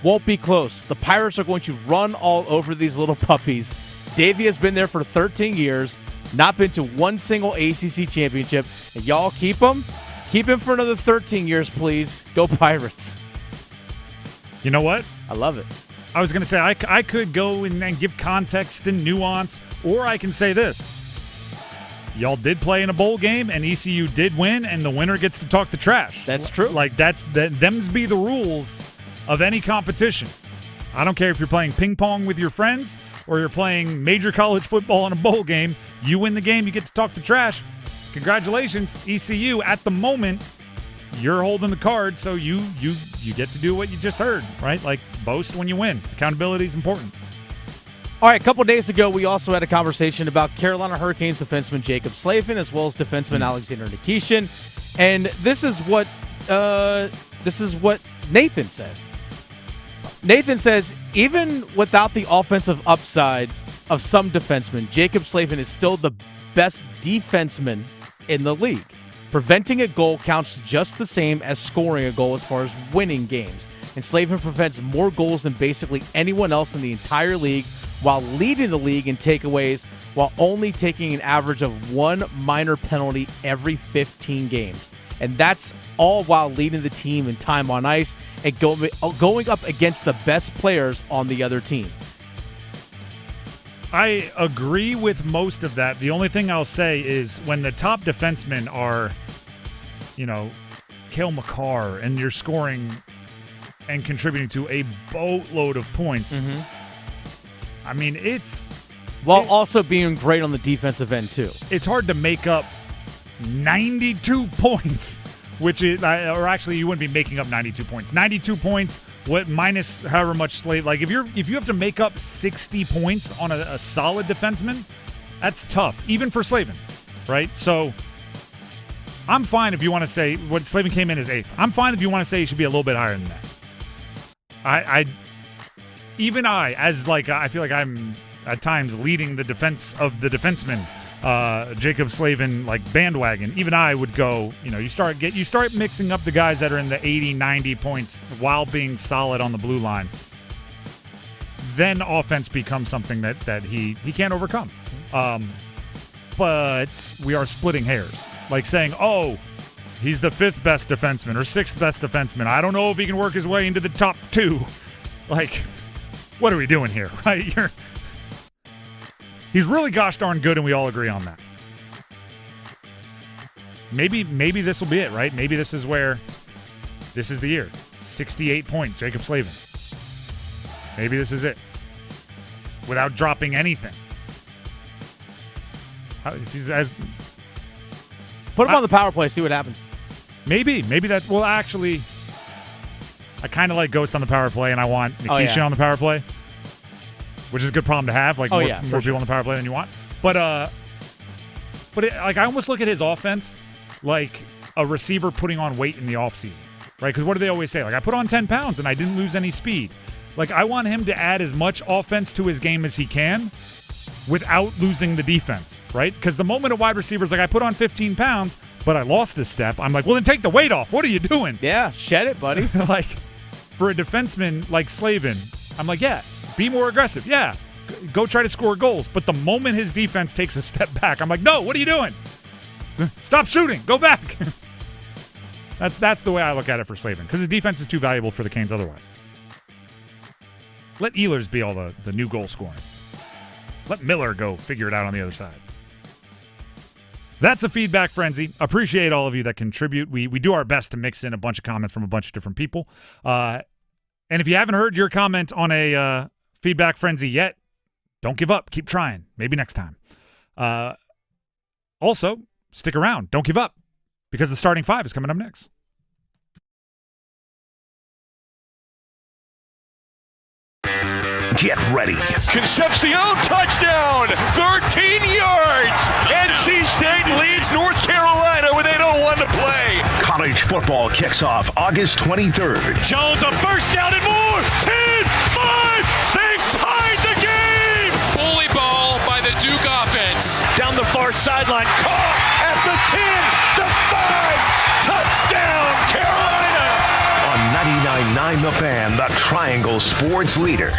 Won't be close. The Pirates are going to run all over these little puppies. Davey has been there for 13 years, not been to one single ACC championship, and y'all keep him? Keep him for another 13 years, please. Go Pirates. You know what? I love it. I was going to say, I could go and give context and nuance, or I can say this. Y'all did play in a bowl game, and ECU did win, and the winner gets to talk the trash. That's true. Like, them's be the rules of any competition. I don't care if you're playing ping pong with your friends or you're playing major college football in a bowl game. You win the game, you get to talk the trash. Congratulations, ECU. At the moment, you're holding the card, so you get to do what you just heard, right? Like, boast when you win. Accountability is important. All right, a couple days ago, we also had a conversation about Carolina Hurricanes defenseman Jacob Slavin as well as defenseman Alexander Nikishin, and this is what Nathan says. Nathan says, even without the offensive upside of some defensemen, Jacob Slavin is still the best defenseman in the league. Preventing a goal counts just the same as scoring a goal as far as winning games, and Slavin prevents more goals than basically anyone else in the entire league, while leading the league in takeaways, while only taking an average of 1 minor penalty every 15 games. And that's all while leading the team in time on ice and going up against the best players on the other team. I agree with most of that. The only thing I'll say is when the top defensemen are, Cale Makar, and you're scoring and contributing to a boatload of points, I mean, also being great on the defensive end, too. It's hard to make up 92 points, which is, or actually, you wouldn't be making up 92 points. 92 points, minus however much Slave. Like, if you have to make up 60 points on a solid defenseman, that's tough, even for Slavin, right? So, I'm fine if you want to say what Slavin came in as 8th. I'm fine if you want to say he should be a little bit higher than that. I feel like I'm at times leading the defense of the defenseman, Jacob Slavin, like bandwagon. Even I would go, you start mixing up the guys that are in the 80, 90 points while being solid on the blue line. Then offense becomes something that he can't overcome. But we are splitting hairs, like saying, oh, he's the 5th best defenseman or 6th best defenseman. I don't know if he can work his way into the top 2. Like, what are we doing here, right? He's really gosh darn good, and we all agree on that. Maybe this will be it, right? Maybe this is the year. 68-point Jacob Slavin. Maybe this is it. Without dropping anything. If he's Put him on the power play, see what happens. Maybe that. Well, actually, I kind of like Ghost on the power play, and I want Nikishin on the power play, which is a good problem to have. Like more people on the power play than you want. But I almost look at his offense like a receiver putting on weight in the offseason, right? Because what do they always say? Like, I put on 10 pounds and I didn't lose any speed. Like, I want him to add as much offense to his game as he can without losing the defense, right? Because the moment a wide receiver is like, I put on 15 pounds, but I lost a step, I'm like, well, then take the weight off. What are you doing? Yeah, shed it, buddy. Like, for a defenseman like Slavin, I'm like, yeah, be more aggressive. Yeah, go try to score goals. But the moment his defense takes a step back, I'm like, no, what are you doing? Stop shooting. Go back. That's the way I look at it for Slavin, because his defense is too valuable for the Canes otherwise. Let Ehlers be all the new goal scoring. Let Miller go figure it out on the other side. That's a feedback frenzy. Appreciate all of you that contribute. We do our best to mix in a bunch of comments from a bunch of different people. And if you haven't heard your comment on a feedback frenzy yet, don't give up. Keep trying. Maybe next time. Also, stick around. Don't give up, because the starting five is coming up next. Get ready. Concepcion touchdown, 13 yards. NC State leads North Carolina with 8:01 to play. College football kicks off August 23rd. Jones a first down and more. 10-5. They've tied the game. Bully ball by the Duke offense. Down the far sideline. Caught at the 10, the 5. Touchdown, Carolina. On 99.9 The Fan, the Triangle Sports Leader.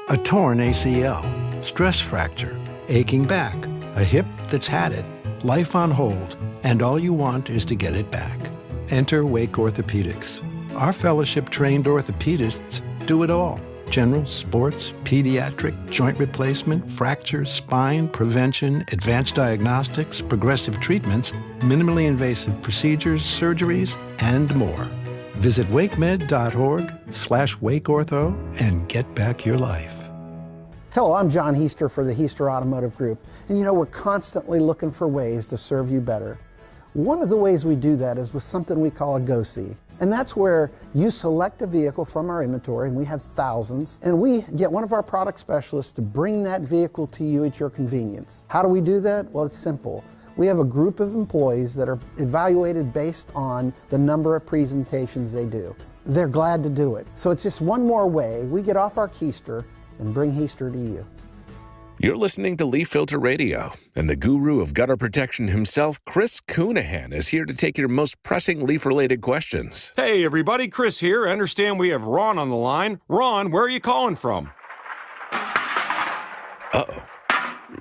A torn ACL, stress fracture, aching back, a hip that's had it, life on hold, and all you want is to get it back. Enter Wake Orthopedics. Our fellowship-trained orthopedists do it all. General, sports, pediatric, joint replacement, fractures, spine, prevention, advanced diagnostics, progressive treatments, minimally invasive procedures, surgeries, and more. Visit wakemed.org/wakeortho and get back your life. Hello, I'm John Hester for the Hester Automotive Group. And we're constantly looking for ways to serve you better. One of the ways we do that is with something we call a Go-See. And that's where you select a vehicle from our inventory, and we have thousands, and we get one of our product specialists to bring that vehicle to you at your convenience. How do we do that? Well, it's simple. We have a group of employees that are evaluated based on the number of presentations they do. They're glad to do it. So it's just one more way we get off our keister and bring Hester to you. You're listening to Leaf Filter Radio, and the guru of gutter protection himself, Chris Cunningham, is here to take your most pressing leaf-related questions. Hey, everybody, Chris here. I understand we have Ron on the line. Ron, where are you calling from? Uh-oh.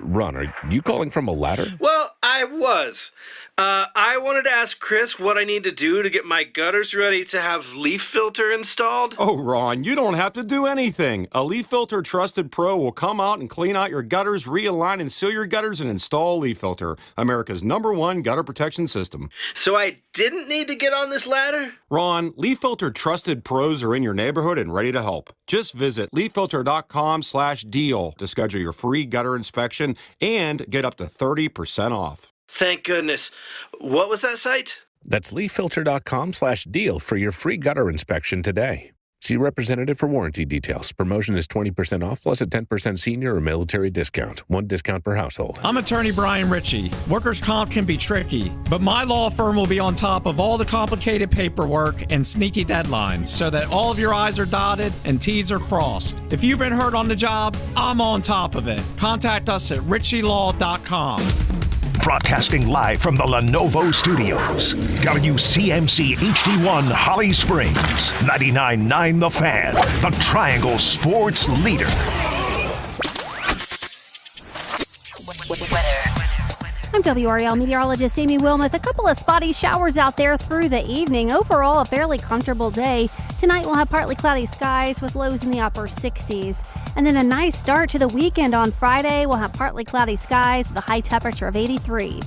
Ron, are you calling from a ladder? Well, I was. I wanted to ask Chris what I need to do to get my gutters ready to have leaf filter installed. Oh, Ron, you don't have to do anything. A Leaf Filter Trusted Pro will come out and clean out your gutters, realign and seal your gutters, and install Leaf Filter, America's #1 gutter protection system. So I didn't need to get on this ladder? Ron, Leaf Filter Trusted Pros are in your neighborhood and ready to help. Just visit leaffilter.com/deal to schedule your free gutter inspection and get up to 30% off. Thank goodness. What was that site? That's leaffilter.com/deal for your free gutter inspection today. See representative for warranty details. Promotion is 20% off plus a 10% senior or military discount. One discount per household. I'm attorney Brian Ritchie. Workers' comp can be tricky, but my law firm will be on top of all the complicated paperwork and sneaky deadlines so that all of your I's are dotted and T's are crossed. If you've been hurt on the job, I'm on top of it. Contact us at ritchielaw.com. Broadcasting live from the Lenovo Studios. WCMC HD1 Holly Springs. 99.9 The Fan. The Triangle Sports Leader. I'm WRAL meteorologist Amy Wilmoth. A couple of spotty showers out there through the evening. Overall, a fairly comfortable day. Tonight, we'll have partly cloudy skies with lows in the upper 60s. And then a nice start to the weekend on Friday. We'll have partly cloudy skies with a high temperature of 83.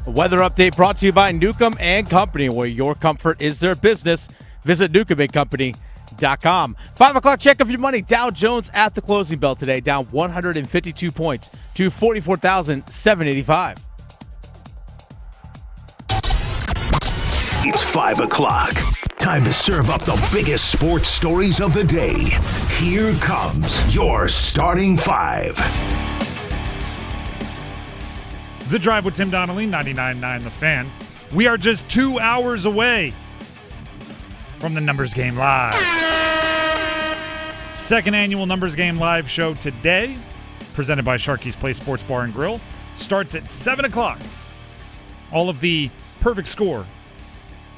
A weather update brought to you by Newcomb & Company, where your comfort is their business. Visit newcombandcompany.com. 5 o'clock check of your money. Dow Jones at the closing bell today, down 152 points to 44,785. It's 5 o'clock. Time to serve up the biggest sports stories of the day. Here comes your starting five. The Drive with Tim Donnelly, 99.9 The Fan. We are just 2 hours away from the Numbers Game Live. Second annual Numbers Game Live show today, presented by Sharkies Place Sports Bar and Grill, starts at 7 o'clock. All of the perfect score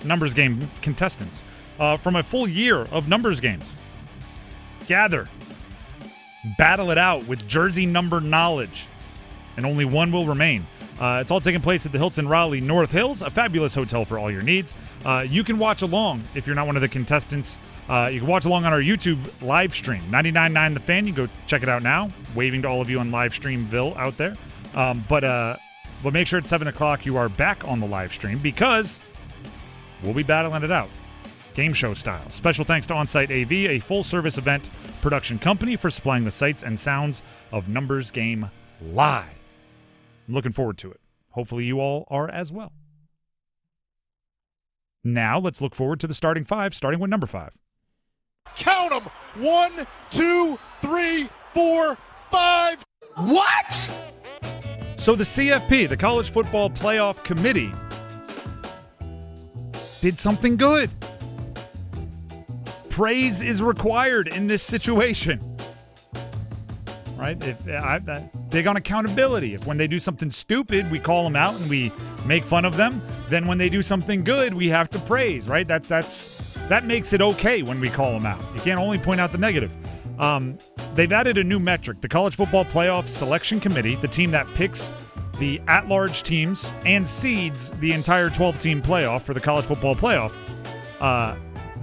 Numbers Game contestants from a full year of Numbers Games gather, battle it out with jersey number knowledge, and only one will remain. It's all taking place at the Hilton Raleigh North Hills, a fabulous hotel for all your needs. You can watch along if you're not one of the contestants. You can watch along on our YouTube live stream, 99.9 The Fan. You can go check it out now. Waving to all of you on live streamville out there. But make sure at 7 o'clock you are back on the live stream because we'll be battling it out. Game show style. Special thanks to Onsite AV, a full-service event production company, for supplying the sights and sounds of Numbers Game live. I'm looking forward to it. Hopefully you all are as well. Now let's look forward to the starting five, starting with number 5. Count them. 1, 2, 3, 4, 5. What? So the CFP, the College Football Playoff Committee, did something good. Praise is required in this situation. Right? Big on accountability. If when they do something stupid, we call them out and we make fun of them, then when they do something good, we have to praise, right? That makes it okay when we call them out. You can't only point out the negative. They've added a new metric. The College Football Playoff Selection Committee, the team that picks the at-large teams and seeds the entire 12-team playoff for the College Football Playoff,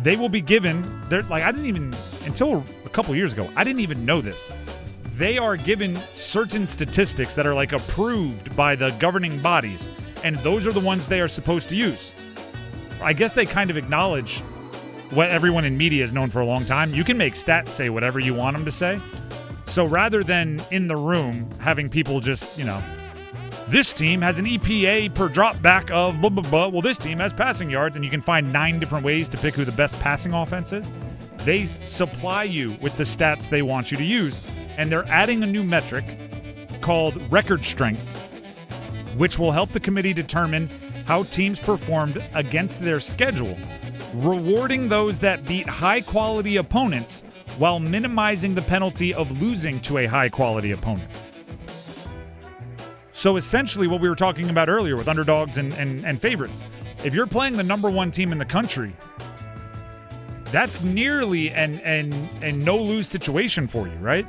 they will be given, until a couple years ago, I didn't even know this. They are given certain statistics that are approved by the governing bodies, and those are the ones they are supposed to use. I guess they kind of acknowledge what everyone in media has known for a long time. You can make stats say whatever you want them to say. So rather than in the room having people just, this team has an EPA per drop back of blah, blah, blah. Well, this team has passing yards, and you can find 9 different ways to pick who the best passing offense is. They supply you with the stats they want you to use, and they're adding a new metric called record strength, which will help the committee determine how teams performed against their schedule, rewarding those that beat high-quality opponents while minimizing the penalty of losing to a high-quality opponent. So essentially what we were talking about earlier with underdogs and favorites, if you're playing the number 1 team in the country, that's nearly an no-lose situation for you, right?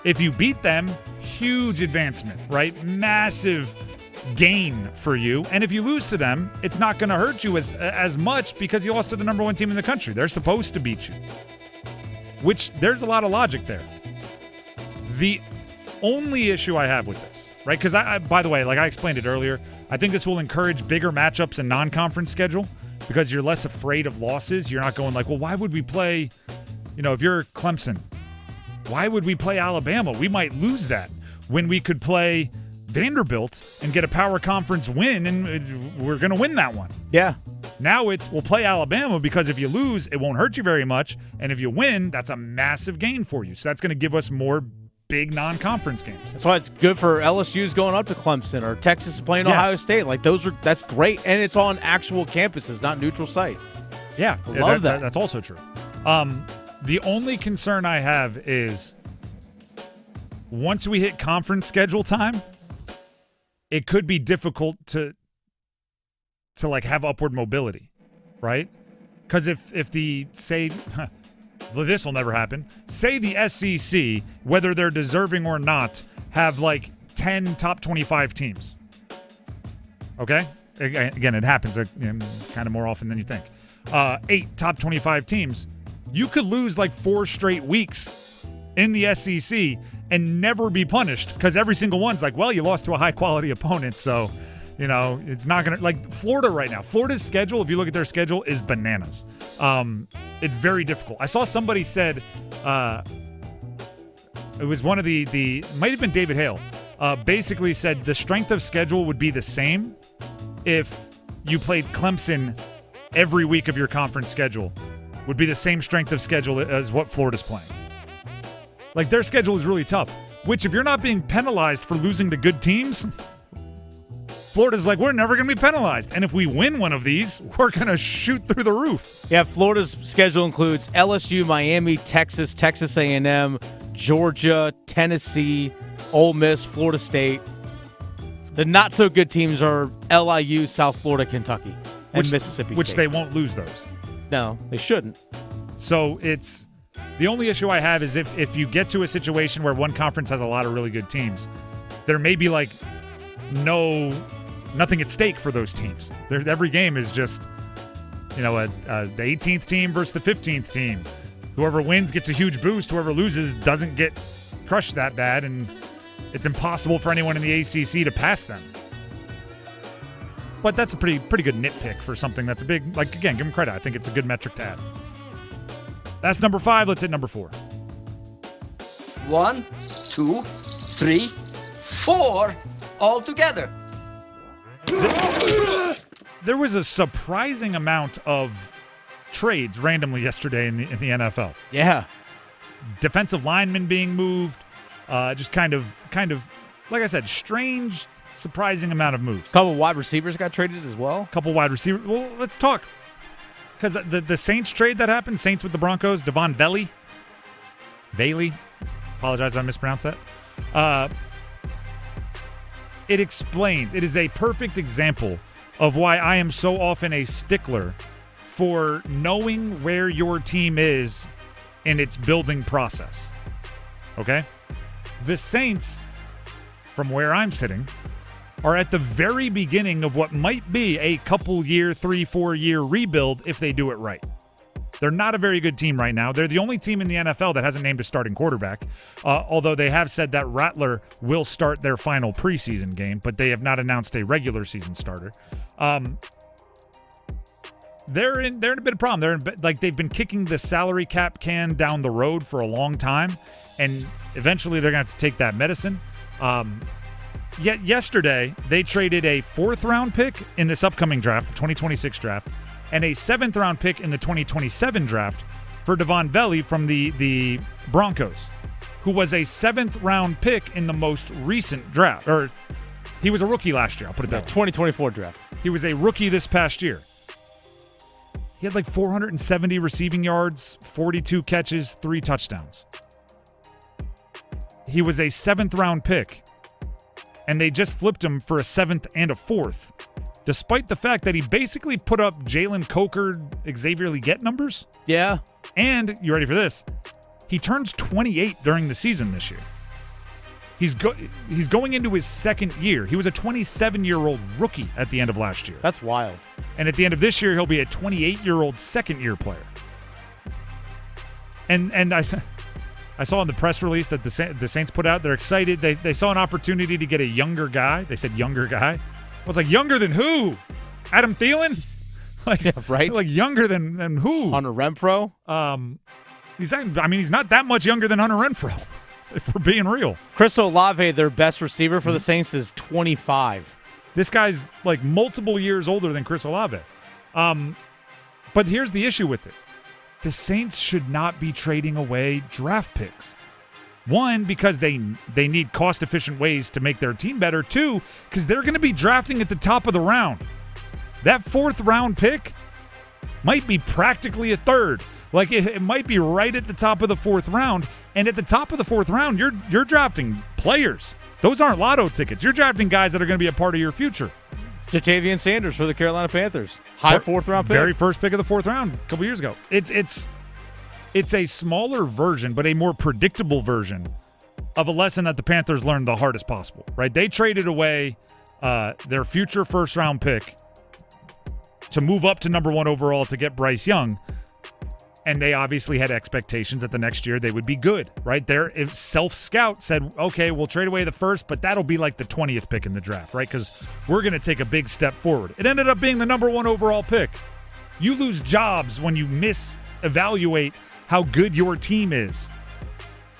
If you beat them, huge advancement, right? Massive gain for you. And if you lose to them, it's not going to hurt you as much because you lost to the number 1 team in the country. They're supposed to beat you. Which, there's a lot of logic there. The only issue I have with this, right? Because by the way, like I explained it earlier, I think this will encourage bigger matchups in non-conference schedule because you're less afraid of losses. You're not going well, why would we play, if you're Clemson, why would we play Alabama? We might lose that when we could play Vanderbilt and get a power conference win, and we're going to win that one. Yeah. Now we'll play Alabama because if you lose, it won't hurt you very much. And if you win, that's a massive gain for you. So that's going to give us more big non-conference games. That's why it's good for LSU's going up to Clemson or Texas playing Ohio State. That's great. And it's on actual campuses, not neutral site. Yeah. Love that. That's also true. The only concern I have is once we hit conference schedule time, it could be difficult to have upward mobility, right? Because if this will never happen. Say the SEC, whether they're deserving or not, have 10 top 25 teams. Okay? Again, it happens kind of more often than you think. 8 top 25 teams. You could lose 4 straight weeks in the SEC and never be punished because every single one's you lost to a high-quality opponent, so, it's not going to – Florida right now. Florida's schedule, if you look at their schedule, is bananas. It's very difficult. I saw somebody said it was one of the might have been David Hale, basically said the strength of schedule would be the same if you played Clemson every week of your conference schedule. Would be the same strength of schedule as what Florida's playing. Their schedule is really tough, which if you're not being penalized for losing to good teams, Florida's we're never going to be penalized. And if we win one of these, we're going to shoot through the roof. Yeah, Florida's schedule includes LSU, Miami, Texas, Texas A&M, Georgia, Tennessee, Ole Miss, Florida State. The not-so-good teams are LIU, South Florida, Kentucky, and Mississippi State. Which they won't lose those. No, they shouldn't. So the only issue I have is if you get to a situation where one conference has a lot of really good teams, there may be nothing at stake for those teams. Every game is just, the 18th team versus the 15th team. Whoever wins gets a huge boost. Whoever loses doesn't get crushed that bad, and it's impossible for anyone in the ACC to pass them. But that's a pretty good nitpick for something that's a big, again, give them credit. I think it's a good metric to add. That's number 5. Let's hit number 4. 1, 2, 3, 4 all together. There was a surprising amount of trades randomly yesterday in the NFL. Yeah. Defensive linemen being moved, just kind of, like I said, strange, surprising amount of moves. A couple wide receivers got traded as well. A couple wide receivers. Well, let's talk. Because the Saints trade that happened, Saints with the Broncos, Devon Valley. Apologize if I mispronounced that. It explains. It is a perfect example of why I am so often a stickler for knowing where your team is in its building process. Okay? The Saints, from where I'm sitting, are at the very beginning of what might be a couple year, 3-4 year rebuild if they do it right. They're not a very good team right now. They're the only team in the NFL that hasn't named a starting quarterback, although they have said that Rattler will start their final preseason game, but they have not announced a regular season starter. They're in a bit of problem. They've been kicking the salary cap can down the road for a long time, and eventually they're going to have to take that medicine. Yet yesterday, they traded a 4th-round pick in this upcoming draft, the 2026 draft, and a 7th-round pick in the 2027 draft for Devon Valley from the Broncos, who was a 7th-round pick in the most recent draft. Or he was a rookie last year, I'll put it that way. 2024 draft. He was a rookie this past year. He had 470 receiving yards, 42 catches, 3 touchdowns. He was a 7th-round pick, and they just flipped him for a 7th and a 4th, despite the fact that he basically put up Jalen Coker, Xavier Legette numbers. Yeah. And, you ready for this? He turns 28 during the season this year. He's going into his 2nd year. He was a 27-year-old rookie at the end of last year. That's wild. And at the end of this year, he'll be a 28-year-old 2nd-year player. And I saw in the press release that the Saints put out, they're excited. They saw an opportunity to get a younger guy. They said younger guy. I was like, younger than who? Adam Thielen? Yeah, right. Like younger than who? Hunter Renfrow. He's not that much younger than Hunter Renfrow, if we're being real. Chris Olave, their best receiver for the Saints, is 25. This guy's multiple years older than Chris Olave. But here's the issue with it. The Saints should not be trading away draft picks. 1, because they need cost-efficient ways to make their team better. 2, because they're going to be drafting at the top of the round. That 4th-round pick might be practically a 3rd. It might be right at the top of the 4th round. And at the top of the 4th round, you're drafting players. Those aren't lotto tickets. You're drafting guys that are going to be a part of your future. Jatavian Sanders for the Carolina Panthers. High 4th-round pick. Very first pick of the 4th round a couple years ago. It's a smaller version, but a more predictable version of a lesson that the Panthers learned the hardest possible, right? They traded away their future 1st-round pick to move up to number 1 overall to get Bryce Young, and they obviously had expectations that the next year they would be good, right? Their self-scout said, okay, we'll trade away the 1st, but that'll be the 20th pick in the draft, right? Because we're going to take a big step forward. It ended up being the number 1 overall pick. You lose jobs when you misevaluate how good your team is.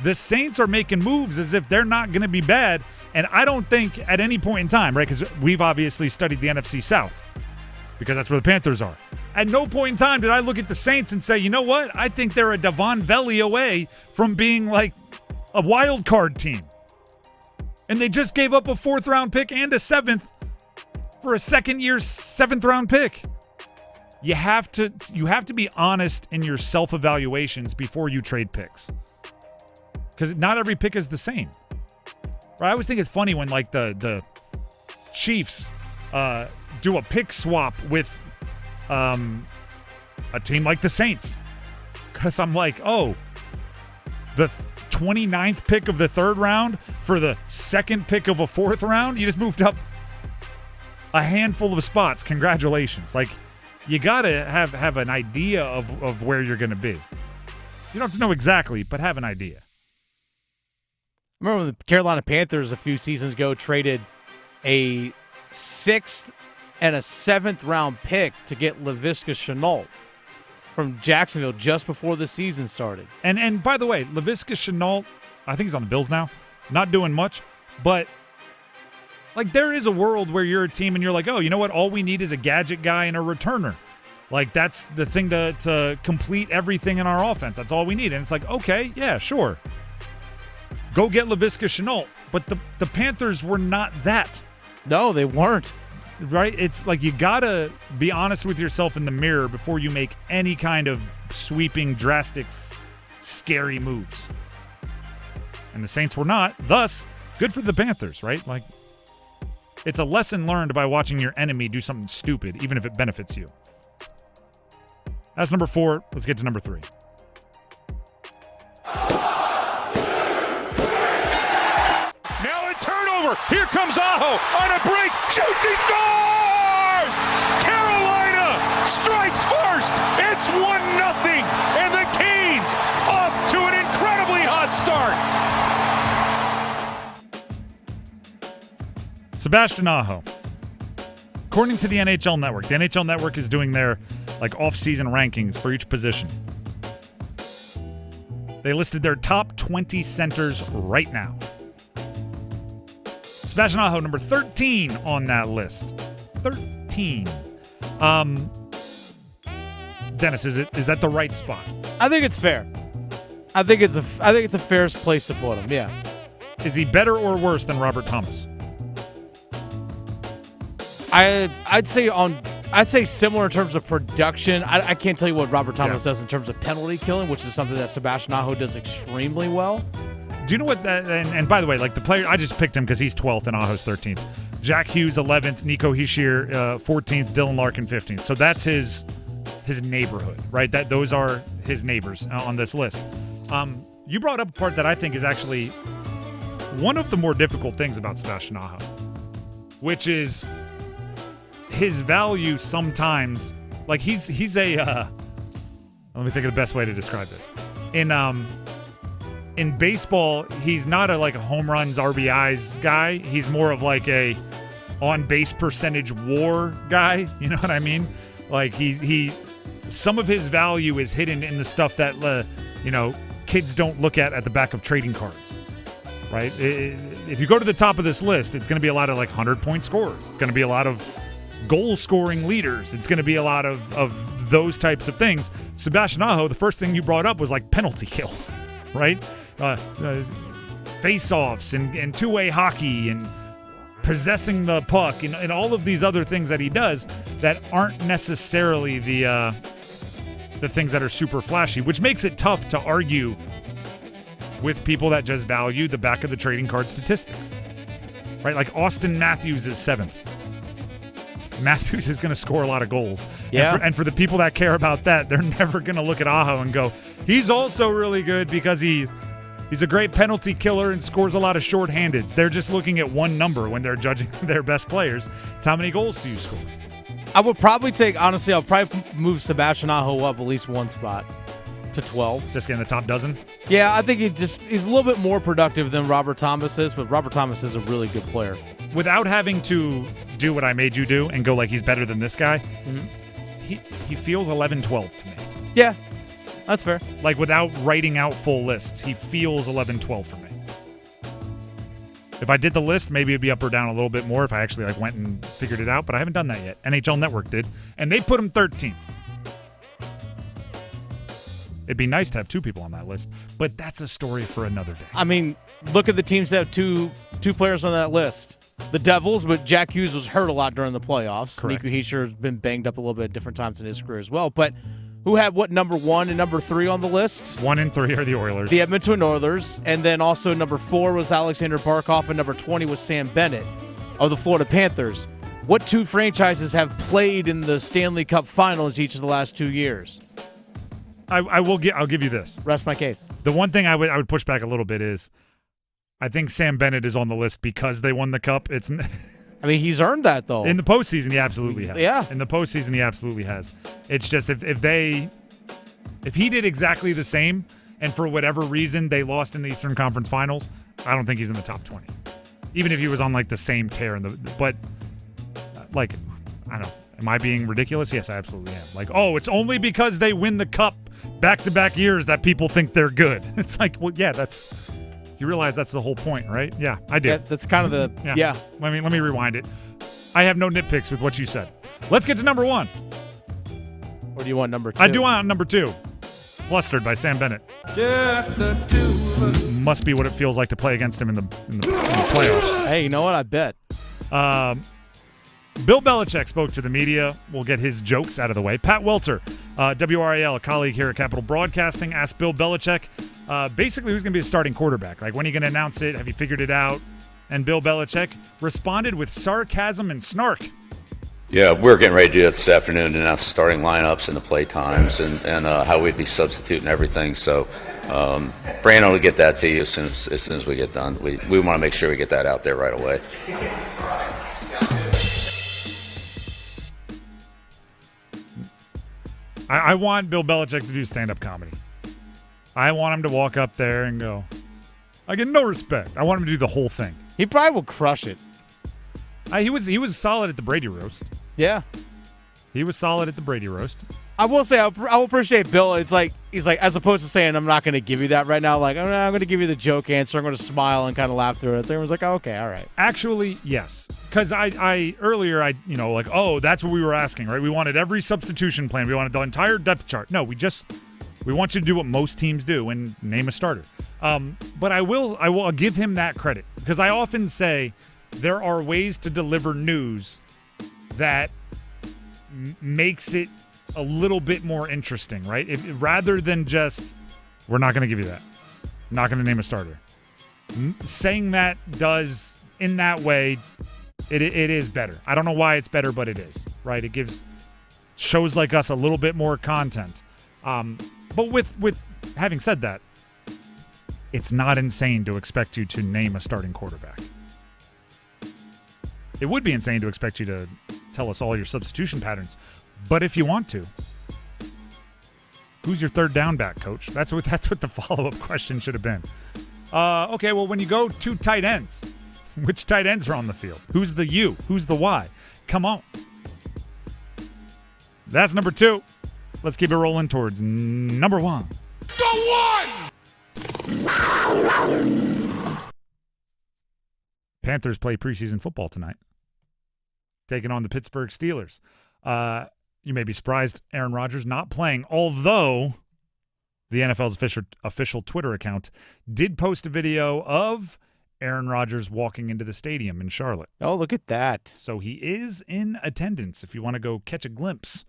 The Saints are making moves as if they're not going to be bad, and I don't think at any point in time, right, because we've obviously studied the NFC South, because that's where the Panthers are. At no point in time did I look at the Saints and say, you know what? I think they're a Devon Valley away from being a wild card team. And they just gave up a 4th-round pick and a 7th for a 2nd-year 7th-round pick. You have to be honest in your self-evaluations before you trade picks. Because not every pick is the same. Right? I always think it's funny when the Chiefs do a pick swap with a team like the Saints. Because I'm like, oh, the 29th pick of the 3rd round for the 2nd pick of a 4th round? You just moved up a handful of spots. Congratulations. Like, you got to have an idea of where you're going to be. You don't have to know exactly, but have an idea. Remember when the Carolina Panthers a few seasons ago traded a 6th and a 7th round pick to get Laviska Shenault from Jacksonville just before the season started. And by the way, Laviska Shenault, I think he's on the Bills now, not doing much, but like there is a world where you're a team and you're like, oh, you know what? All we need is a gadget guy and a returner. Like that's the thing to complete everything in our offense. That's all we need. And it's like, okay, yeah, sure. Go get Laviska Shenault. But the Panthers were not that. No, they weren't. Right? It's like you got to be honest with yourself in the mirror before you make any kind of sweeping, drastic, scary moves. And the Saints were not. Thus, good for the Panthers, right? Like, it's a lesson learned by watching your enemy do something stupid, even if it benefits you. That's number 4. Let's get to number 3. Now a turnover. Here comes Aho on a break. Shoots, he scores! Carolina strikes first. It's 1-0. And the Canes off to an incredibly hot start. Sebastian Aho. According to the NHL Network, the NHL Network is doing their off-season rankings for each position. They listed their top 20 centers right now. Sebastian Aho, number 13 on that list. 13. Dennis, is that the right spot? I think it's fair. I think it's a fair place to put him. Yeah. Is he better or worse than Robert Thomas? I'd say similar in terms of production. I can't tell you what Robert Thomas does in terms of penalty killing, which is something that Sebastian Aho does extremely well. Do you know what that? And by the way, the player I just picked him because he's 12th and Aho's 13th. Jack Hughes 11th, Nico Hischier 14th, Dylan Larkin 15th. So that's his neighborhood, right? Those are his neighbors on this list. You brought up a part that I think is actually one of the more difficult things about Sebastian Aho, which is his value sometimes. Like he's a let me think of the best way to describe this. In baseball, he's not a home runs, RBIs guy. He's more of a on base percentage WAR guy. You know what I mean? Like he some of his value is hidden in the stuff that kids don't look at the back of trading cards. Right? If you go to the top of this list, it's going to be a lot of 100-point scorers. It's going to be a lot of goal-scoring leaders. It's going to be a lot of those types of things. Sebastian Aho, the first thing you brought up was penalty kill, right? Face-offs and two-way hockey and possessing the puck and all of these other things that he does that aren't necessarily the things that are super flashy, which makes it tough to argue with people that just value the back of the trading card statistics, right? Like Austin Matthews is 7th. Matthews is going to score a lot of goals. Yeah. And for the people that care about that, they're never going to look at Aho and go, he's also really good because he's a great penalty killer and scores a lot of shorthandeds. They're just looking at one number when they're judging their best players. It's how many goals do you score? I would probably I'll probably move Sebastian Aho up at least one spot to 12. Just getting the top dozen? Yeah, I think he's a little bit more productive than Robert Thomas is, but Robert Thomas is a really good player. Without having to do what I made you do and go he's better than this guy, he feels 11-12 to me. Yeah, that's fair. Without writing out full lists, he feels 11-12 for me. If I did the list, maybe it'd be up or down a little bit more if I actually went and figured it out, but I haven't done that yet. NHL Network did, and they put him 13th. It'd be nice to have two people on that list, but that's a story for another day. I mean, look at the teams that have two players on that list. The Devils, but Jack Hughes was hurt a lot during the playoffs. Correct. Nico Hischier has been banged up a little bit at different times in his career as well. But who had number 1 and number 3 on the list? 1 and 3 are the Oilers. The Edmonton Oilers. And then also number 4 was Alexander Barkov, and number 20 was Sam Bennett of the Florida Panthers. What two franchises have played in the Stanley Cup Finals each of the last 2 years? I'll give you this. Rest my case. The one thing I would push back a little bit is I think Sam Bennett is on the list because they won the cup. I mean, he's earned that, though. In the postseason, he absolutely has. Yeah. In the postseason, he absolutely has. It's just if he did exactly the same and for whatever reason they lost in the Eastern Conference Finals, I don't think he's in the top 20. Even if he was on like the same tear I don't know. Am I being ridiculous? Yes, I absolutely am. Like, it's only because they win the cup back-to-back years that people think they're good. It's like, well, yeah, you realize that's the whole point, right? Yeah, I do. Yeah, that's kind of the yeah. Let me rewind it. I have no nitpicks with what you said. Let's get to number 1. Or do you want number 2? I do want number 2. Flustered by Sam Bennett. Just the two. Must be what it feels like to play against him in the playoffs. Hey, you know what? I bet. Bill Belichick spoke to the media. We'll get his jokes out of the way. Pat Welter, WRAL, a colleague here at Capital Broadcasting, asked Bill Belichick basically who's going to be the starting quarterback. Like, when are you going to announce it? Have you figured it out? And Bill Belichick responded with sarcasm and snark. Yeah, we're getting ready to do that this afternoon to announce the starting lineups and the play times and how we'd be substituting everything. So, Brandon will get that to you as soon as we get done. We want to make sure we get that out there right away. I want Bill Belichick to do stand-up comedy. I want him to walk up there and go, I get no respect. I want him to do the whole thing. He probably will crush it. He was solid at the Brady roast. Yeah. He was solid at the Brady roast. I will say, I will appreciate Bill. It's like, he's like, as opposed to saying, I'm not going to give you that right now, like, I'm going to give you the joke answer. I'm going to smile and kind of laugh through it. So everyone's like, oh, okay, all right. Actually, yes. Because earlier, that's what we were asking, right? We wanted every substitution plan. We wanted the entire depth chart. No, we want you to do what most teams do and name a starter. But I will give him that credit because I often say there are ways to deliver news that makes it a little bit more interesting, right? Rather than just, we're not going to give you that. Not going to name a starter. Saying that does, in that way, it is better. I don't know why it's better, but it is, right? It gives shows like us a little bit more content. But with having said that, it's not insane to expect you to name a starting quarterback. It would be insane to expect you to tell us all your substitution patterns. But if you want to, who's your third down back, coach? That's what the follow-up question should have been. Okay, well, when you go 2 tight ends, which tight ends are on the field? Who's the U? Who's the Y? Come on. That's number 2. Let's keep it rolling towards number 1. Go one! Panthers play preseason football tonight, taking on the Pittsburgh Steelers. You may be surprised Aaron Rodgers not playing, although the NFL's official Twitter account did post a video of Aaron Rodgers walking into the stadium in Charlotte. Oh, look at that. So he is in attendance if you want to go catch a glimpse.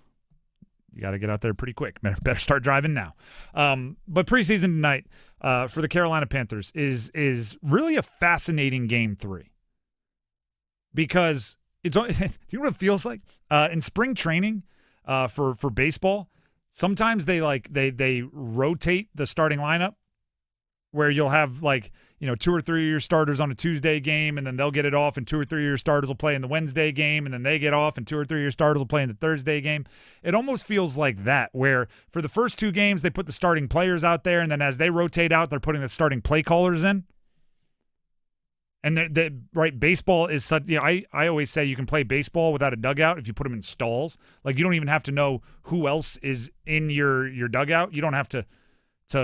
You got to get out there pretty quick. Better start driving now. But preseason tonight for the Carolina Panthers is really a fascinating game 3. Because do you know what it feels like? In spring training for baseball, sometimes they rotate the starting lineup where you'll have 2 or 3 of your starters on a Tuesday game, and then they'll get it off, and 2 or 3 of your starters will play in the Wednesday game, and then they get off, and 2 or 3 of your starters will play in the Thursday game. It almost feels like that, where for the first 2 games, they put the starting players out there, and then as they rotate out, they're putting the starting play callers in. And right, baseball is such, I always say you can play baseball without a dugout if you put them in stalls. Like, you don't even have to know who else is in your dugout. You don't have to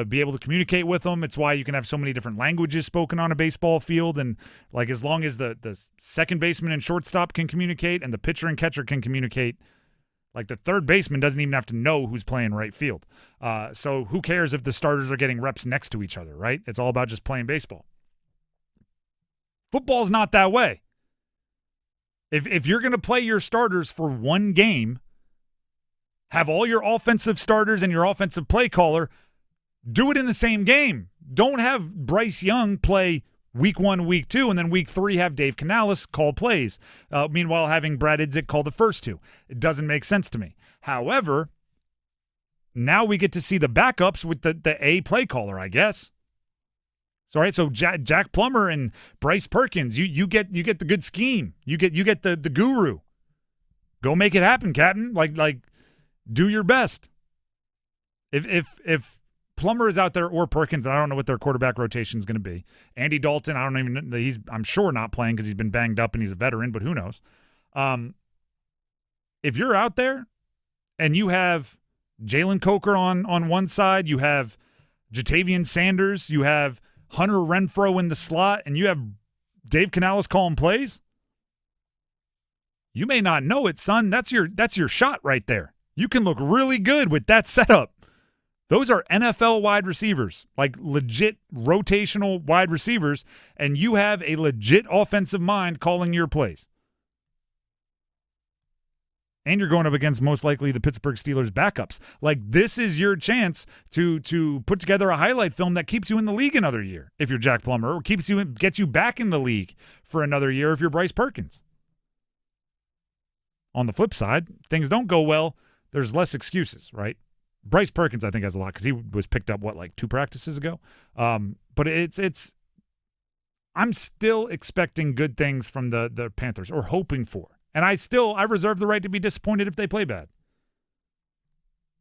be able to communicate with them. It's why you can have so many different languages spoken on a baseball field. And as long as the second baseman and shortstop can communicate and the pitcher and catcher can communicate, the third baseman doesn't even have to know who's playing right field. So who cares if the starters are getting reps next to each other, right? It's all about just playing baseball. Football's not that way. If you're going to play your starters for one game, have all your offensive starters and your offensive play caller do it in the same game. Don't have Bryce Young play week 1, week 2, and then week 3 have Dave Canales call plays. Meanwhile, having Brad Idzik call the first 2. It doesn't make sense to me. However, now we get to see the backups with the A play caller, I guess. So, right, so Jack Plummer and Bryce Perkins, you get the good scheme. You get the guru. Go make it happen, Captain. Like do your best. If Plummer is out there or Perkins, and I don't know what their quarterback rotation is going to be. Andy Dalton, I don't even know. I'm sure not playing because he's been banged up and he's a veteran, but who knows? If you're out there and you have Jalen Coker on one side, you have Jatavian Sanders, you have Hunter Renfrow in the slot, and you have Dave Canales calling plays, you may not know it, son. That's your shot right there. You can look really good with that setup. Those are NFL wide receivers, like legit rotational wide receivers, and you have a legit offensive mind calling your plays. And you're going up against most likely the Pittsburgh Steelers backups. Like, this is your chance to put together a highlight film that keeps you in the league another year if you're Jack Plummer, or gets you back in the league for another year if you're Bryce Perkins. On the flip side, things don't go well, there's less excuses, right? Bryce Perkins, I think, has a lot because he was picked up, 2 practices ago? But I'm still expecting good things from the Panthers, or hoping for. And I reserve the right to be disappointed if they play bad.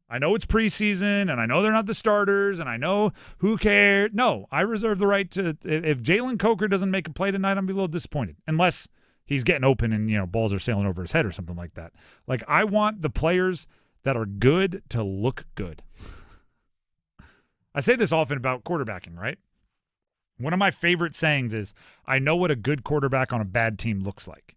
I know it's preseason, and I know they're not the starters, and I know who cares. No, I reserve the right to, if Jalen Coker doesn't make a play tonight, I'm going to be a little disappointed. Unless he's getting open and, balls are sailing over his head or something like that. Like, I want the players that are good to look good. I say this often about quarterbacking, right? One of my favorite sayings is, I know what a good quarterback on a bad team looks like.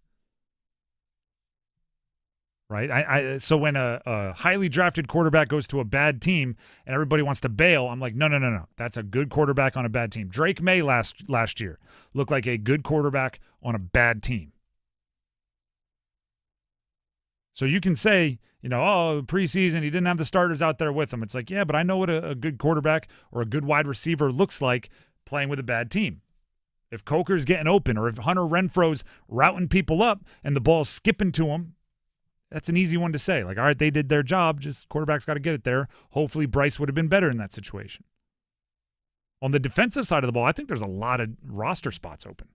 Right? So when a highly drafted quarterback goes to a bad team and everybody wants to bail, I'm like, no. That's a good quarterback on a bad team. Drake May last year looked like a good quarterback on a bad team. So you can say, preseason, he didn't have the starters out there with him. It's like, yeah, but I know what a good quarterback or a good wide receiver looks like playing with a bad team. If Coker's getting open, or if Hunter Renfro's routing people up and the ball's skipping to him, that's an easy one to say. Like, all right, they did their job, just quarterback's got to get it there. Hopefully Bryce would have been better in that situation. On the defensive side of the ball, I think there's a lot of roster spots open.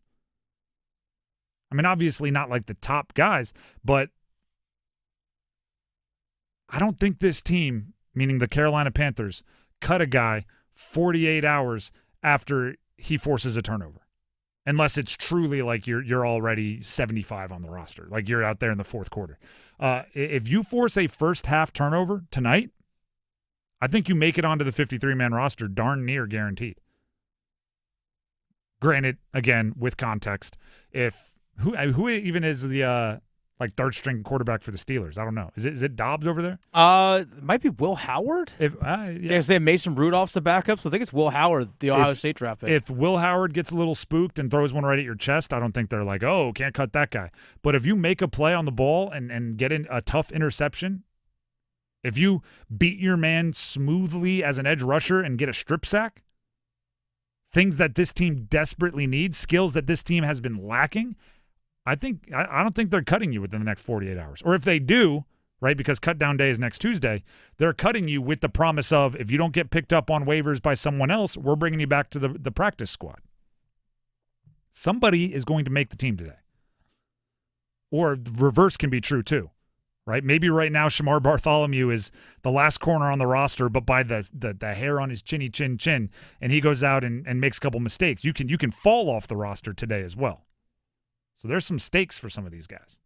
I mean, obviously not like the top guys, but I don't think this team, meaning the Carolina Panthers, cut a guy 48 hours after he forces a turnover. Unless it's truly like you're already 75 on the roster, like you're out there in the fourth quarter. If you force a first half turnover tonight, I think you make it onto the 53-man roster darn near guaranteed. Granted, again, with context, who even is the third string quarterback for the Steelers? I don't know. Is it Dobbs over there? It might be Will Howard. Yeah, say Mason Rudolph's the backup, so I think it's Will Howard, the Ohio State draft pick. If Will Howard gets a little spooked and throws one right at your chest, I don't think they're like, oh, can't cut that guy. But if you make a play on the ball and get in a tough interception, if you beat your man smoothly as an edge rusher and get a strip sack, things that this team desperately needs, skills that this team has been lacking, I don't think they're cutting you within the next 48 hours. Or if they do, right, because cut down day is next Tuesday, they're cutting you with the promise of, if you don't get picked up on waivers by someone else, we're bringing you back to the practice squad. Somebody is going to make the team today. Or the reverse can be true too, right? Maybe right now Shamar Bartholomew is the last corner on the roster, but by the hair on his chinny chin, and he goes out and makes a couple mistakes. You can fall off the roster today as well. So there's some stakes for some of these guys.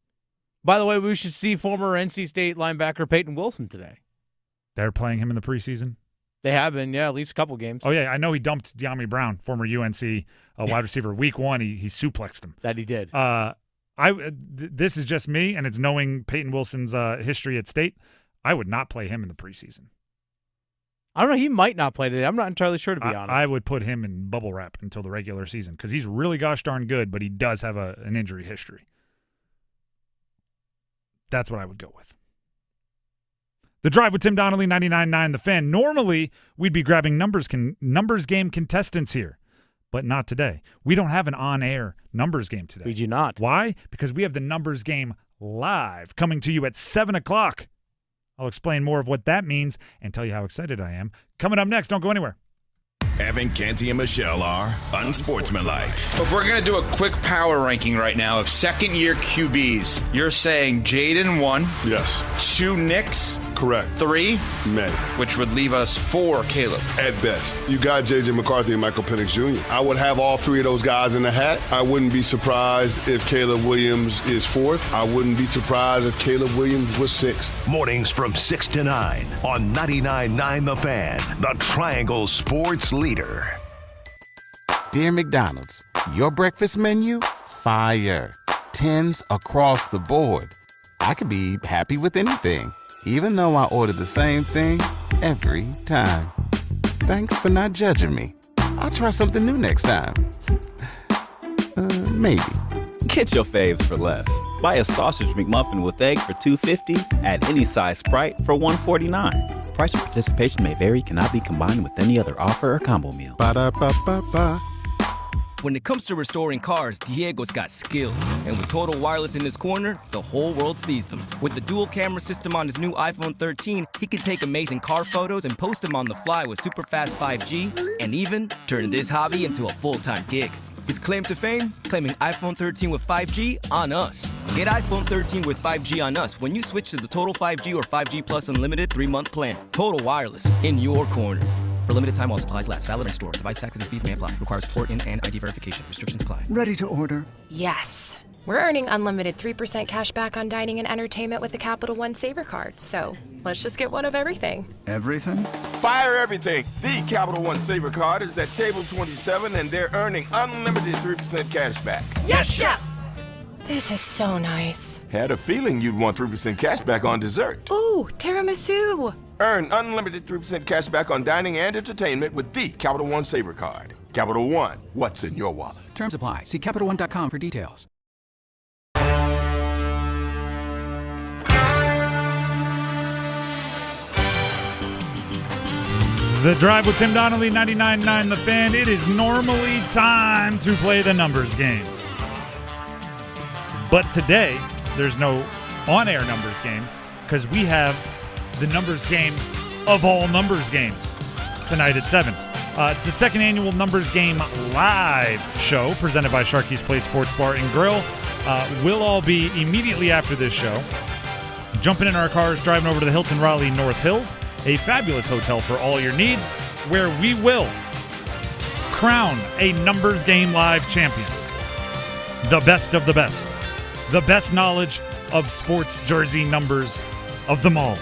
By the way, we should see former NC State linebacker Peyton Wilson today. They're playing him in the preseason? They have been, yeah, at least a couple games. Oh, yeah, I know he dumped De'Ami Brown, former UNC wide receiver. Week 1, he suplexed him. That he did. This is just me, and it's knowing Peyton Wilson's history at State. I would not play him in the preseason. I don't know. He might not play today. I'm not entirely sure, to be honest. I would put him in bubble wrap until the regular season because he's really gosh darn good, but he does have an injury history. That's what I would go with. The Drive with Tim Donnelly, 99.9 The Fan. Normally, we'd be grabbing numbers game contestants here, but not today. We don't have an on-air numbers game today. We do not. Why? Because we have the numbers game live coming to you at 7 o'clock. I'll explain more of what that means and tell you how excited I am. Coming up next, don't go anywhere. Evan, Canty, and Michelle are unsportsmanlike. If we're going to do a quick power ranking right now of second-year QBs, you're saying Jaden 1. Yes. 2 Knicks. Correct. 3 May. Which would leave us 4 Caleb. At best. You got J.J. McCarthy and Michael Penix Jr. I would have all 3 of those guys in the hat. I wouldn't be surprised if Caleb Williams is 4th. I wouldn't be surprised if Caleb Williams was 6th. Mornings from 6 to 9 on 99.9 The Fan, the Triangle Sports Leader. Dear McDonald's, your breakfast menu? Fire. 10s across the board. I could be happy with anything, even though I order the same thing every time. Thanks for not judging me. I'll try something new next time. Maybe. Get your faves for less. Buy a sausage McMuffin with egg for $2.50. Add any size Sprite for $1.49. Price of participation may vary. Cannot be combined with any other offer or combo meal. Ba-da-ba-ba-ba. When it comes to restoring cars, Diego's got skills. And with Total Wireless in his corner, the whole world sees them. With the dual camera system on his new iPhone 13, he can take amazing car photos and post them on the fly with super fast 5G, and even turn this hobby into a full-time gig. His claim to fame? Claiming iPhone 13 with 5G on us. Get iPhone 13 with 5G on us when you switch to the Total 5G or 5G Plus Unlimited 3-month plan. Total Wireless, in your corner. For limited time while supplies last. Valid in store. Device taxes and fees may apply. Requires port in and ID verification. Restrictions apply. Ready to order? Yes. We're earning unlimited 3% cash back on dining and entertainment with the Capital One Saver Card. So let's just get one of everything. Everything? Fire everything. The Capital One Saver Card is at table 27, and they're earning unlimited 3% cash back. Yes, Chef! This is so nice. Had a feeling you'd want 3% cash back on dessert. Ooh, tiramisu. Earn unlimited 3% cash back on dining and entertainment with the Capital One Saver Card. Capital One, what's in your wallet? Terms apply. See CapitalOne.com for details. The Drive with Tim Donnelly, 99.9 The Fan. It is normally time to play the numbers game. But today, there's no on-air numbers game because we have the numbers game of all numbers games tonight at 7. It's the second annual Numbers Game live show presented by Sharkies Place Sports Bar and Grill. We'll all be immediately after this show jumping in our cars, driving over to the Hilton Raleigh North Hills, a fabulous hotel for all your needs, where we will crown a Numbers Game live champion. The best of the best. The best knowledge of sports jersey numbers of them all.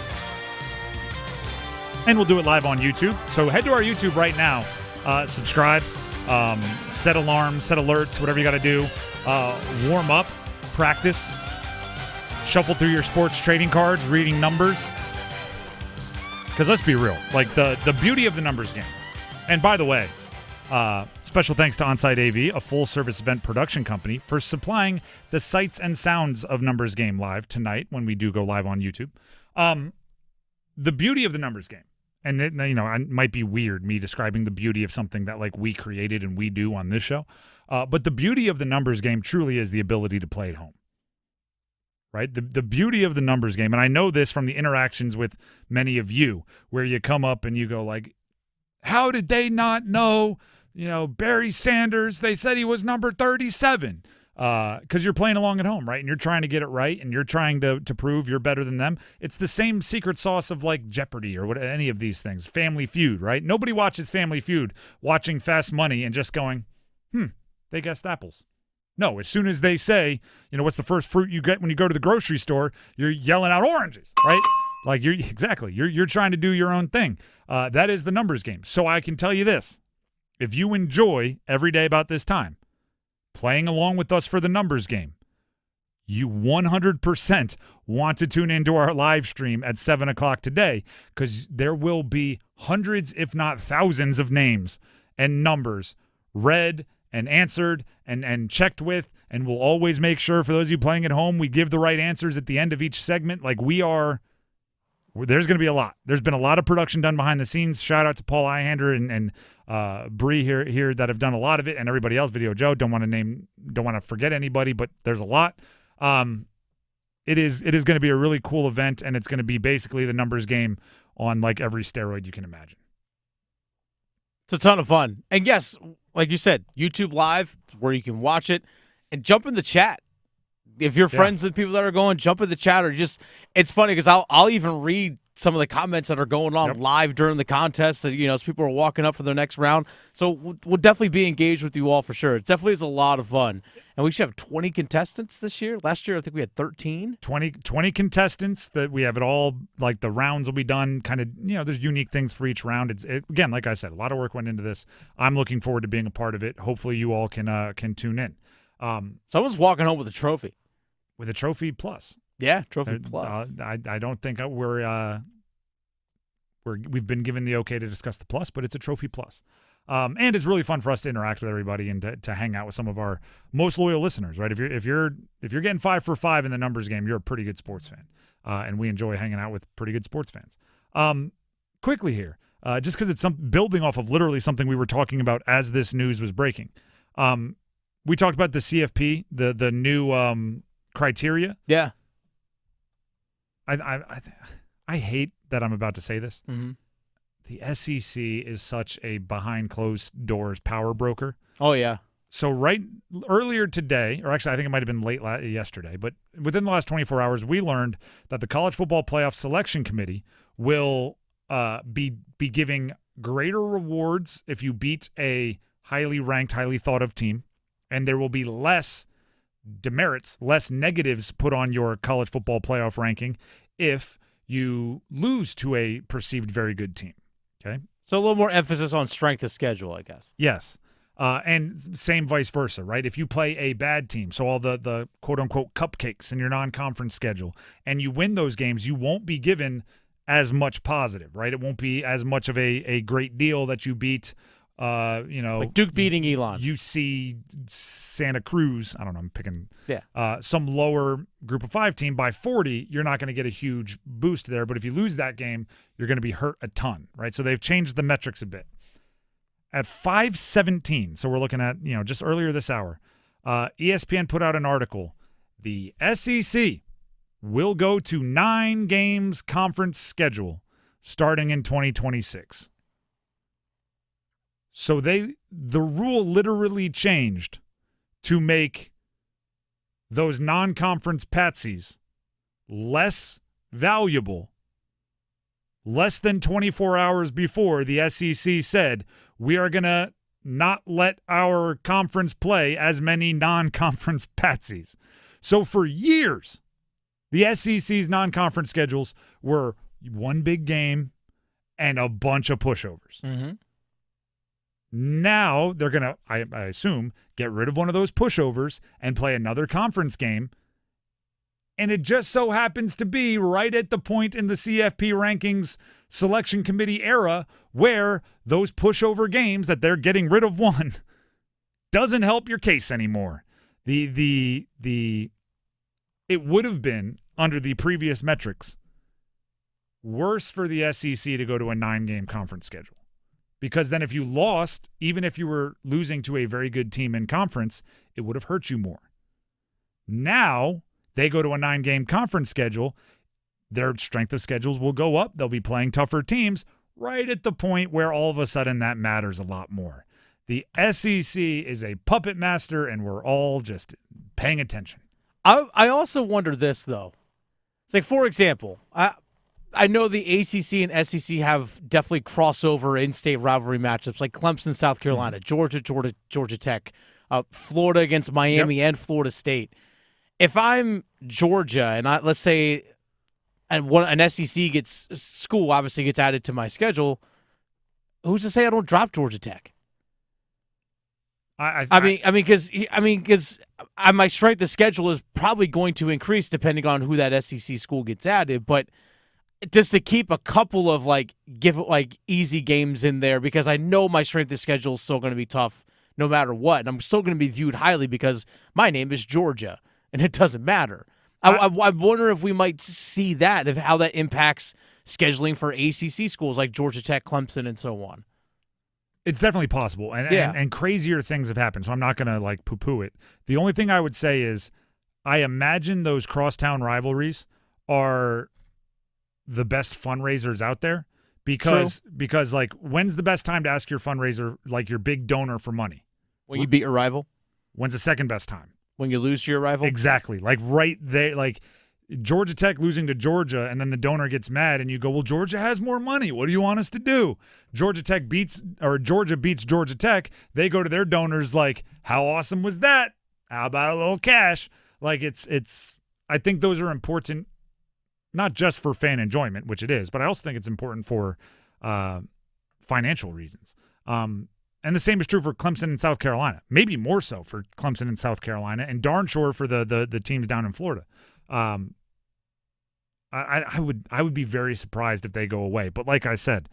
And we'll do it live on YouTube. So head to our YouTube right now. Subscribe. Set alarms, set alerts, whatever you got to do. Warm up. Practice. Shuffle through your sports trading cards, reading numbers. Because let's be real. Like the beauty of the numbers game. And by the way, special thanks to Onsite AV, a full-service event production company, for supplying the sights and sounds of Numbers Game Live tonight when we do go live on YouTube. The beauty of the numbers game, and it might be weird me describing the beauty of something that like we created and we do on this show, but the beauty of the numbers game truly is the ability to play at home. Right? The beauty of the numbers game, and I know this from the interactions with many of you, where you come up and you go like, how did they not know, Barry Sanders, they said he was number 37. Because you're playing along at home, right? And you're trying to get it right, and you're trying to prove you're better than them. It's the same secret sauce of like Jeopardy or any of these things. Family Feud, right? Nobody watches Family Feud watching Fast Money and just going, they guessed apples. No, as soon as they say, what's the first fruit you get when you go to the grocery store, you're yelling out oranges, right? Like you're trying to do your own thing. That is the numbers game. So I can tell you this. If you enjoy every day about this time playing along with us for the numbers game, you 100% want to tune into our live stream at 7 o'clock today, because there will be hundreds, if not thousands, of names and numbers read and answered and checked with, and we'll always make sure, for those of you playing at home, we give the right answers at the end of each segment. Like there's going to be a lot. There's been a lot of production done behind the scenes. Shout out to Paul Ihander and Bree here that have done a lot of it, and everybody else. Video Joe, don't want to forget anybody, but there's a lot. It is going to be a really cool event, and it's going to be basically the numbers game on like every steroid you can imagine. It's a ton of fun. And yes, like you said, YouTube Live, where you can watch it, and jump in the chat. If you're friends with people that are going, jump in the chat, or just, it's funny because I'll even read some of the comments that are going on live during the contest, as people are walking up for their next round. So we'll definitely be engaged with you all for sure. It definitely is a lot of fun. And we should have 20 contestants this year. Last year, I think we had 13. 20 contestants that we have it all, like the rounds will be done kind of, there's unique things for each round. Again, like I said, a lot of work went into this. I'm looking forward to being a part of it. Hopefully you all can tune in. Someone's walking home with a trophy. With a trophy plus. Yeah, trophy plus. I don't think we've been given the okay to discuss the plus, but it's a trophy plus. And it's really fun for us to interact with everybody and to hang out with some of our most loyal listeners, right? If you're getting 5 for 5 in the numbers game, you're a pretty good sports fan. And we enjoy hanging out with pretty good sports fans. Quickly here, just because it's building off of literally something we were talking about as this news was breaking. We talked about the CFP, the new criteria. Yeah. I hate that I'm about to say this. Mm-hmm. The SEC is such a behind closed doors power broker. Oh, yeah. So earlier today, or actually I think it might have been late yesterday, but within the last 24 hours, we learned that the College Football Playoff Selection Committee will be giving greater rewards if you beat a highly ranked, highly thought of team, and there will be less demerits, less negatives put on your college football playoff ranking if you lose to a perceived very good team. Okay? So a little more emphasis on strength of schedule, I guess. Yes. And same vice versa, right? If you play a bad team, so all the quote-unquote cupcakes in your non-conference schedule, and you win those games, you won't be given as much positive, right? It won't be as much of a great deal that you beat like Duke beating Elon. UC Santa Cruz. I don't know. I'm picking Yeah. Some lower group of 5 team by 40. You're not going to get a huge boost there. But if you lose that game, you're going to be hurt a ton, right? So they've changed the metrics a bit. At 5:17, so we're looking at, just earlier this hour, ESPN put out an article. The SEC will go to 9 games conference schedule starting in 2026. So the rule literally changed to make those non-conference patsies less valuable. Less than 24 hours before, the SEC said, we are going to not let our conference play as many non-conference patsies. So for years, the SEC's non-conference schedules were one big game and a bunch of pushovers. Mm-hmm. Now they're going to, I assume, get rid of one of those pushovers and play another conference game. And it just so happens to be right at the point in the CFP rankings selection committee era where those pushover games that they're getting rid of one doesn't help your case anymore. It would have been, under the previous metrics, worse for the SEC to go to a 9-game conference schedule. Because then if you lost, even if you were losing to a very good team in conference, it would have hurt you more. Now, they go to a 9-game conference schedule, their strength of schedules will go up. They'll be playing tougher teams right at the point where all of a sudden that matters a lot more. The SEC is a puppet master, and we're all just paying attention. I also wonder this, though. It's like, for example, I know the ACC and SEC have definitely crossover in-state rivalry matchups, like Clemson, South Carolina, Georgia Tech, Florida against Miami, and Florida State. If I'm Georgia and let's say an SEC school obviously gets added to my schedule, who's to say I don't drop Georgia Tech? Because my strength of schedule is probably going to increase depending on who that SEC school gets added, but just to keep a couple of easy games in there, because I know my strength of schedule is still going to be tough no matter what, and I'm still going to be viewed highly because my name is Georgia, and it doesn't matter. I wonder if we might see that, of how that impacts scheduling for ACC schools like Georgia Tech, Clemson, and so on. It's definitely possible, and crazier things have happened, so I'm not going to poo-poo it. The only thing I would say is I imagine those crosstown rivalries are the best fundraisers out there, because like when's the best time to ask your fundraiser, like your big donor for money? When you beat your rival. When's the second best time? When you lose to your rival. Exactly. Like right there, like Georgia Tech losing to Georgia, and then the donor gets mad, and you go, well, Georgia has more money. What do you want us to do? Georgia beats Georgia Tech. They go to their donors like, how awesome was that? How about a little cash? Like it's. I think those are important, not just for fan enjoyment, which it is, but I also think it's important for financial reasons. And the same is true for Clemson and South Carolina. Maybe more so for Clemson and South Carolina, and darn sure for the teams down in Florida. I would be very surprised if they go away. But like I said,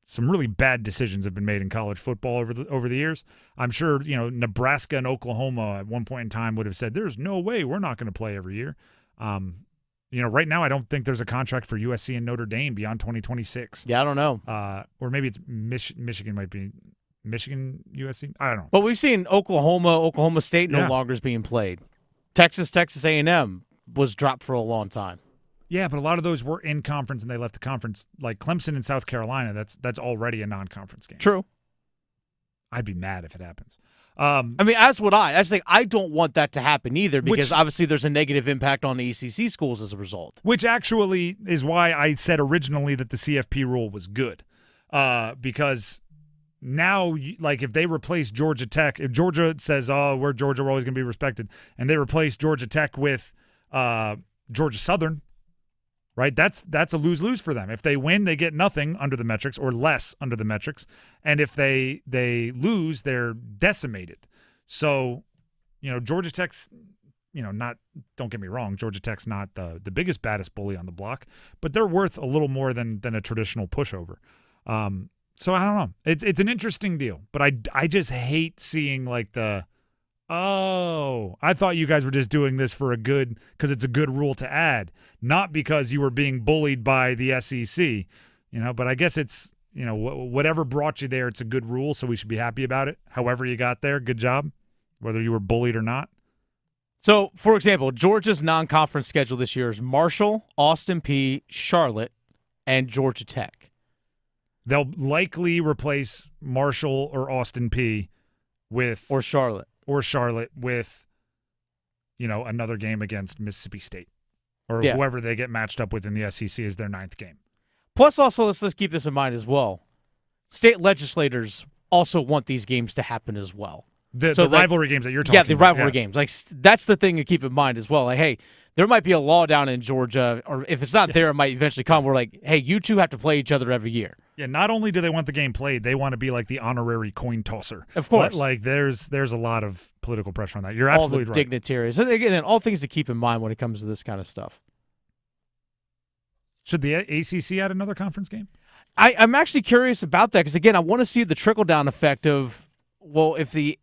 some really bad decisions have been made in college football over the years. I'm sure Nebraska and Oklahoma at one point in time would have said, "There's no way we're not going to play every year." Right now I don't think there's a contract for USC and Notre Dame beyond 2026. Yeah, I don't know. Or maybe it's Michigan might be Michigan USC. I don't know. But we've seen Oklahoma State no longer is being played. Texas A&M was dropped for a long time. Yeah, but a lot of those were in conference and they left the conference. Like Clemson and South Carolina, that's already a non-conference game. True. I'd be mad if it happens. As would I. I don't want that to happen either because obviously there's a negative impact on the ACC schools as a result. Which actually is why I said originally that the CFP rule was good. Because now, like if they replace Georgia Tech, if Georgia says, "Oh, we're Georgia, we're always going to be respected," and they replace Georgia Tech with Georgia Southern, right? That's a lose-lose for them. If they win, they get nothing under the metrics or less under the metrics, and if they lose, they're decimated. So, Georgia Tech's, not. Don't get me wrong, Georgia Tech's not the biggest, baddest bully on the block, but they're worth a little more than a traditional pushover. So I don't know. It's an interesting deal, but I just hate seeing like I thought you guys were just doing this because it's a good rule to add, not because you were being bullied by the SEC, but I guess it's, whatever brought you there, it's a good rule, so we should be happy about it. However you got there, good job, whether you were bullied or not. So, for example, Georgia's non-conference schedule this year is Marshall, Austin Peay, Charlotte, and Georgia Tech. They'll likely replace Marshall or Austin Peay with or Charlotte with another game against Mississippi State or whoever they get matched up with in the SEC as their 9th game. Plus, also let's keep this in mind as well. State legislators also want these games to happen as well. The rivalry games that you're talking about. Yeah, the rivalry games. Like that's the thing to keep in mind as well. Like, hey, there might be a law down in Georgia, or if it's not there, it might eventually come. We're like, hey, you two have to play each other every year. Yeah, not only do they want the game played, they want to be like the honorary coin tosser. Of course. Like there's a lot of political pressure on that. You're absolutely right. All the dignitaries. And again, all things to keep in mind when it comes to this kind of stuff. Should the ACC add another conference game? I'm actually curious about that because, again, I want to see the trickle-down effect of, well, if the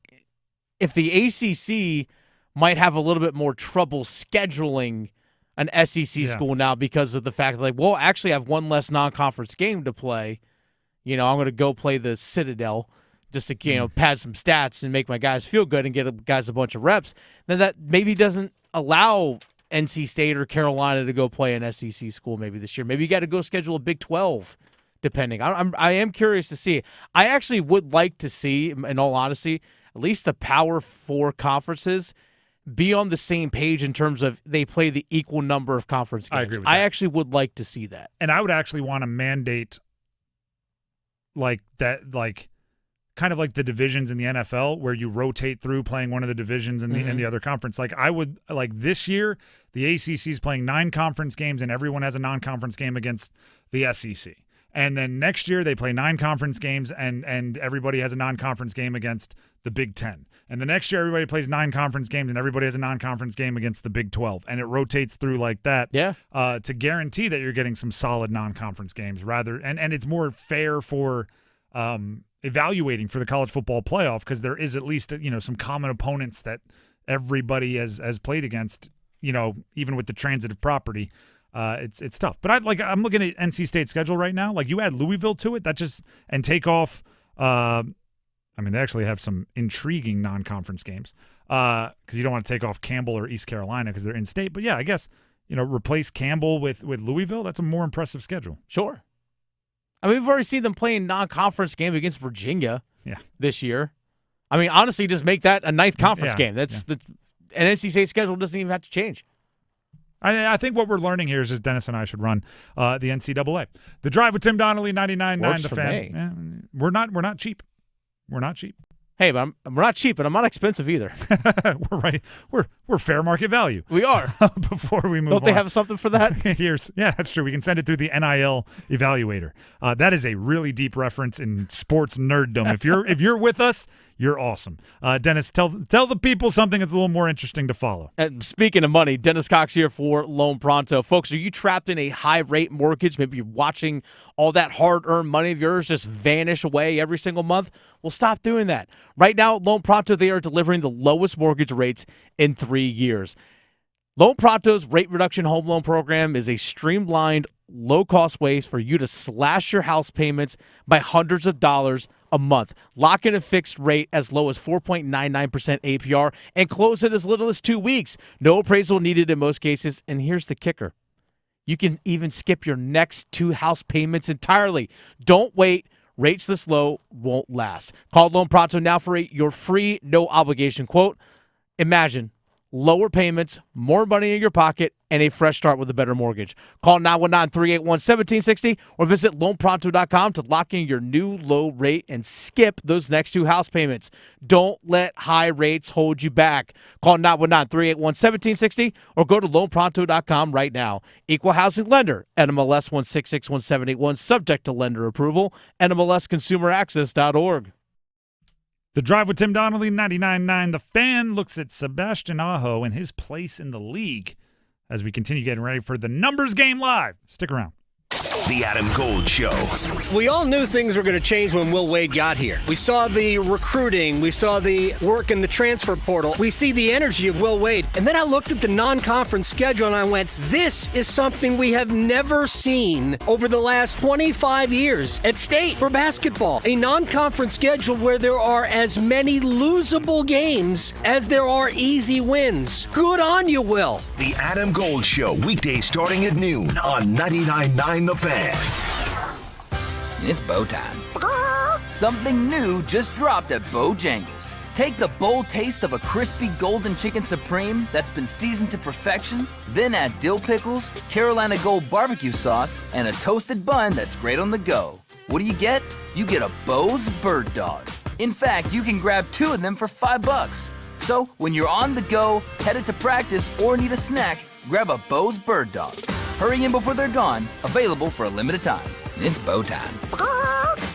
ACC might have a little bit more trouble scheduling an SEC school now because of the fact that, like, well, actually I have one less non-conference game to play. I'm going to go play the Citadel just to, pad some stats and make my guys feel good and get guys a bunch of reps. Then that maybe doesn't allow NC State or Carolina to go play an SEC school maybe this year. Maybe you got to go schedule a Big 12, depending. I am curious to see. I actually would like to see, in all honesty, at least the Power 4 conferences be on the same page in terms of they play the equal number of conference games. I agree with that. I actually would like to see that. And I would actually want to mandate like that, like kind of like the divisions in the NFL where you rotate through playing one of the divisions in the other conference. Like I would like this year, the ACC is playing 9 conference games and everyone has a non-conference game against the SEC. And then next year they play 9 conference games and everybody has a non-conference game against the Big 10. And the next year everybody plays 9 conference games and everybody has a non-conference game against the Big 12. And it rotates through like that to guarantee that you're getting some solid non-conference games and it's more fair for evaluating for the college football playoff because there is at least some common opponents that everybody has played against, even with the transitive property. It's tough, but I'm looking at NC State's schedule right now. Like you add Louisville to it, and take off. They actually have some intriguing non-conference games because you don't want to take off Campbell or East Carolina because they're in state. But yeah, I guess replace Campbell with Louisville. That's a more impressive schedule. Sure. I mean, we've already seen them playing non-conference game against Virginia this year. I mean, honestly, just make that a ninth conference game. That's an NC State schedule doesn't even have to change. I think what we're learning here is just Dennis and I should run the NCAA. The Drive with Tim Donnelly, 99.9 The Fan. We're not cheap. We're not cheap. Hey, but we're not cheap, and I'm not expensive either. We're right. We're fair market value. We are. Before we move on. Don't they have something for that? Yeah, that's true. We can send it through the NIL evaluator. That is a really deep reference in sports nerddom. If you're with us, you're awesome. Dennis, tell the people something that's a little more interesting to follow. And speaking of money, Dennis Cox here for Loan Pronto. Folks, are you trapped in a high-rate mortgage? Maybe you're watching all that hard-earned money of yours just vanish away every single month? Well, stop doing that. Right now at Loan Pronto, they are delivering the lowest mortgage rates in 3 years. Loan Pronto's rate reduction home loan program is a streamlined, low-cost ways for you to slash your house payments by hundreds of dollars a month. Lock in a fixed rate as low as 4.99% APR and close it as little as 2 weeks. No appraisal needed in most cases. And here's the kicker. You can even skip your next 2 house payments entirely. Don't wait. Rates this low won't last. Call Loan Pronto now for your free, no-obligation quote. Imagine lower payments, more money in your pocket, and a fresh start with a better mortgage. Call 919-381-1760 or visit loanpronto.com to lock in your new low rate and skip those next 2 house payments. Don't let high rates hold you back. Call 919-381-1760 or go to loanpronto.com right now. Equal housing lender, NMLS 1661781, subject to lender approval, NMLSconsumeraccess.org. The Drive with Tim Donnelly, 99.9 The Fan, looks at Sebastian Aho and his place in the league as we continue getting ready for the Numbers Game Live. Stick around. The Adam Gold Show. We all knew things were going to change when Will Wade got here. We saw the recruiting. We saw the work in the transfer portal. We see the energy of Will Wade. And then I looked at the non-conference schedule and I went, this is something we have never seen over the last 25 years at State for basketball. A non-conference schedule where there are as many losable games as there are easy wins. Good on you, Will. The Adam Gold Show, weekdays starting at noon on 99.9 The Fan. It's bow time. Something new just dropped at Bojangles. Take the bold taste of a crispy golden chicken supreme that's been seasoned to perfection, then add dill pickles, Carolina Gold barbecue sauce, and a toasted bun that's great on the go. What do you get? You get a Bo's Bird Dog. In fact, you can grab 2 of them for $5. So when you're on the go, headed to practice, or need a snack, grab a Bo's Bird Dog. Hurry in before they're gone. Available for a limited time. It's bow time.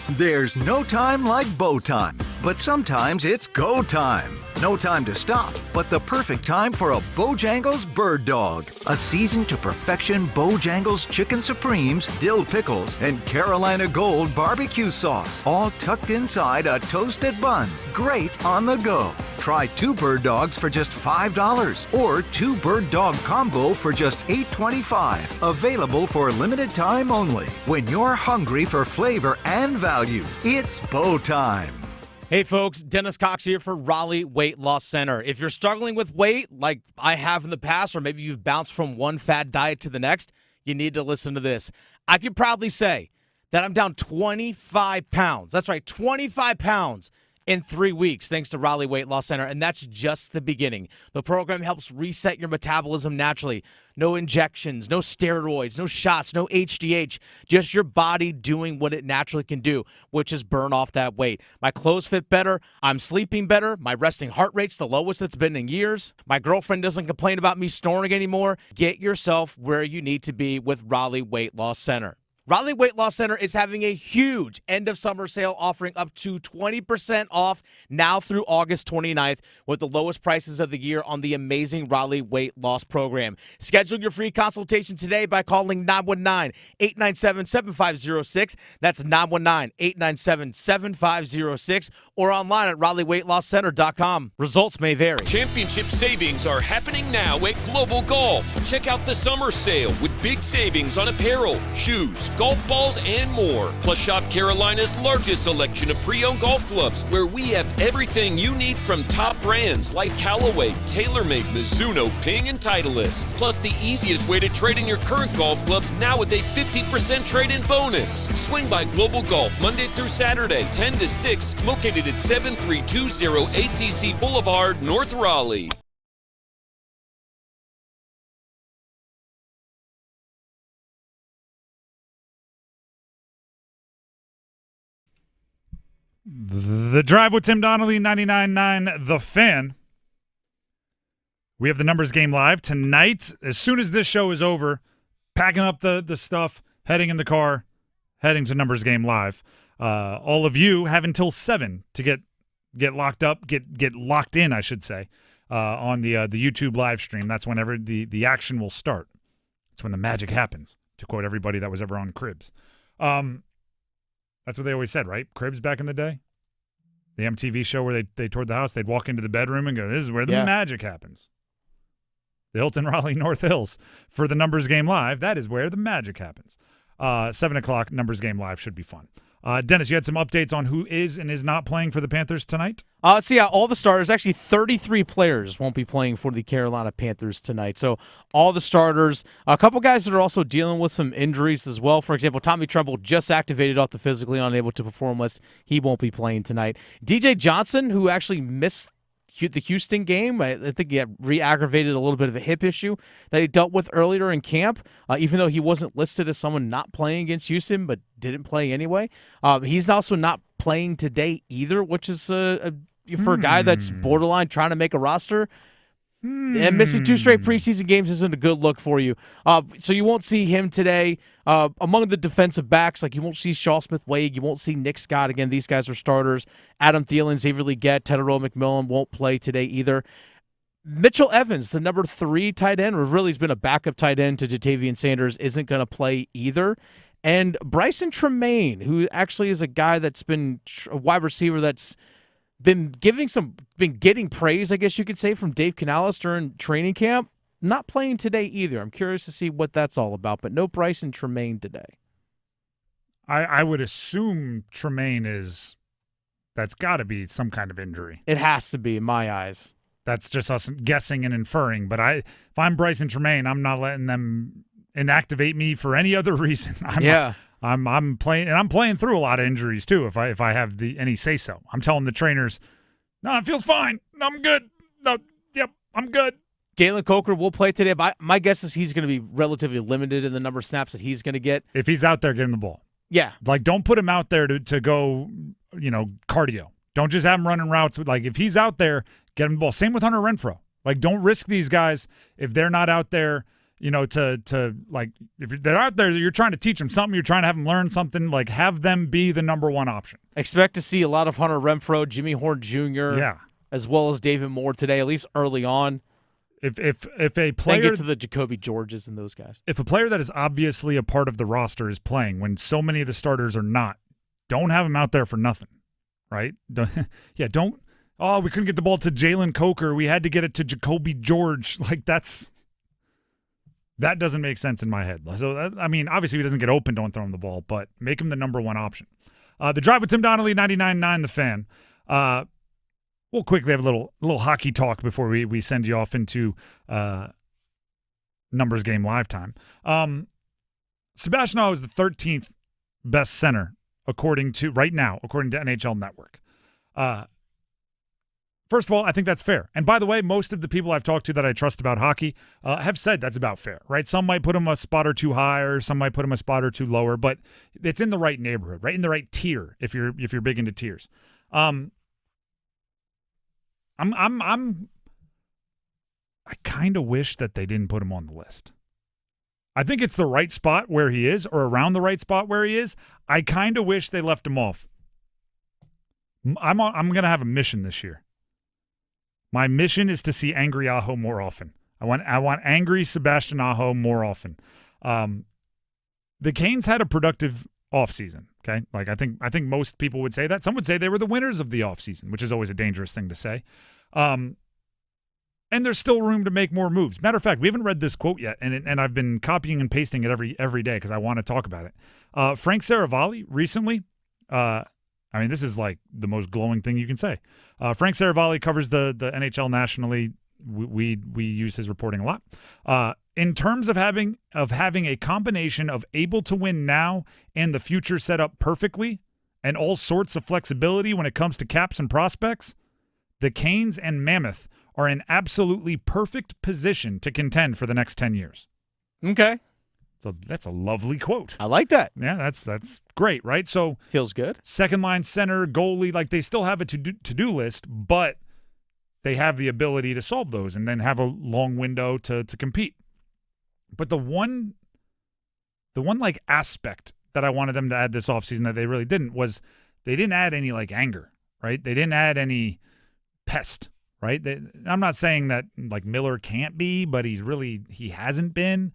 There's no time like bow time, but sometimes it's go time. No time to stop, but the perfect time for a Bojangles Bird Dog. A seasoned to perfection Bojangles Chicken Supremes, dill pickles, and Carolina Gold barbecue sauce, all tucked inside a toasted bun. Great on the go. Try 2 bird dogs for just $5 or 2 bird dog combo for just $8.25. Available for limited time only. When you're hungry for flavor and value, it's bow time. Hey folks, Dennis Cox here for Raleigh Weight Loss Center. If you're struggling with weight like I have in the past, or maybe you've bounced from one fad diet to the next, you need to listen to this. I can proudly say that I'm down 25 pounds. That's right, 25 pounds in 3 weeks, thanks to Raleigh Weight Loss Center, and that's just the beginning. The program helps reset your metabolism naturally. No injections, no steroids, no shots, no HGH, just your body doing what it naturally can do, which is burn off that weight. My clothes fit better, I'm sleeping better, my resting heart rate's the lowest it's been in years, my girlfriend doesn't complain about me snoring anymore. Get yourself where you need to be with Raleigh Weight Loss Center. Raleigh Weight Loss Center is having a huge end-of-summer sale offering up to 20% off now through August 29th with the lowest prices of the year on the amazing Raleigh Weight Loss program. Schedule your free consultation today by calling 919-897-7506. That's 919-897-7506 or online at RaleighWeightLossCenter.com. Results may vary. Championship savings are happening now at Global Golf. Check out the summer sale with big savings on apparel, shoes, golf balls, and more. Plus, shop Carolina's largest selection of pre-owned golf clubs, where we have everything you need from top brands like Callaway, TaylorMade, Mizuno, Ping, and Titleist. Plus, the easiest way to trade in your current golf clubs now with a 15% trade-in bonus. Swing by Global Golf Monday through Saturday, 10 to 6, located at 7320 ACC Boulevard, North Raleigh. The Drive with Tim Donnelly, 99.9 The Fan. We have the Numbers Game live tonight. As soon as this show is over, packing up the stuff, heading in the car, heading to Numbers Game live. All of you have until 7 to get locked up, get locked in, I should say, on the YouTube live stream. That's whenever the action will start. It's when the magic happens, to quote everybody that was ever on Cribs. That's what they always said, right? Cribs back in the day? The MTV show where they toured the house, they'd walk into the bedroom and go, this is where the magic happens. The Hilton Raleigh North Hills for the Numbers Game Live. That is where the magic happens. 7 o'clock, Numbers Game Live should be fun. Dennis, you had some updates on who is and is not playing for the Panthers tonight? All the starters, actually 33 players won't be playing for the Carolina Panthers tonight. So all the starters, a couple guys that are also dealing with some injuries as well. For example, Tommy Tremble just activated off the physically unable to perform list. He won't be playing tonight. DJ Johnson, who actually missed the Houston game, I think he had re-aggravated a little bit of a hip issue that he dealt with earlier in camp, even though he wasn't listed as someone not playing against Houston, but didn't play anyway. He's also not playing today either, which is for a guy that's borderline trying to make a roster. And missing 2 straight preseason games isn't a good look for you. So you won't see him today. Among the defensive backs, like you won't see Shaw Smith-Wade, you won't see Nick Scott. Again, these guys are starters. Adam Thielen, Xavier Legette, Tedero McMillan won't play today either. Mitchell Evans, the number 3 tight end, or really has been a backup tight end to Jatavian Sanders, isn't going to play either. And Bryson Tremaine, who actually is a guy that's been a wide receiver that's been getting praise, I guess you could say, from Dave Canales during training camp. Not playing today either. I'm curious to see what that's all about, but no Bryson Tremaine today. I would assume Tremaine that's got to be some kind of injury. It has to be, in my eyes. That's just us guessing and inferring. But if I'm Bryson Tremaine, I'm not letting them inactivate me for any other reason. I'm playing, and I'm playing through a lot of injuries too. If I have any say so, I'm telling the trainers, no, it feels fine. No, I'm good. No, yep, I'm good. Jalen Coker will play today. But my guess is he's going to be relatively limited in the number of snaps that he's going to get. If he's out there getting the ball. Yeah. Like, don't put him out there to go, cardio. Don't just have him running routes. Like, if he's out there, get him the ball. Same with Hunter Renfrow. Like, don't risk these guys if they're not out there, if they're out there, you're trying to teach them something, you're trying to have them learn something, like, have them be the number 1 option. Expect to see a lot of Hunter Renfrow, Jimmy Horn Jr., as well as David Moore today, at least early on. If a player, then get to the Jacoby Georges and those guys. If a player that is obviously a part of the roster is playing when so many of the starters are not, don't have him out there for nothing, right? Don't. Oh, we couldn't get the ball to Jalen Coker. We had to get it to Jacoby George. Like, that doesn't make sense in my head. So, obviously he doesn't get open, don't throw him the ball, but make him the number 1 option. The Drive with Tim Donnelly, 99.9 The Fan. We'll quickly have a little hockey talk before we send you off into Numbers Game Live time. Sebastian Aho is the 13th best center according to NHL Network. First of all, I think that's fair. And by the way, most of the people I've talked to that I trust about hockey have said that's about fair, right? Some might put him a spot or 2 higher, some might put him a spot or 2 lower, but it's in the right neighborhood, right? In the right tier if you're big into tiers. I kind of wish that they didn't put him on the list. I think it's the right spot where he is, or around the right spot where he is. I kind of wish they left him off. I'm going to have a mission this year. My mission is to see angry Aho more often. I want angry Sebastian Aho more often. The Canes had a productive offseason, okay? Like, I think most people would say that. Some would say they were the winners of the offseason, which is always a dangerous thing to say. And there's still room to make more moves. Matter of fact, we haven't read this quote yet, and I've been copying and pasting it every day because I want to talk about it. Frank Saravalli recently, this is like the most glowing thing you can say. Frank Saravalli covers the NHL nationally. We use his reporting a lot. In terms of having a combination of able to win now and the future set up perfectly and all sorts of flexibility when it comes to caps and prospects, the Canes and Mammoth are in absolutely perfect position to contend for the next 10 years. Okay. So that's a lovely quote. I like that. Yeah, that's great, right? So feels good. Second line center, goalie, like they still have a to-do list, but they have the ability to solve those and then have a long window to compete. But the one like aspect that I wanted them to add this offseason that they really didn't was they didn't add any like anger, right? They didn't add any pest, right? I'm not saying that like Miller can't be, but he hasn't been.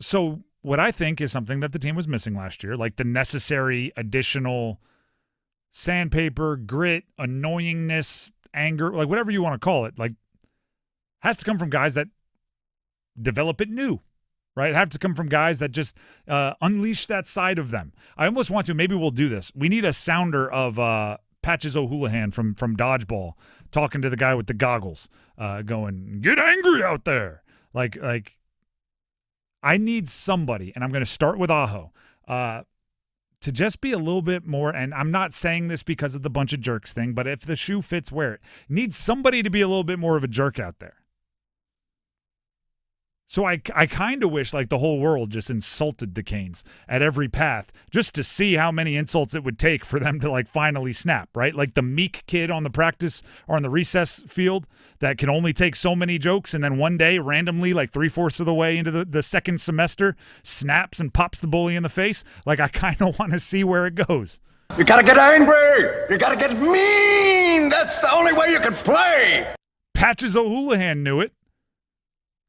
So what I think is something that the team was missing last year, like the necessary additional sandpaper, grit, annoyingness, anger, like whatever you want to call it, like has to come from guys that develop it new, right? Have to come from guys that just unleash that side of them. I almost want to, maybe we'll do this. We need a sounder of Patches O'Houlihan from Dodgeball talking to the guy with the goggles, going, get angry out there. Like I need somebody, and I'm going to start with Aho, to just be a little bit more, and I'm not saying this because of the bunch of jerks thing, but if the shoe fits, wear it. Needs somebody to be a little bit more of a jerk out there. So I kind of wish like the whole world just insulted the Canes at every path just to see how many insults it would take for them to like finally snap, right? Like the meek kid on the practice or on the recess field that can only take so many jokes and then one day randomly like 3/4 of the way into the second semester snaps and pops the bully in the face. Like I kind of want to see where it goes. You gotta get angry. You gotta get mean. That's the only way you can play. Patches O'Houlihan knew it.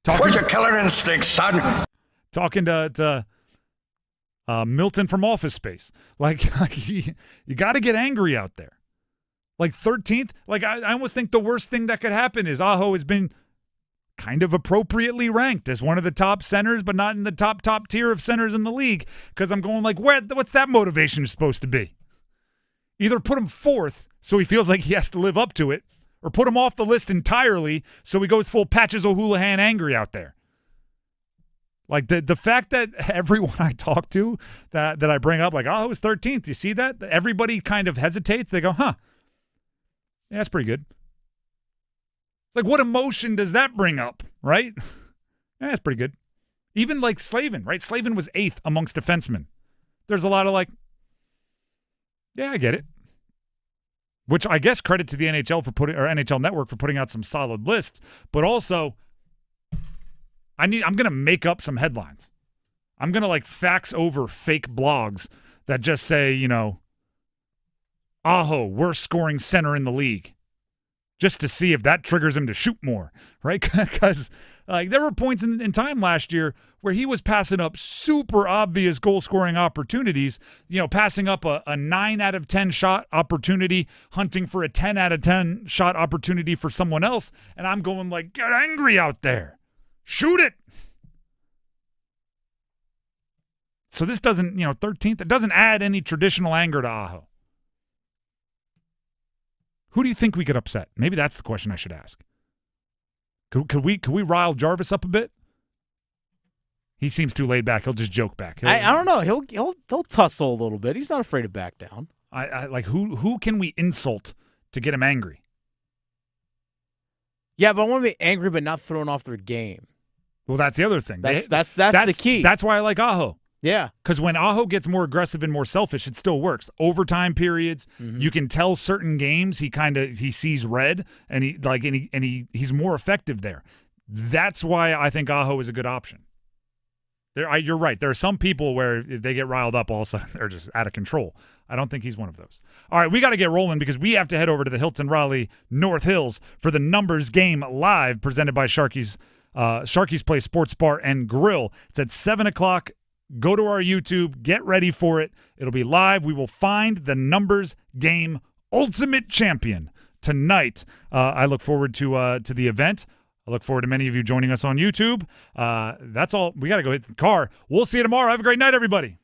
Where's your killer instinct, son? Talking to Milton from Office Space. Like you got to get angry out there. Like 13th, like I almost think the worst thing that could happen is Aho has been kind of appropriately ranked as one of the top centers, but not in the top tier of centers in the league. Because I'm going like, what's that motivation supposed to be? Either put him fourth so he feels like he has to live up to it, or put him off the list entirely so he goes full Patches O'Houlihan angry out there. Like the fact that everyone I talk to that I bring up, like, oh, it was 13th. You see that? Everybody kind of hesitates. They go, huh, yeah, that's pretty good. It's like, what emotion does that bring up, right? Yeah, that's pretty good. Even like Slavin, right? Slavin was 8th amongst defensemen. There's a lot of like, yeah, I get it. Which I guess credit to the NHL NHL Network for putting out some solid lists, but also I'm going to make up some headlines. I'm going to like fax over fake blogs that just say, you know, Aho, worst scoring center in the league, just to see if that triggers him to shoot more, right? Because like there were points in time last year where he was passing up super obvious goal-scoring opportunities, you know, passing up a 9 out of 10 shot opportunity, hunting for a 10 out of 10 shot opportunity for someone else, and I'm going like, get angry out there. Shoot it. So this doesn't, 13th, it doesn't add any traditional anger to Aho. Who do you think we could upset? Maybe that's the question I should ask. Could we rile Jarvis up a bit? He seems too laid back. He'll just joke back. I don't know. He'll tussle a little bit. He's not afraid to back down. I like who can we insult to get him angry? Yeah, but I want to be angry but not thrown off their game. Well, that's the other thing. That's the key. That's why I like Aho. Yeah. Because when Aho gets more aggressive and more selfish, it still works. Overtime periods, you can tell certain games he sees red and he's more effective there. That's why I think Aho is a good option. You're right. There are some people where if they get riled up, all of a sudden they're just out of control. I don't think he's one of those. All right, we got to get rolling because we have to head over to the Hilton Raleigh North Hills for the Numbers Game Live presented by Sharkies Play Sports Bar and Grill. It's at 7 o'clock. Go to our YouTube. Get ready for it. It'll be live. We will find the Numbers Game Ultimate Champion tonight. I look forward to the event. I look forward to many of you joining us on YouTube. That's all. We got to go hit the car. We'll see you tomorrow. Have a great night, everybody.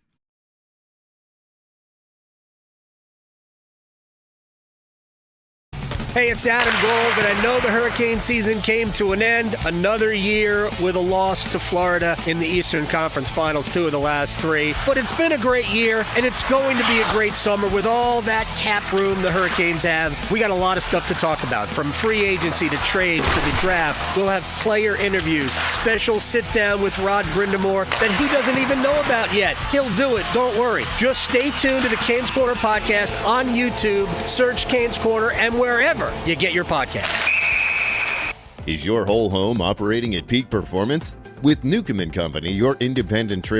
Hey, it's Adam Gold, and I know the hurricane season came to an end. Another year with a loss to Florida in the Eastern Conference Finals, 2 of the last 3. But it's been a great year, and it's going to be a great summer with all that cap room the Hurricanes have. We got a lot of stuff to talk about, from free agency to trades to the draft. We'll have player interviews, special sit-down with Rod Brindamore that he doesn't even know about yet. He'll do it, don't worry. Just stay tuned to the Canes Corner podcast on YouTube. Search Canes Corner and wherever you get your podcast. Is your whole home operating at peak performance? With Newcomb & Company, your independent trade